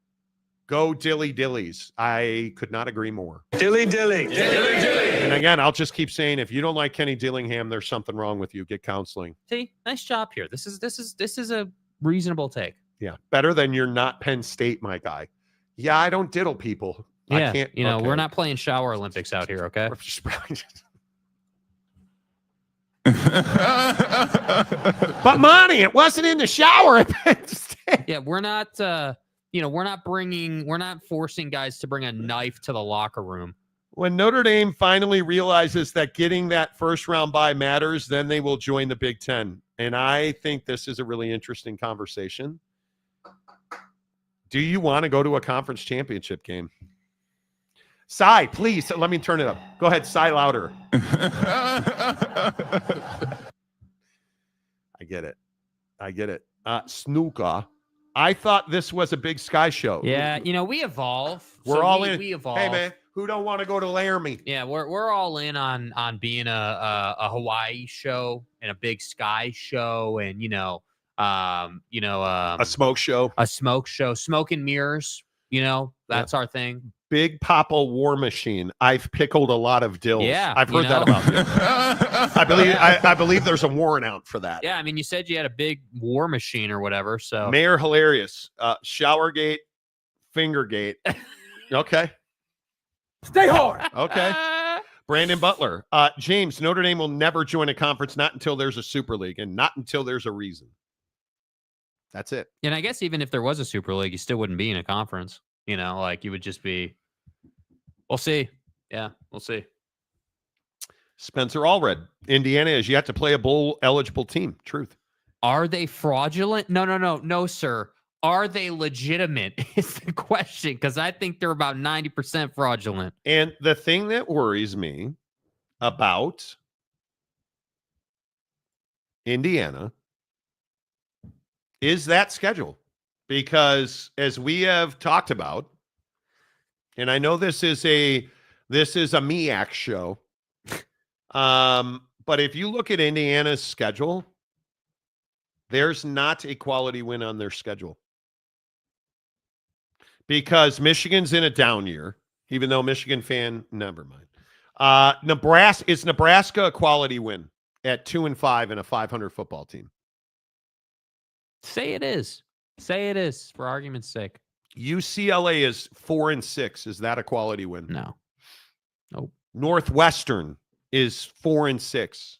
Go Dilly Dillies. I could not agree more. Dilly dilly. Dilly dilly. And again, I'll just keep saying, if you don't like Kenny Dillingham, there's something wrong with you. Get counseling. See, nice job here. This is a reasonable take. Yeah, better than you're not Penn State, my guy. Yeah, I don't diddle people. Yeah, I can't. we're okay. not playing shower Olympics out here, okay? But Monty, it wasn't in the shower at Penn State. Yeah, we're not. We're not forcing guys to bring a knife to the locker room. When Notre Dame finally realizes that getting that first round bye matters, then they will join the Big Ten. And I think this is a really interesting conversation. Do you want to go to a conference championship game? Sigh, please. Let me turn it up. Go ahead. Sigh louder. I get it. Snooker. I thought this was a big Sky show. Yeah, we evolve. We're all in. We evolve. Hey, man, who don't want to go to Laramie? Yeah, we're all in on being a Hawaii show and a big Sky show, and a smoke show. A smoke show. Smoke and mirrors. That's our thing. Big Papa War Machine. I've pickled a lot of dills. Yeah, I've heard that about you. I believe there's a warrant out for that. Yeah, I mean, you said you had a big war machine or whatever. So Mayor Hilarious. Showergate, Fingergate. Okay. Stay hard. Okay. Brandon Butler. James, Notre Dame will never join a conference, not until there's a Super League and not until there's a reason. That's it. And I guess even if there was a Super League, you still wouldn't be in a conference. You would just be. We'll see. Yeah, we'll see. Spencer Allred. Indiana is yet to play a bowl eligible team. Truth. Are they fraudulent? No, sir. Are they legitimate is the question, because I think they're about 90% fraudulent. And the thing that worries me about Indiana is that schedule. Because as we have talked about, and I know this is a MEAC show, but if you look at Indiana's schedule, There's not a quality win on their schedule. Because Michigan's in a down year, even though Michigan fan, never mind. Is Nebraska a quality win at 2-5 in a 500 football team? Say it is. Say it is, for argument's sake. UCLA is 4-6. Is that a quality win? No. Nope. Northwestern is 4-6.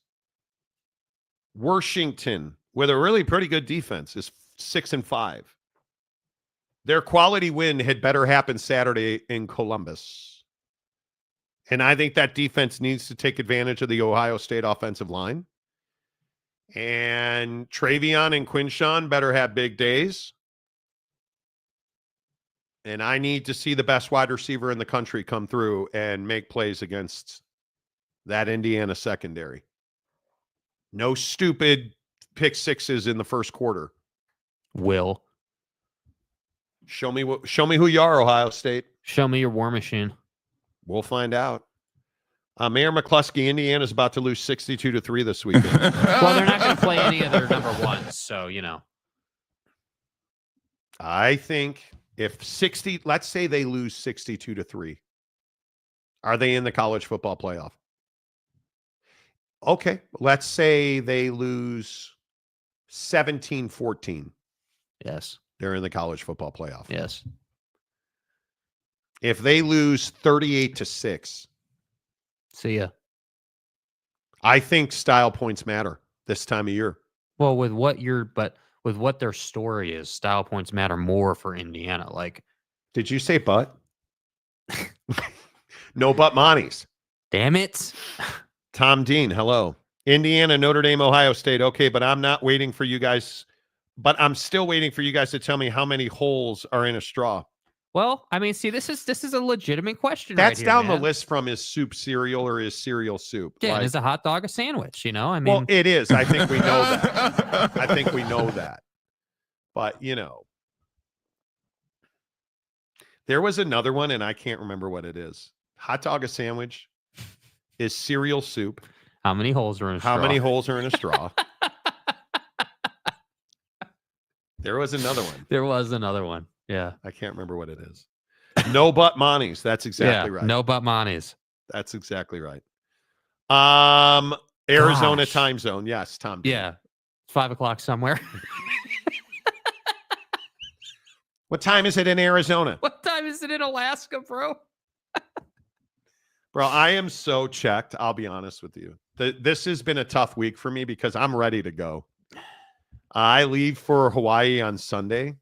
Washington, with a really pretty good defense, is 6-5. Their quality win had better happen Saturday in Columbus. And I think that defense needs to take advantage of the Ohio State offensive line. And Travion and Quinshawn better have big days. And I need to see the best wide receiver in the country come through and make plays against that Indiana secondary. No stupid pick sixes in the first quarter. Will. Show me who you are, Ohio State. Show me your war machine. We'll find out. Mayor McCluskey, Indiana's about to lose 62-3 this weekend. Well, they're not going to play any of their number ones, so, you know. I think if let's say they lose 62-3, are they in the college football playoff? Okay, let's say they lose 17-14. Yes. They're in the college football playoff. Yes. If they lose 38-6. See ya. I think style points matter this time of year. Well, with what their story is, style points matter more for Indiana. Like, did you say but? No but Monties. Damn it. Tom Dean, hello. Indiana, Notre Dame, Ohio State. Okay, but I'm not waiting for you guys. But I'm still waiting for you guys to tell me how many holes are in a straw. Well, I mean, see, this is a legitimate question. That's right here, down man. the list from is soup cereal or is cereal soup? Yeah, like, is a hot dog a sandwich? You know, I mean, well, it is. I think we know that. I think we know that. But you know, there was another one, and I can't remember what it is. Hot dog a sandwich? Is cereal soup? How many holes are in a straw? How many holes are in a straw? There was another one. There was another one. Yeah. I can't remember what it is. No but Monties. That's exactly right. No but Monties. That's exactly right. Arizona time zone. Yes, Tom. Yeah. 5 o'clock somewhere. What time is it in Arizona? What time is it in Alaska, bro? Bro, I am so checked. I'll be honest with you. This has been a tough week for me because I'm ready to go. I leave for Hawaii on Sunday.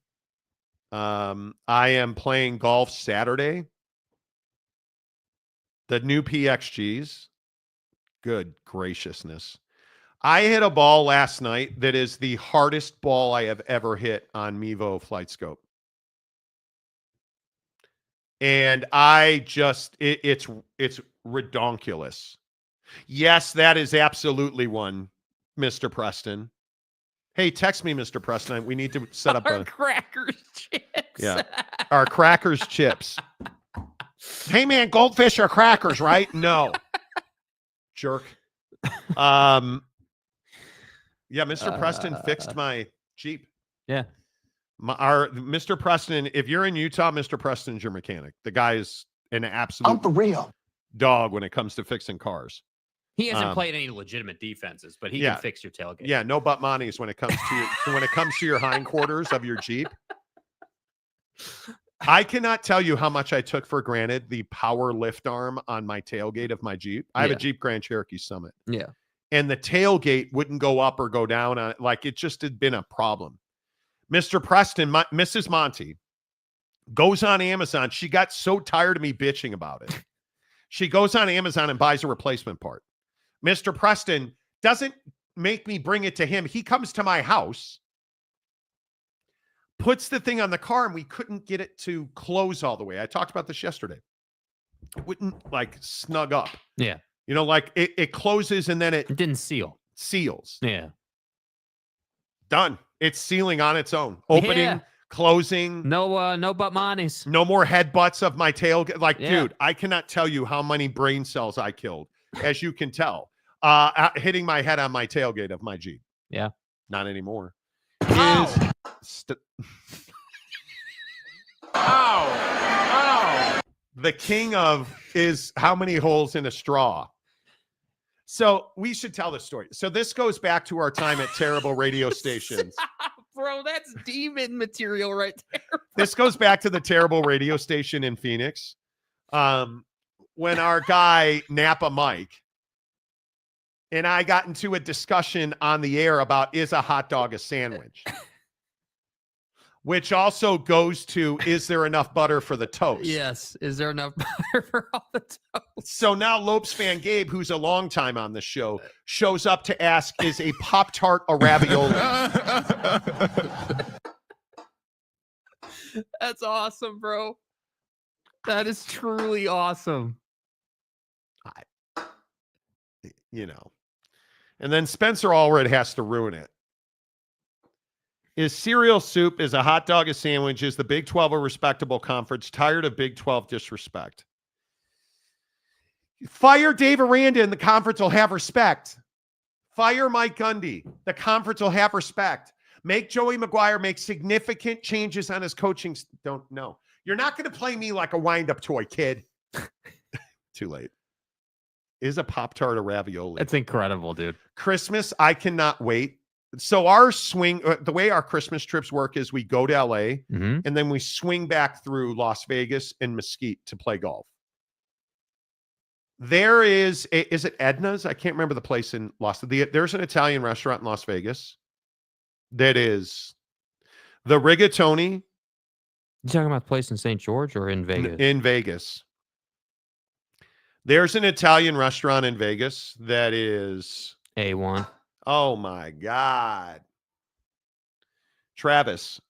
I am playing golf Saturday. The new PXGs. Good graciousness. I hit a ball last night that is the hardest ball I have ever hit on Mevo Flight Scope. And it's redonkulous. Yes, that is absolutely one, Mr. Preston. Hey, text me, Mr. Preston. We need to set up our crackers chips. Yeah, our crackers chips. Hey, man, goldfish are crackers, right? No, jerk. Yeah, Mr. Preston fixed my Jeep. Yeah, our Mr. Preston. If you're in Utah, Mr. Preston's your mechanic. The guy is an absolute real dog when it comes to fixing cars. He hasn't played any legitimate defenses, but he can fix your tailgate. Yeah, no but Monties when it comes to your hindquarters of your Jeep. I cannot tell you how much I took for granted the power lift arm on my tailgate of my Jeep. I have a Jeep Grand Cherokee Summit. Yeah. And the tailgate wouldn't go up or go down on it. Like it just had been a problem. Mr. Preston, Mrs. Monty goes on Amazon. She got so tired of me bitching about it. She goes on Amazon and buys a replacement part. Mr. Preston doesn't make me bring it to him. He comes to my house, puts the thing on the car, and we couldn't get it to close all the way. I talked about this yesterday. It wouldn't like snug up. Yeah. You know, like it closes and then it didn't seal. Seals. Yeah. Done. It's sealing on its own. Opening, closing. No but Monties. No more headbutts of my tailgate. Like, dude, I cannot tell you how many brain cells I killed, as you can tell, hitting my head on my tailgate of my Jeep. Yeah. Not anymore. The king of is how many holes in a straw. So we should tell the story. So this goes back to our time at terrible radio stations. Bro, that's demon material right there. This goes back to the terrible radio station in Phoenix. When our guy Napa Mike and I got into a discussion on the air about, is a hot dog a sandwich? Which also goes to, is there enough butter for the toast? Yes. Is there enough butter for all the toast? So now Lopes fan Gabe, who's a long time on the show, shows up to ask, is a Pop-Tart a ravioli? That's awesome, bro. That is truly awesome. You know. And then Spencer Allred has to ruin it. Is cereal soup, is a hot dog a sandwich, is the Big 12 a respectable conference? Tired of Big 12 disrespect. Fire Dave Aranda and the conference will have respect. Fire Mike Gundy. The conference will have respect. Make Joey McGuire make significant changes on his coaching. Don't know. You're not going to play me like a wind-up toy, kid. Too late. Is a Pop-Tart a ravioli? That's incredible, dude. Christmas, I cannot wait. So our swing, the way our Christmas trips work is we go to LA and then we swing back through Las Vegas and Mesquite to play golf. There is it Edna's? I can't remember the place in there's an Italian restaurant in Las Vegas that is the Rigatoni. You talking about the place in St. George or in Vegas? In Vegas. There's an Italian restaurant in Vegas that is A1. Oh my God. Travis,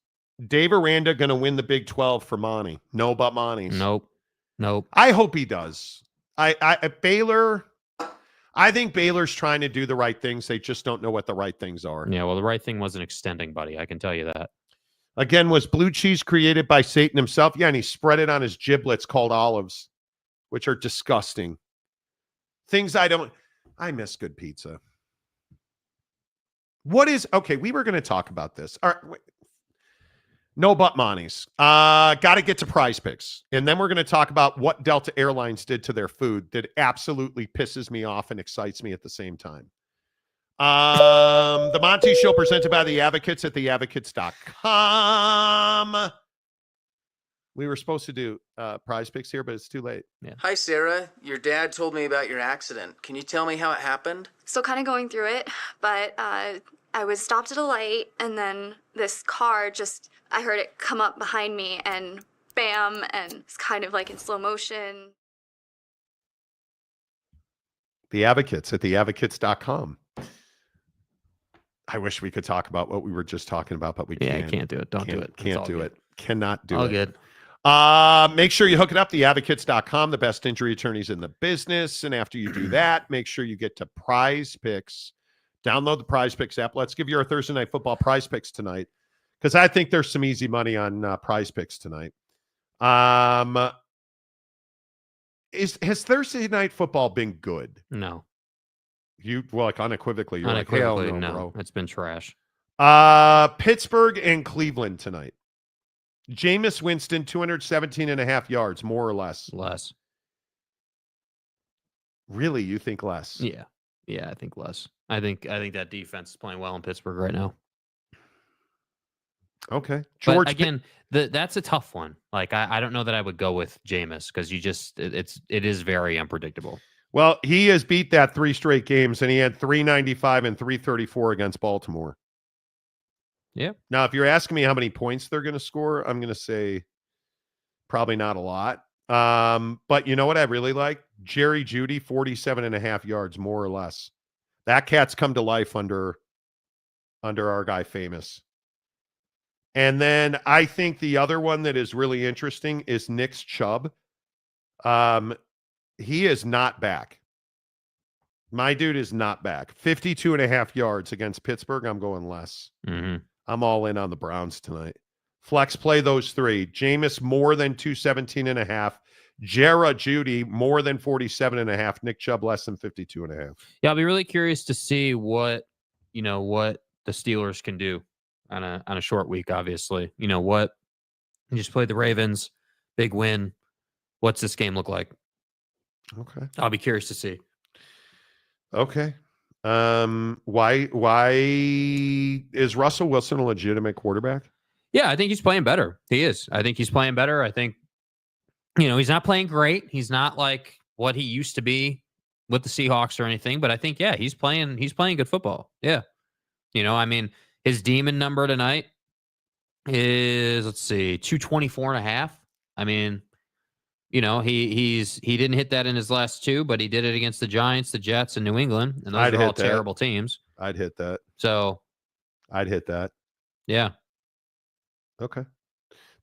Dave Aranda going to win the Big 12 for Monty. No, but Monty's. Nope. I hope he does. Baylor, I think Baylor's trying to do the right things. They just don't know what the right things are. Yeah, well, the right thing wasn't extending, buddy. I can tell you that. Again, was blue cheese created by Satan himself? Yeah, and he spread it on his giblets called olives, which are disgusting. Things I miss good pizza. Okay, we were going to talk about this. All right, wait. No but Monty's. Got to get to Prize Picks. And then we're going to talk about what Delta Airlines did to their food that absolutely pisses me off and excites me at the same time. The Monty Show presented by The Advocates at theadvocates.com. We were supposed to do Prize Picks here, but it's too late. Yeah. Hi, Sarah. Your dad told me about your accident. Can you tell me how it happened? Still kind of going through it, but I was stopped at a light, and then this car I heard it come up behind me, and bam, and it's kind of like in slow motion. The Advocates at theadvocates.com. I wish we could talk about what we were just talking about, but we can't. Yeah, I can't do it. Don't do it. Can't do it. Cannot do it. All good. Make sure you hook it up, theadvocates.com, the best injury attorneys in the business. And after you do that, make sure you get to Prize Picks. Download the Prize Picks app. Let's give you our Thursday Night Football Prize Picks tonight, because I think there's some easy money on Prize Picks tonight. Has Thursday Night Football been good? No. Unequivocally, you're unequivocally, like, hell no, bro. It's been trash. Pittsburgh and Cleveland tonight. Jameis Winston, 217.5 yards, more or less. Less. Really? You think less? Yeah. Yeah, I think less. I think that defense is playing well in Pittsburgh right now. Okay. George, but again, that's a tough one. Like, I don't know that I would go with Jameis, because it is very unpredictable. Well, he has beat that 3 straight games, and he had 395 and 334 against Baltimore. Yeah. Now, if you're asking me how many points they're going to score, I'm going to say probably not a lot. But you know what I really like? Jerry Jeudy, 47.5 yards, more or less. That cat's come to life under our guy Famous. And then I think the other one that is really interesting is Nick's Chubb. He is not back. My dude is not back. 52.5 yards against Pittsburgh. I'm going less. Mm-hmm. I'm all in on the Browns tonight. Flex play those 3. Jameis more than 217.5. Jerry Jeudy more than 47.5. Nick Chubb less than 52.5. Yeah, I'll be really curious to see what the Steelers can do. on a short week, obviously. You know what? You just played the Ravens, big win. What's this game look like? Okay. I'll be curious to see. Okay. Why is Russell Wilson a legitimate quarterback? Yeah, I think he's playing better. He is. I think he's playing better. I think, he's not playing great. He's not like what he used to be with the Seahawks or anything, but I think, yeah, he's playing good football. Yeah. His demon number tonight is, 224.5. I mean, he didn't hit that in his last two, but he did it against the Giants, the Jets, and New England, and those are all terrible teams. I'd hit that. So I'd hit that. Yeah. Okay.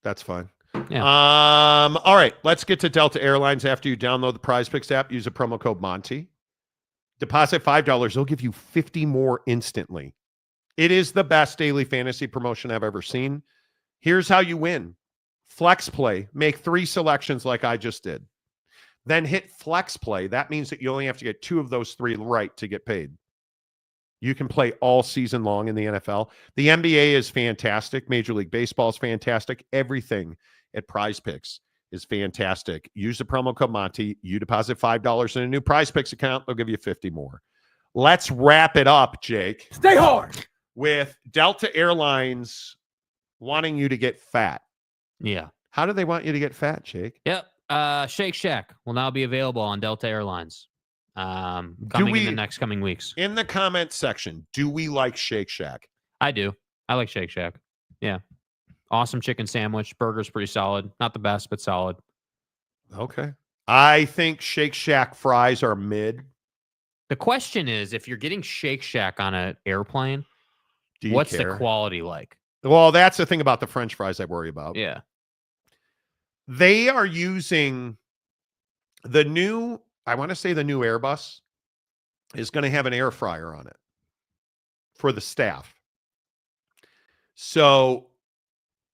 That's fine. Yeah. All right. Let's get to Delta Airlines. After you download the Prize Picks app, use a promo code Monty. Deposit $5. They'll give you 50 more instantly. It is the best daily fantasy promotion I've ever seen. Here's how you win. Flex play. Make 3 selections like I just did. Then hit flex play. That means that you only have to get 2 of those 3 right to get paid. You can play all season long in the NFL. The NBA is fantastic. Major League Baseball is fantastic. Everything at Prize Picks is fantastic. Use the promo code Monty. You deposit $5 in a new Prize Picks account. They'll give you 50 more. Let's wrap it up, Jake. Stay hard. With Delta Airlines wanting you to get fat. Yeah. How do they want you to get fat, Jake? Yep. Shake Shack will now be available on Delta Airlines. Coming in the next coming weeks. In the comments section, do we like Shake Shack? I do. I like Shake Shack. Yeah. Awesome chicken sandwich. Burger's pretty solid. Not the best, but solid. Okay. I think Shake Shack fries are mid. The question is, if you're getting Shake Shack on an airplane, what's care? the quality like? Well, that's the thing about the French fries I worry about. Yeah. They are using the new, I want to say the new Airbus is going to have an air fryer on it for the staff. So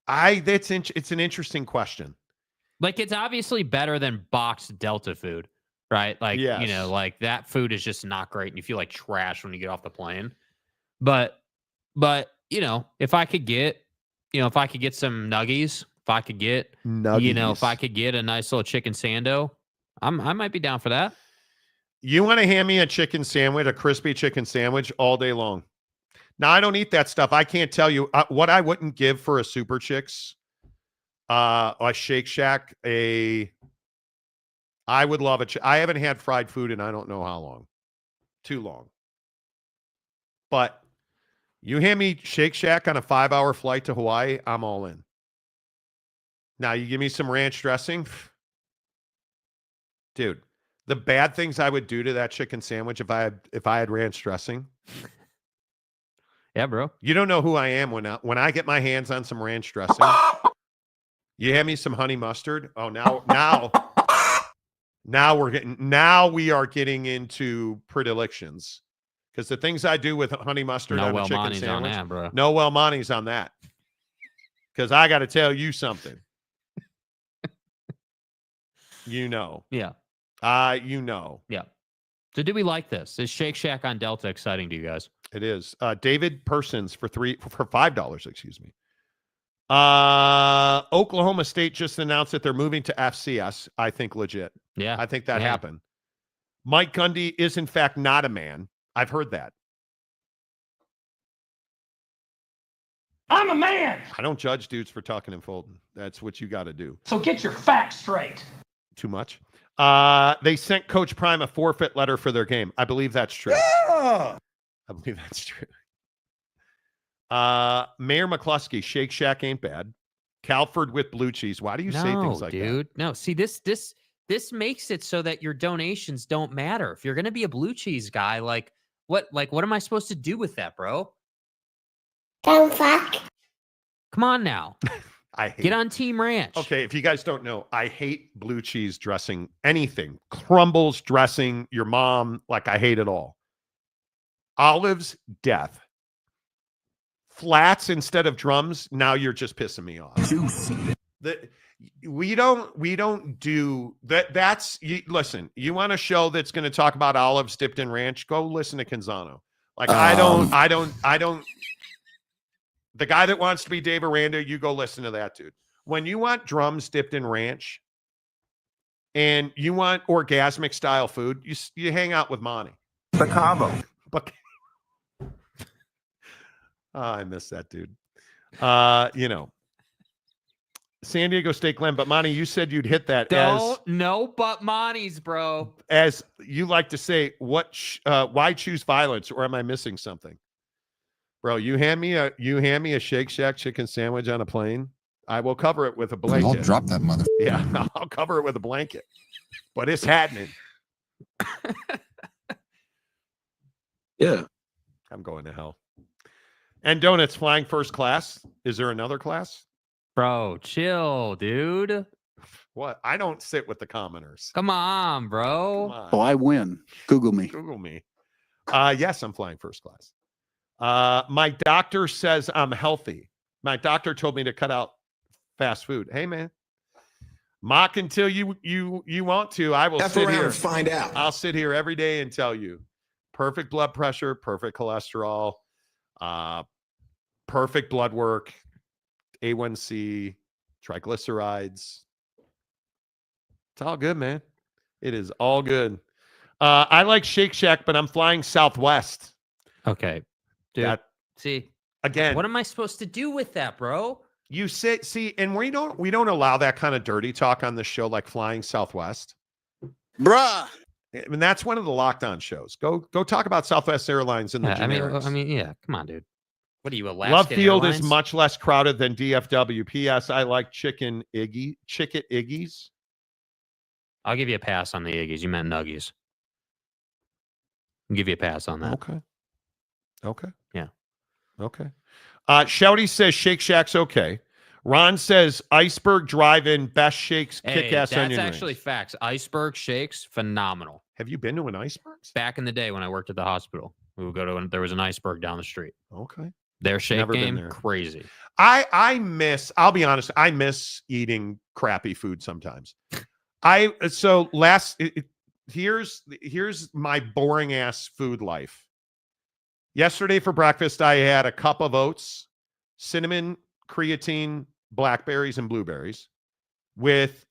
it's an interesting question. Like, it's obviously better than boxed Delta food, right? Like, yes. Like that food is just not great and you feel like trash when you get off the plane. But if I could get some nuggies, if I could get, if I could get a nice little chicken sando, I might be down for that. You want to hand me a chicken sandwich, a crispy chicken sandwich all day long. Now, I don't eat that stuff. I can't tell you what I wouldn't give for a Super Chicks, a Shake Shack, I would love it. I haven't had fried food in I don't know how long. Too long. But you hand me Shake Shack on a 5-hour flight to Hawaii, I'm all in. Now, you give me some ranch dressing. Dude, the bad things I would do to that chicken sandwich if I had ranch dressing. Yeah, bro. You don't know who I am when I get my hands on some ranch dressing. You hand me some honey mustard. Oh, now we are getting into predilections. Because the things I do with honey mustard on a chicken sandwich, on that, bro. No Monty's on that. Because I got to tell you something. Yeah. Yeah. So do we like this? Is Shake Shack on Delta exciting to you guys? It is. David Persons for $5, excuse me. Oklahoma State just announced that they're moving to FCS. I think legit. Yeah. I think that happened. Mike Gundy is in fact not a man. I've heard that. I'm a man. I don't judge dudes for tucking and folding. That's what you got to do. So get your facts straight. Too much. They sent Coach Prime a forfeit letter for their game. I believe that's true. Yeah. I believe that's true. Mayor McCluskey, Shake Shack ain't bad. Calford with blue cheese. Why do you say things like that? No, see, this makes it so that your donations don't matter. If you're going to be a blue cheese guy, what am I supposed to do with that, bro? Don't fuck. Come on now. Get on Team Ranch. Okay, if you guys don't know, I hate blue cheese dressing. Anything. Crumbles, dressing, your mom, I hate it all. Olives, death. Flats instead of drums, now you're just pissing me off. We don't do that. Listen, you want a show that's going to talk about olives dipped in ranch? Go listen to Canzano. I don't The guy that wants to be Dave Aranda, you go listen to that dude. When you want drums dipped in ranch and you want orgasmic style food, you hang out with Monty. The combo. I miss that dude. San Diego State Glen, but Monty, you said you'd hit that. No, but Monty's, bro. As you like to say, why choose violence, or am I missing something? Bro, you hand me a Shake Shack chicken sandwich on a plane, I will cover it with a blanket. I'll drop that mother. Yeah, I'll cover it with a blanket. But it's happening. Yeah. I'm going to hell. And donuts flying first class. Is there another class? Bro, chill, dude. What? I don't sit with the commoners. Come on, bro. Come on. Oh, I win. Google me. Google me. Yes, I'm flying first class. My doctor says I'm healthy. My doctor told me to cut out fast food. Hey, man. Mock until you want to. I will sit here and find out. I'll sit here every day and tell you. Perfect blood pressure, perfect cholesterol, perfect blood work, A1C, triglycerides. It's all good, man. It is all good. I like Shake Shack, but I'm flying Southwest. Okay. Dude, see, again, what am I supposed to do with that, bro? You see, and we don't allow that kind of dirty talk on the show, like flying Southwest. Bruh. I mean, that's one of the lockdown shows. Go talk about Southwest Airlines and the generics. I mean, yeah, come on, dude. What are you, Alaska Love Field Airlines? is much less crowded than DFW. P.S. I like chicken Iggy's. I'll give you a pass on the Iggy's. You meant Nuggies. I'll give you a pass on that. Okay. Yeah. Okay. Shouty says Shake Shack's okay. Ron says Iceberg Drive-In, best shakes, kick-ass onion rings. That's actually facts. Iceberg shakes, phenomenal. Have you been to an Iceberg? Back in the day when I worked at the hospital, we would go to there was an Iceberg down the street. Okay. Their shake Never been game, there. crazy. I'll be honest, I miss eating crappy food sometimes. Here's my boring ass food life. Yesterday for breakfast, I had a cup of oats, cinnamon, creatine, blackberries, and blueberries with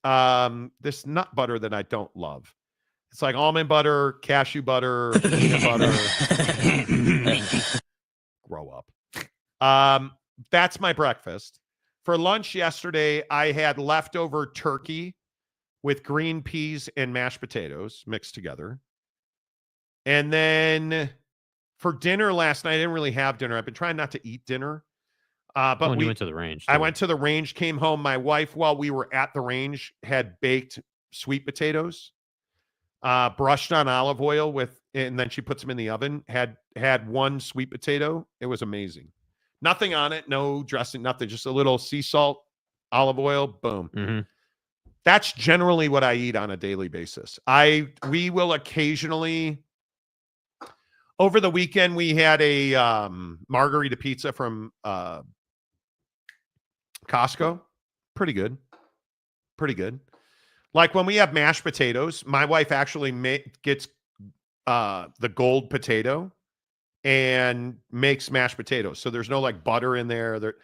this nut butter that I don't love. It's like almond butter, cashew butter, peanut butter. Grow up. That's my breakfast. For lunch yesterday, I had leftover turkey with green peas and mashed potatoes mixed together. And then for dinner last night, I didn't really have dinner. I've been trying not to eat dinner. But you went to the range. I went to the range, came home. My wife, while we were at the range, had baked sweet potatoes, brushed on olive oil and then she puts them in the oven. Had one sweet potato. It was amazing. Nothing on it, no dressing, nothing. Just a little sea salt, olive oil, boom. Mm-hmm. That's generally what I eat on a daily basis. We will occasionally. Over the weekend, we had a margarita pizza from Costco. Pretty good. Like when we have mashed potatoes, my wife actually gets the gold potato and makes mashed potatoes. So there's no like butter in there.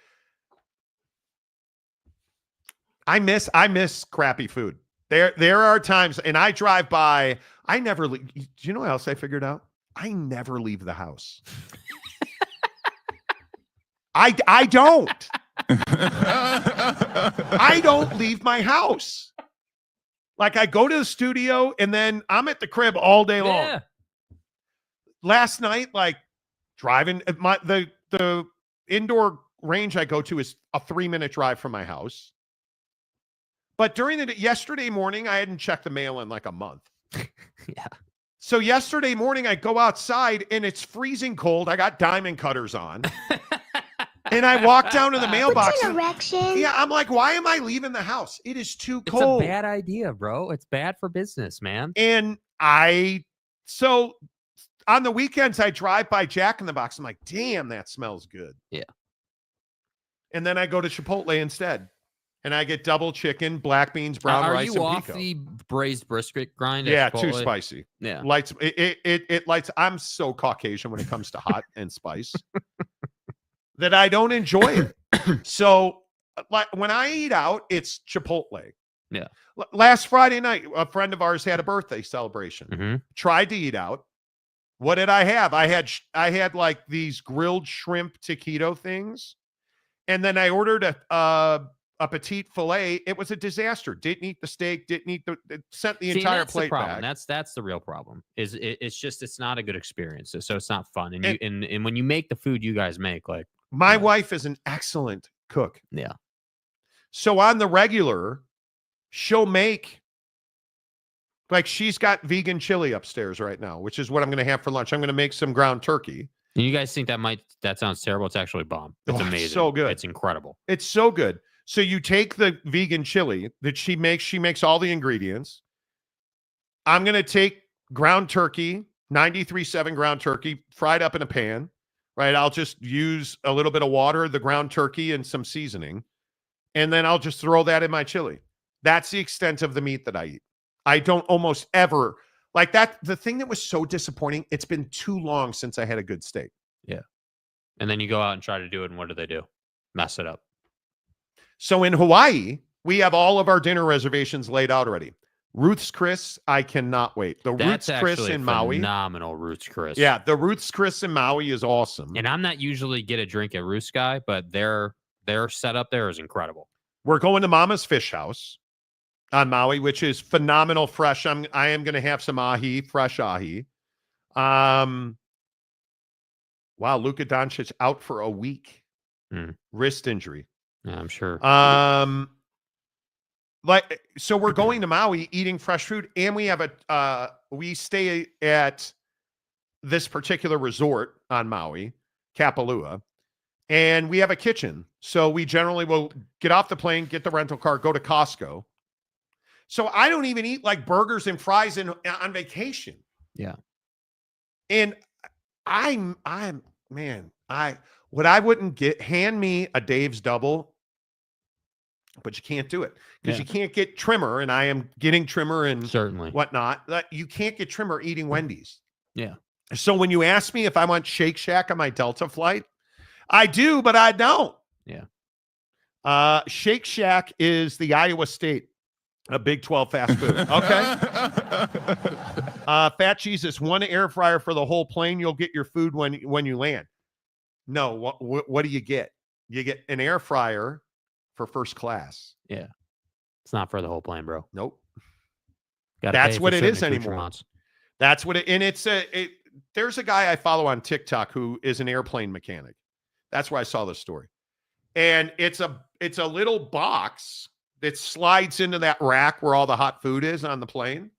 I miss crappy food. There are times, and I drive by. I never leave. Do you know what else I figured out? I never leave the house. I don't. I don't leave my house. Like I go to the studio and then I'm at the crib all day long. Yeah. Last night, like driving the indoor range I go to is a 3-minute drive from my house. But during yesterday morning, I hadn't checked the mail in like a month. Yeah. So yesterday morning, I go outside and it's freezing cold. I got diamond cutters on. And I walk down to the mailbox. Yeah, I'm like, why am I leaving the house? It is too cold. It's a bad idea, bro. It's bad for business, man. And so on the weekends, I drive by Jack in the Box. I'm like, damn, that smells good. Yeah. And then I go to Chipotle instead. And I get double chicken, black beans, brown rice, and pico. Are you off the braised brisket grind? Yeah, too spicy. Yeah. Lights it lights. I'm so Caucasian when it comes to hot and spice. that I don't enjoy it. So like when I eat out, it's Chipotle. Yeah. Last Friday night, a friend of ours had a birthday celebration. Tried to eat out. What did I have? I had like these grilled shrimp taquito things. And then I ordered a petite filet. It was a disaster. Didn't eat the steak. Didn't eat it sent the entire plate back. That's the real problem. It's not a good experience. So it's not fun. And when you make the food you guys make, like my wife is an excellent cook. Yeah. So on the regular, she'll make, like, she's got vegan chili upstairs right now, which is what I'm going to have for lunch. I'm going to make some ground turkey. And you guys think that sounds terrible? It's actually bomb. It's amazing. It's so good. It's incredible. It's so good. So you take the vegan chili that she makes all the ingredients. I'm going to take ground turkey, 93.7 ground turkey, fried up in a pan, right? I'll just use a little bit of water, the ground turkey, and some seasoning. And then I'll just throw that in my chili. That's the extent of the meat that I eat. I don't almost ever like that. The thing that was so disappointing, it's been too long since I had a good steak. Yeah. And then you go out and try to do it. And what do? Mess it up. So in Hawaii, we have all of our dinner reservations laid out already. Ruth's Chris, I cannot wait. That's Ruth's Chris in Maui. Phenomenal Ruth's Chris. Yeah, the Ruth's Chris in Maui is awesome. And I'm not usually get a drink at Ruth's guy, but their setup there is incredible. We're going to Mama's Fish House on Maui, which is phenomenal, fresh. I am going to have some ahi, fresh ahi. Wow, Luka Doncic out for a week. Wrist injury. Yeah, I'm sure. So we're going to Maui, eating fresh food, and we have we stay at this particular resort on Maui, Kapalua, and we have a kitchen. So we generally will get off the plane, get the rental car, go to Costco. So I don't even eat like burgers and fries on vacation. Yeah. And I wouldn't get, hand me a Dave's double, but you can't do it because you can't get trimmer, and I am getting trimmer and certainly whatnot. You can't get trimmer eating Wendy's. Yeah. So when you ask me if I want Shake Shack on my Delta flight, I do, but I don't. Yeah. Shake Shack is the Iowa State, a Big 12 fast food. Okay. Fat Jesus, one air fryer for the whole plane. You'll get your food when you land. No, what do you get? You get an air fryer for first class. Yeah. It's not for the whole plane, bro. Nope. That's what it is anymore. That's what it, and there's a guy I follow on TikTok who is an airplane mechanic. That's where I saw this story. And it's a little box that slides into that rack where all the hot food is on the plane.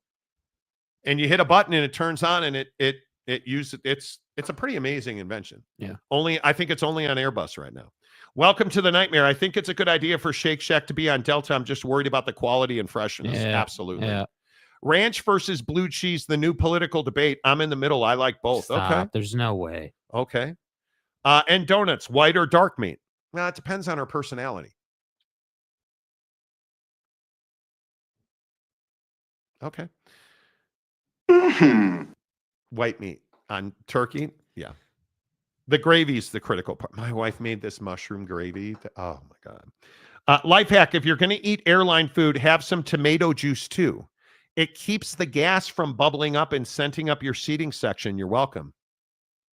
And you hit a button and it turns on, and it's a pretty amazing invention. Yeah. I think it's only on Airbus right now. Welcome to the nightmare. I think it's a good idea for Shake Shack to be on Delta. I'm just worried about the quality and freshness. Yeah. Absolutely. Yeah. Ranch versus blue cheese, the new political debate. I'm in the middle. I like both. Stop. Okay. There's no way. Okay. And donuts, white or dark meat? Well, it depends on her personality. Okay. White meat on turkey. Yeah. The gravy's the critical part. My wife made this mushroom gravy. Oh my God. Life hack. If you're going to eat airline food, have some tomato juice too. It keeps the gas from bubbling up and scenting up your seating section. You're welcome.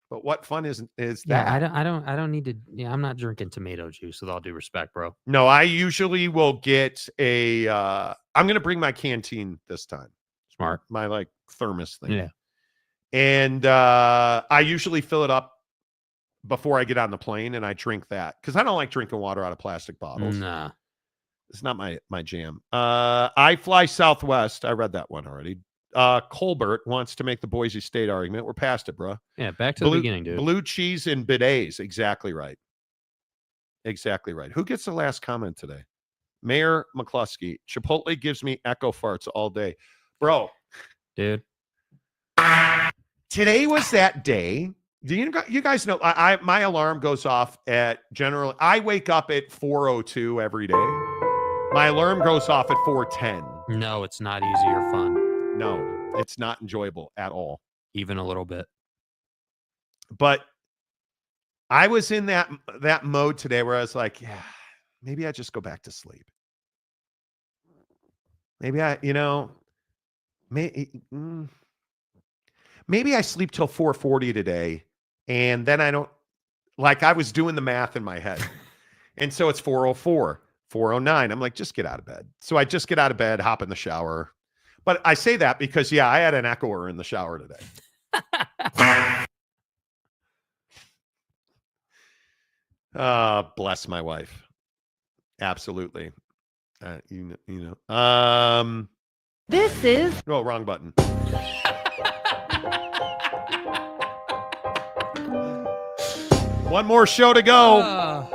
But what fun is that? Yeah, I don't need to. Yeah, I'm not drinking tomato juice with all due respect, bro. No, I usually will get I'm going to bring my canteen this time. Smart. My like thermos thing. Yeah. And I usually fill it up before I get on the plane, and I drink that because I don't like drinking water out of plastic bottles. Nah. It's not my jam. I fly Southwest. I read that one already. Colbert wants to make the Boise State argument. We're past it, bro. Yeah, back to the beginning, dude. Blue cheese and bidets. Exactly right. Exactly right. Who gets the last comment today? Mayor McCluskey. Chipotle gives me echo farts all day. Bro. Dude. Today was that day. Do you guys know my alarm goes off at generally I wake up at 4:02 every day. My alarm goes off at 4:10. No, it's not easy or fun. No, it's not enjoyable at all. Even a little bit. But I was in that mode today where I was like, yeah, maybe I just go back to sleep. Maybe maybe I sleep till 4:40 today, and then I don't, like, I was doing the math in my head. And so it's 4:04, 4:09. I'm like, just get out of bed. So I just get out of bed, hop in the shower. But I say that because, yeah, I had an echoer in the shower today. Bless my wife. Absolutely. This is... Oh, wrong button. One more show to go.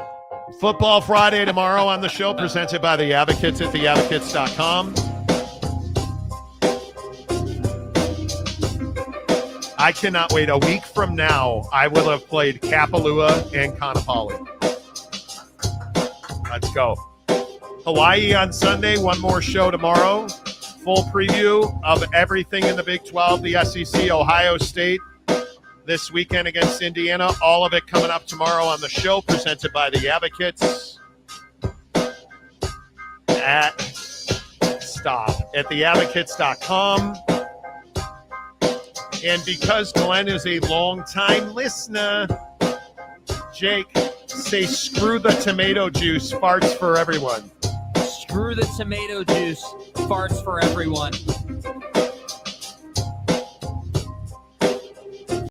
Football Friday tomorrow on the show, presented by The Advocates at theadvocates.com. I cannot wait. A week from now, I will have played Kapalua and Kaanapali. Let's go. Hawaii on Sunday, one more show tomorrow. Full preview of everything in the Big 12, the SEC, Ohio State this weekend against Indiana. All of it coming up tomorrow on the show, presented by The Advocates at theadvocates.com. And because Glenn is a long-time listener, Jake, say screw the tomato juice, farts for everyone. Screw the tomato juice, farts for everyone.